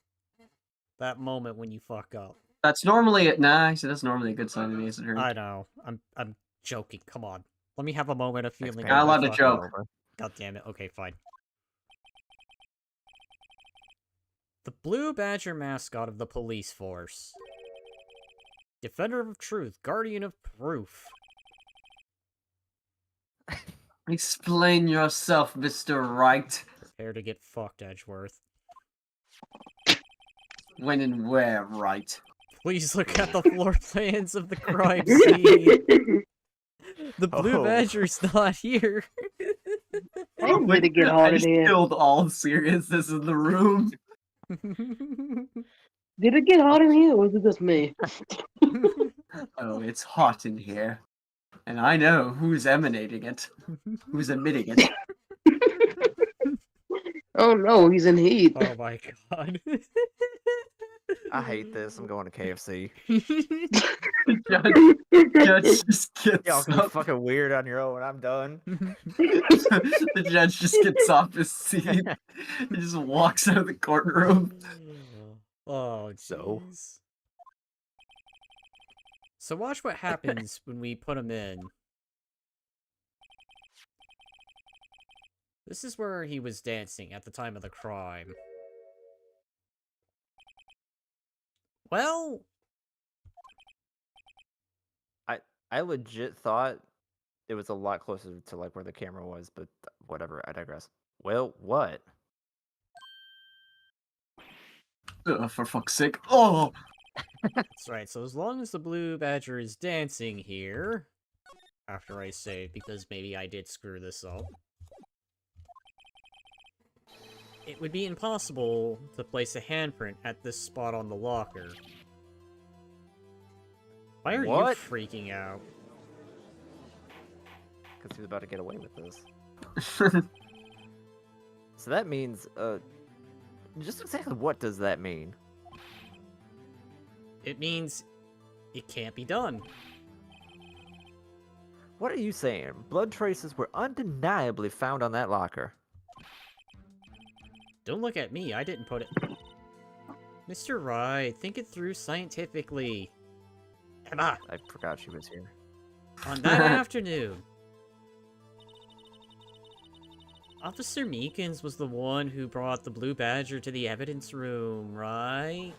That moment when you fuck up. That's normally nah. So that's normally a good sign of Ace Attorney. I know. I'm joking. Come on. Let me have a moment of feeling. Expand Not allowed I to fucked joke. up. God damn it. Okay, fine. The Blue Badger mascot of the police force. Defender of truth, guardian of proof. Explain yourself, Mr. Wright. Prepare to get fucked, Edgeworth. When and where, Wright? Please look at the floor plans of the crime scene. The Blue Oh. Badger's not here. Hey, did it get I hot in just here? killed all seriousness in the room. Did it get hot in here, or was it just me? Oh, it's hot in here. And I know who's emanating it. Who's emitting it. Oh no, he's in heat. Oh my god. I hate this. I'm going to KFC. Judge just gets Y'all can be up. fucking weird on your own. I'm done. The judge just gets off his seat and just walks out of the courtroom. Oh, So? jeez. So watch what happens when we put him in. This is where he was dancing at the time of the crime. Well, I legit thought it was a lot closer to like where the camera was, but whatever. I digress. Well, what? For fuck's sake. Oh! that's right. So as long as the Blue Badger is dancing here, after I save, because maybe I did screw this up, it would be impossible to place a handprint at this spot on the locker. Why are What? you freaking out? Because he was about to get away with this. So that means, just exactly what does that mean? It means it can't be done. What are you saying? Blood traces were undeniably found on that locker. Don't look at me, I didn't put it. Mr. Wright, think it through scientifically. Emma, I forgot she was here. on that afternoon, Officer Meekins was the one who brought the Blue Badger to the evidence room, right?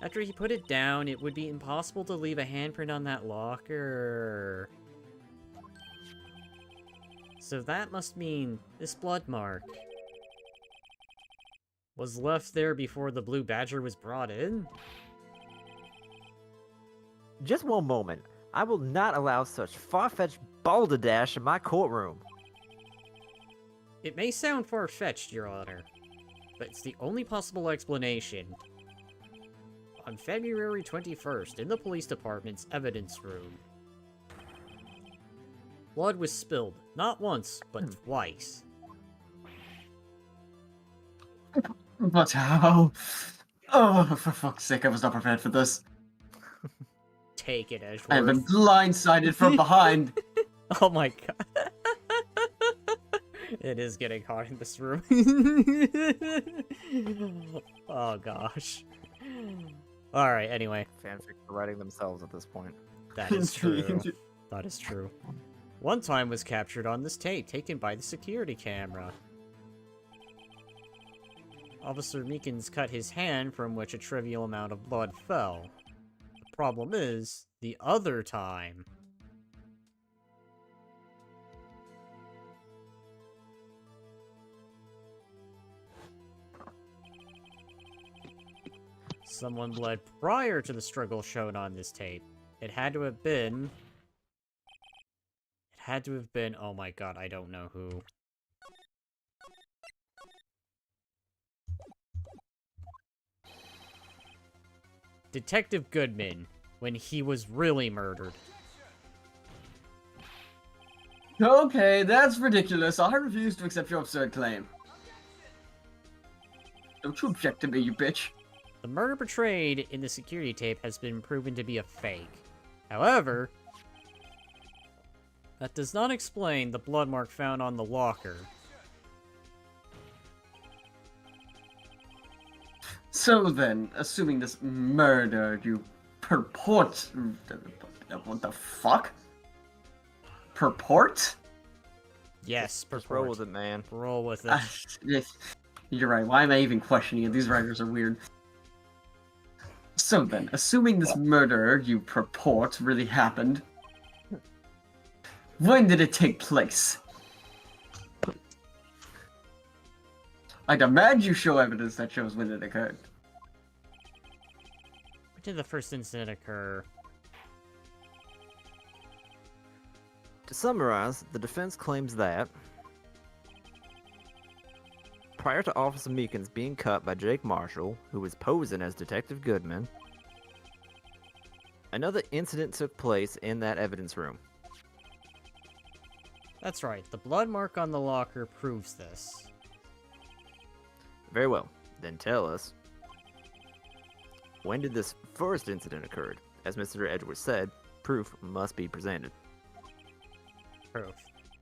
After he put it down, it would be impossible to leave a handprint on that locker. So that must mean this blood mark was left there before the Blue Badger was brought in? Just one moment. I will not allow such far-fetched balderdash in my courtroom. It may sound far-fetched, Your Honor, but it's the only possible explanation. On February 21st, in the police department's evidence room, blood was spilled, not once, but twice. But how? Oh, for fuck's sake, I was not prepared for this. Take it, Edgeworth. I have been blindsided from behind. Oh my god. It is getting hot in this room. Oh gosh. Alright, anyway. Fanfics are writing themselves at this point. That is true. That is true. One time was captured on this tape, taken by the security camera. Officer Meekins cut his hand, from which a trivial amount of blood fell. The problem is, the other time... someone bled prior to the struggle shown on this tape. It had to have been... oh my god, I don't know who. Detective Goodman, when he was really murdered. Okay, that's ridiculous. I refuse to accept your absurd claim. Don't you object to me, you bitch. The murder portrayed in the security tape has been proven to be a fake. However, that does not explain the blood mark found on the locker. So then, assuming this murder you purport... What the fuck? Purport? Yes, Just roll purport. with it, man. Roll with it. You're right, why am I even questioning it? These writers are weird. So then, assuming this murder you purport really happened, when did it take place? I demand you show evidence that shows when it occurred. When did the first incident occur? To summarize, the defense claims that prior to Officer Meekins being cut by Jake Marshall, who was posing as Detective Goodman, another incident took place in that evidence room. That's right, the blood mark on the locker proves this. Very well. Then tell us, when did this first incident occur? As Mr. Edgeworth said, proof must be presented. Proof.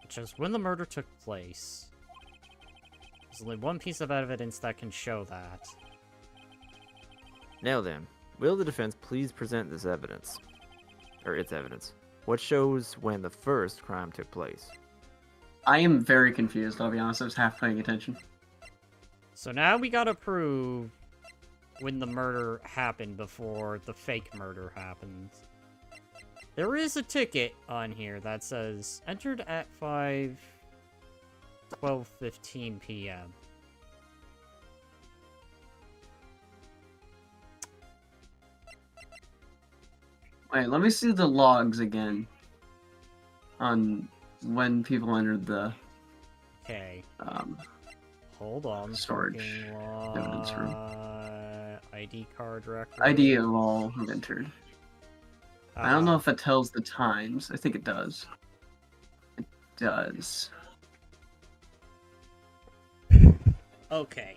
It shows when the murder took place. There's only one piece of evidence that can show that. Now then, will the defense please present this evidence? Or its evidence. What shows when the first crime took place? I am very confused, I'll be honest. I was half paying attention. So now we gotta prove when the murder happened before the fake murder happened. There is a ticket on here that says, entered at 12:15 p.m. Wait, let me see the logs again. On when people entered the, Okay, um... hold on. Storage. Parking Evidence room. lot, ID card record. ID of all who entered. I don't know if it tells the times. I think it does. It does. Okay.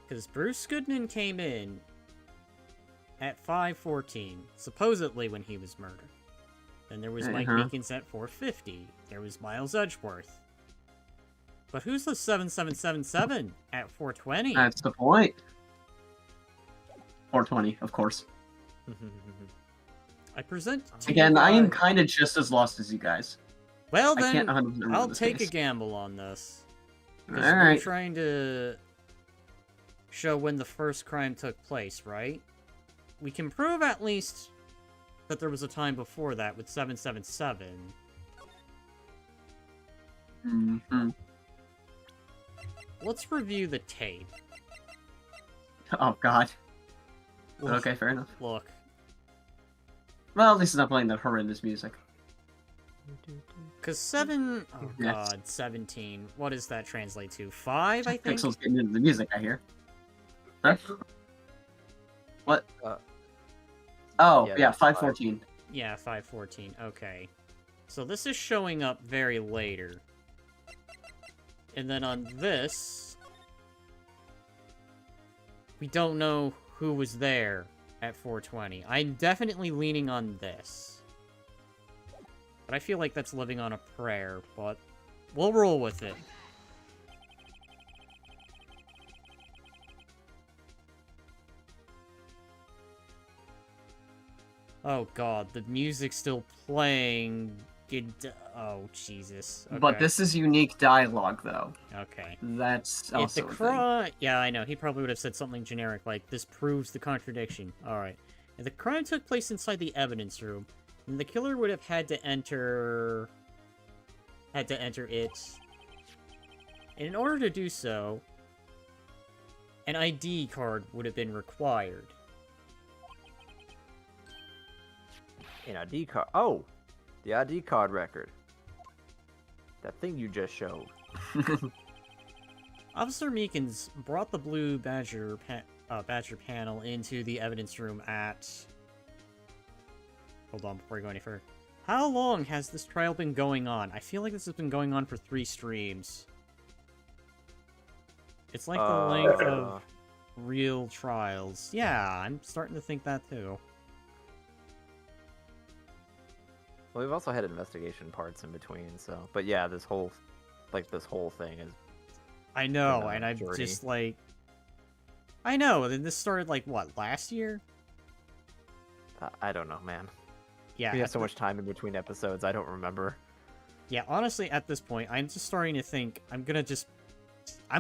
Because Bruce Goodman came in at 5:14, supposedly when he was murdered. Then there was Mike Meekins at 4:50. There was Miles Edgeworth. But who's the 7777 at 4:20? That's the point. 420, of course. I present to Again, you I am five- kind of just as lost as you guys. Well I then, can't 100% remember I'll this take a case. gamble on this. Because All we're right. trying to show when the first crime took place, right? We can prove at least that there was a time before that with 777. Mm-hmm. Let's review the tape. Oh god. Look, Okay, fair enough. Look. Well, at least it's not playing that horrendous music. Because 7... Oh Yes. god, 17. What does that translate to? 5, I think? Pixel's getting into the music, I hear. Huh? What? Oh, yeah, yeah, that's 514. Yeah, 514. Okay. So this is showing up very later. And then on this... we don't know who was there at 420. I'm definitely leaning on this. But I feel like that's living on a prayer, but we'll roll with it. Oh god, the music's still playing. Oh, Jesus. Okay. But this is unique dialogue, though. Okay. That's If the also a thing. Yeah, I know. He probably would have said something generic like, "This proves the contradiction." Alright. If the crime took place inside the evidence room, then the killer would have had to enter it. And in order to do so, an ID card would have been required. An ID card. Oh, the ID card record. That thing you just showed. Officer Meekins brought the blue Badger panel into the evidence room at... Hold on, before we go any further. How long has this trial been going on? I feel like this has been going on for 3 streams. It's like the length of real trials. Yeah, I'm starting to think that too. Well, we've also had investigation parts in between, so... But yeah, this whole thing is... I know, the and I'm majority. just like... I know, then this started like, what, last year? I don't know, man. Yeah. We have so much time in between episodes, I don't remember. Yeah, honestly, at this point, I'm just starting to think I'm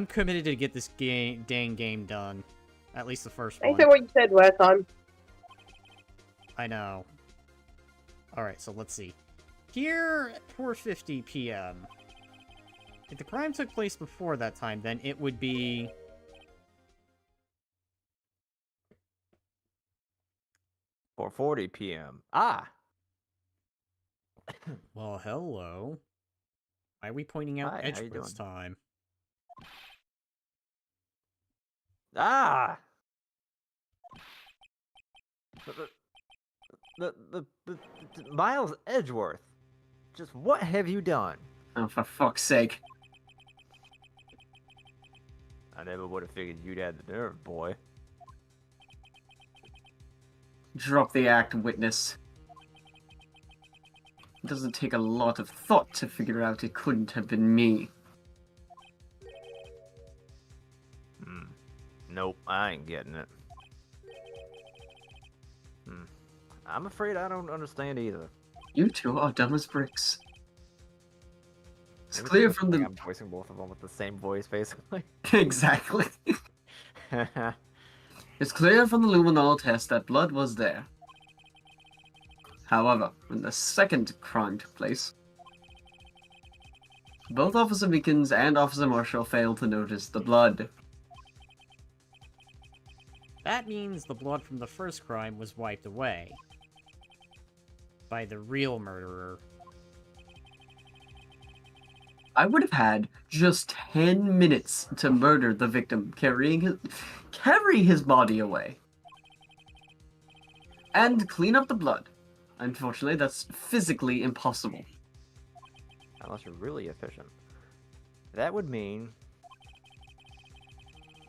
committed to get this dang game done. At least the first I one. said what you said last time. I know. Alright, so let's see. Here at 4:50 p.m. If the crime took place before that time, then it would be... Or 40 p.m. Ah! Well, hello. Why are we pointing out Hi, how you Edgeworth's doing? time? Ah! The Miles Edgeworth. Just what have you done? Oh, for fuck's sake. I never would have figured you'd had the nerve, boy. Drop the act, witness. It doesn't take a lot of thought to figure out it couldn't have been me. Nope, I ain't getting it. I'm afraid I don't understand either. You two are dumb as bricks. It's Maybe clear it's from just the... I'm voicing both of them with the same voice, basically. Exactly. It's clear from the luminol test that blood was there. However, when the second crime took place, both Officer Meekins and Officer Marshall failed to notice the blood. That means the blood from the first crime was wiped away. By the real murderer. I would have had just 10 minutes to murder the victim, carry his body away. And clean up the blood. Unfortunately, that's physically impossible. Unless you're really efficient. That would mean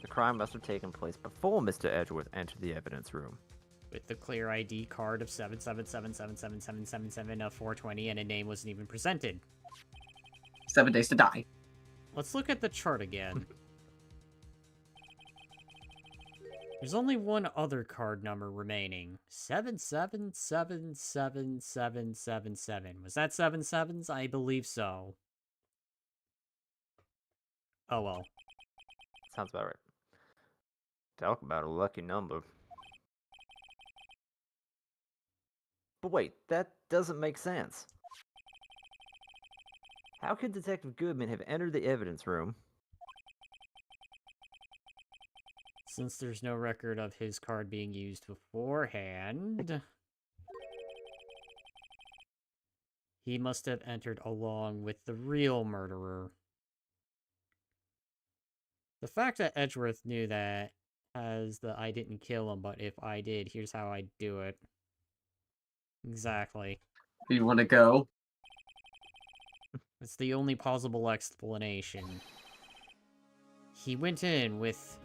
the crime must have taken place before Mr. Edgeworth entered the evidence room. With the clear ID card of 777777777 of 420 and a name wasn't even presented. 7 days to die. Let's look at the chart again. There's only one other card number remaining. 7777777. Was that 7 sevens? I believe so. Oh well. Sounds about right. Talk about a lucky number. But wait, that doesn't make sense. How could Detective Goodman have entered the evidence room? Since there's no record of his card being used beforehand, he must have entered along with the real murderer. The fact that Edgeworth knew that has the I didn't kill him, but if I did, here's how I do it. Exactly. Do you want to go? It's the only plausible explanation. He went in with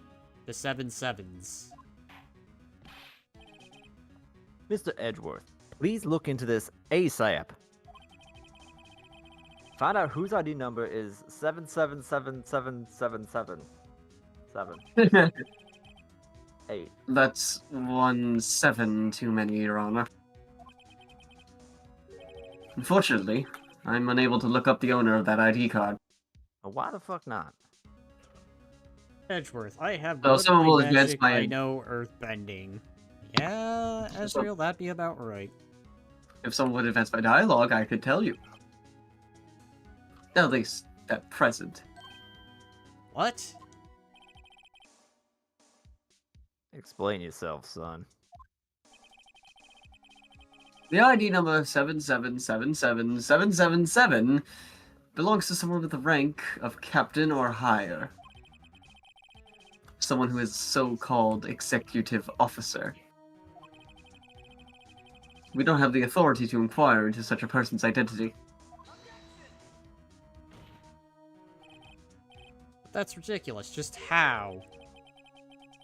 the 7 sevens. Mr. Edgeworth, please look into this ASAP. Find out whose ID number is 777777. 8. That's 1 7 too many, Your Honor. Unfortunately, I'm unable to look up the owner of that ID card. Why the fuck not? Edgeworth, I have So someone woodbloody will advance magic, my... I know earthbending. Yeah, Ezreal, that'd be about right. If someone would advance my dialogue, I could tell you. At least, at present. What? Explain yourself, son. The ID number 7777777 belongs to someone with the rank of captain or higher. Someone who is so-called executive officer. We don't have the authority to inquire into such a person's identity. That's ridiculous. Just how?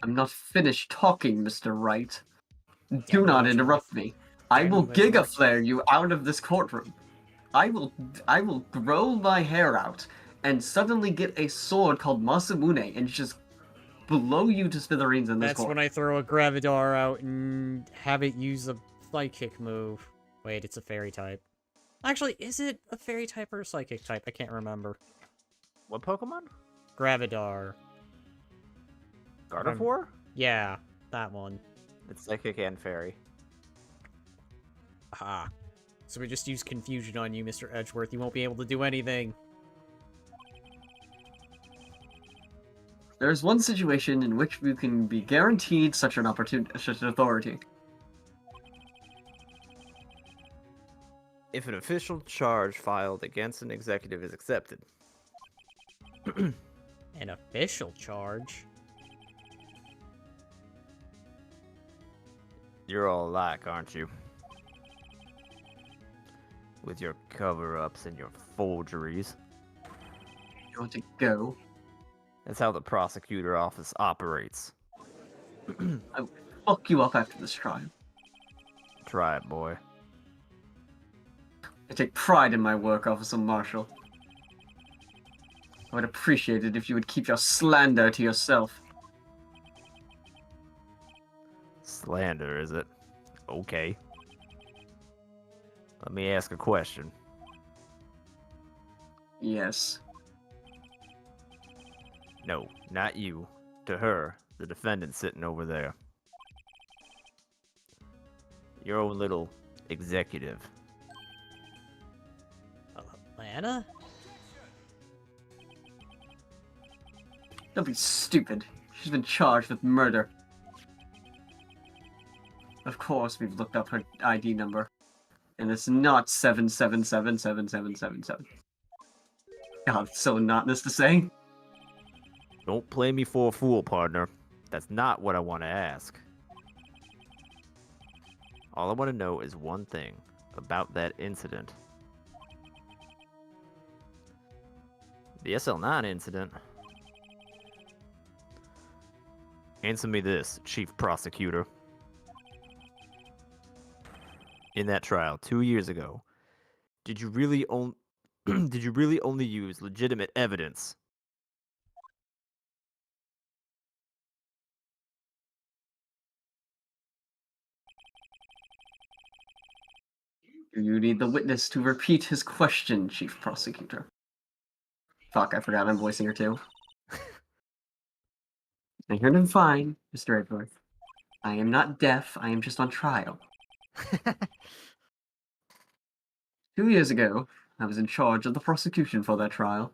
I'm not finished talking, Mr. Wright. Damn Do you, not Edgeworth. interrupt me. I Damn will you, Edgeworth. Giga Flare you out of this courtroom. I will grow my hair out and suddenly get a sword called Masamune and just blow you to smithereens in this That's court. when I throw a Gravidar out and have it use a psychic move. Wait, it's a fairy type. Actually, is it a fairy type or a psychic type? I can't remember. What Pokemon? Gravidar. Gardevoir? Yeah, that one. It's psychic and fairy. Aha. So we just use confusion on you, Mr. Edgeworth. You won't be able to do anything. There is one situation in which we can be guaranteed such an opportunity, such an authority. If an official charge filed against an executive is accepted. An official charge? You're all alike, aren't you? With your cover-ups and your forgeries. You want to go? That's how the prosecutor office operates. I will fuck you up after this trial. Try it, boy. I take pride in my work, Officer Marshall. I would appreciate it if you would keep your slander to yourself. Slander, is it? Okay. Let me ask a question. Yes. No, not you. To her, the defendant sitting over there. Your own little executive. Lana? Don't be stupid. She's been charged with murder. Of course, we've looked up her ID number. And it's not 7777777. God, it's so monotonous to say. Don't play me for a fool, partner. That's not what I want to ask. All I want to know is one thing about that incident. The SL9 incident. Answer me this, Chief Prosecutor. In that trial 2 years ago, did you really only use legitimate evidence? Do you need the witness to repeat his question, Chief Prosecutor? Fuck, I forgot I'm voicing her too. I heard him fine, Mr. Edgeworth. I am not deaf, I am just on trial. 2 years ago, I was in charge of the prosecution for that trial.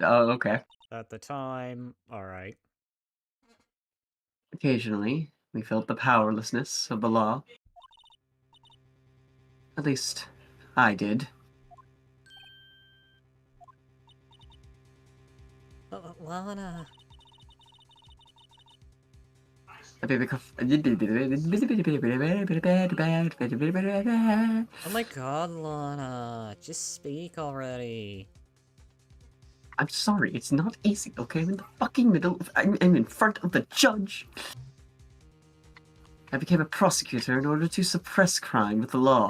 Oh, okay. At the time, alright. Occasionally, we felt the powerlessness of the law. At least, I did. Lana. Oh my god, Lana. Just speak already. I'm sorry, it's not easy, okay? I'm in the fucking middle of... I'm in front of the judge. I became a prosecutor in order to suppress crime with the law.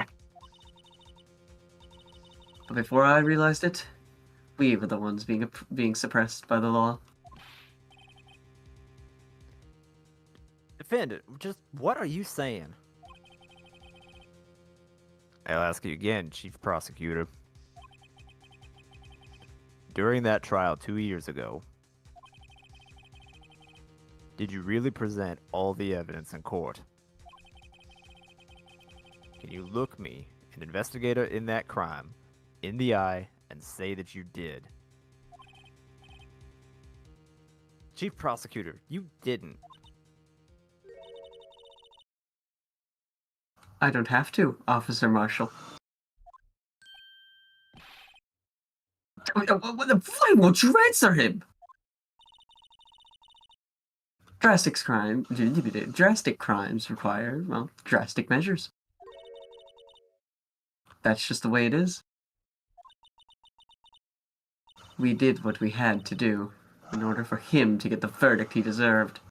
But before I realized it, we were the ones being suppressed by the law. Defendant, just what are you saying? I'll ask you again, Chief Prosecutor. During that trial 2 years ago, did you really present all the evidence in court? Can you look me, an investigator in that crime, in the eye and say that you did? Chief Prosecutor, you didn't. I don't have to, Officer Marshall. Why won't you answer him? Drastic crimes require, well, drastic measures. That's just the way it is. We did what we had to do in order for him to get the verdict he deserved.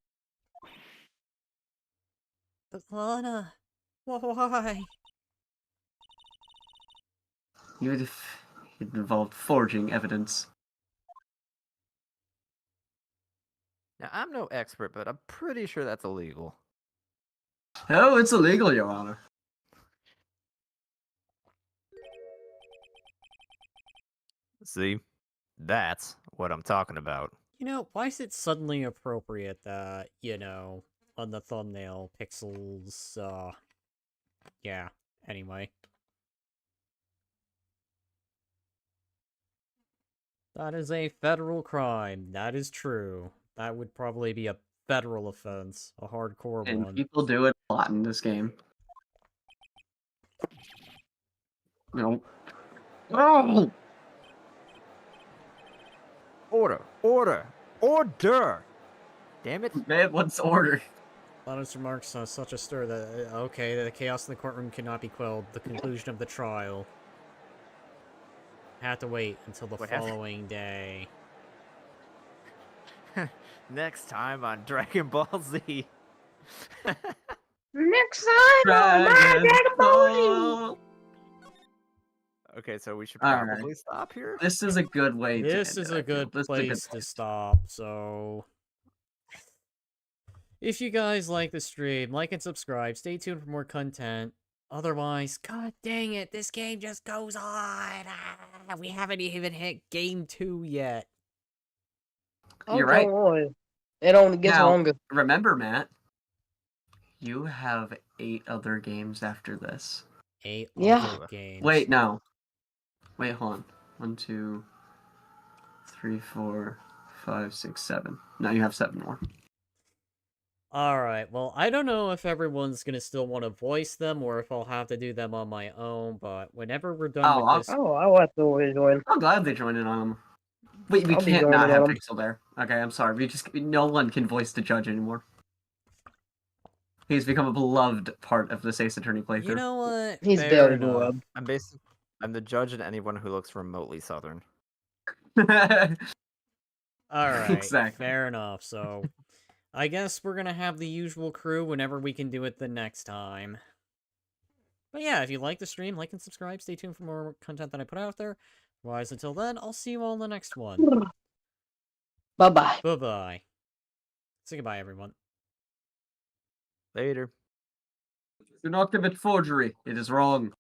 But Lana, why? Even if it involved forging evidence. Now, I'm no expert, but I'm pretty sure that's illegal. Oh, it's illegal, Your Honor. See? That's what I'm talking about. You know, why is it suddenly appropriate that, you know, on the thumbnail, pixels, yeah, anyway. That is a federal crime. That is true. That would probably be a federal offense. A hardcore And one. people do it a lot in this game. No. Oh! Order! Order! Order! Damn it. Man, what's order? Honest remarks on such a stir that, okay, the chaos in the courtroom cannot be quelled. The conclusion of the trial. Had to wait until the What happened? following day. Next time on Dragon Ball Z. Next time on my Dragon Ball Z. Okay, so we should All probably stop here. This is a good way to This end is it, I a feel. good This is a place to place. stop, so... If you guys like the stream, like and subscribe. Stay tuned for more content. Otherwise, god dang it, this game just goes on! Ah, we haven't even hit Game 2 yet. You're right. Don't worry. It only gets Now, longer. remember, Matt, you have 8 other games after this. 8 Yeah. other games. Wait, no. Wait, hold on. 1, 2, 3, 4, 5, 6, 7. No, you have 7 more. Alright, well, I don't know if everyone's gonna still want to voice them, or if I'll have to do them on my own, but whenever we're done with this... Oh, I'll have to always join. I'm glad they joined in on them. Wait, we I'll be can't joining not have on 'em. Pixel there. Okay, I'm sorry. No one can voice the judge anymore. He's become a beloved part of this Ace Attorney playthrough. You know what? He's Fair very enough. beloved. I'm the judge and anyone who looks remotely southern. Alright, Exactly. fair enough, so... I guess we're gonna have the usual crew whenever we can do it the next time. But yeah, if you like the stream, like and subscribe. Stay tuned for more content that I put out there. Otherwise, until then, I'll see you all in the next one. Bye-bye. Bye-bye. Say goodbye, everyone. Later. Do not commit forgery. It is wrong.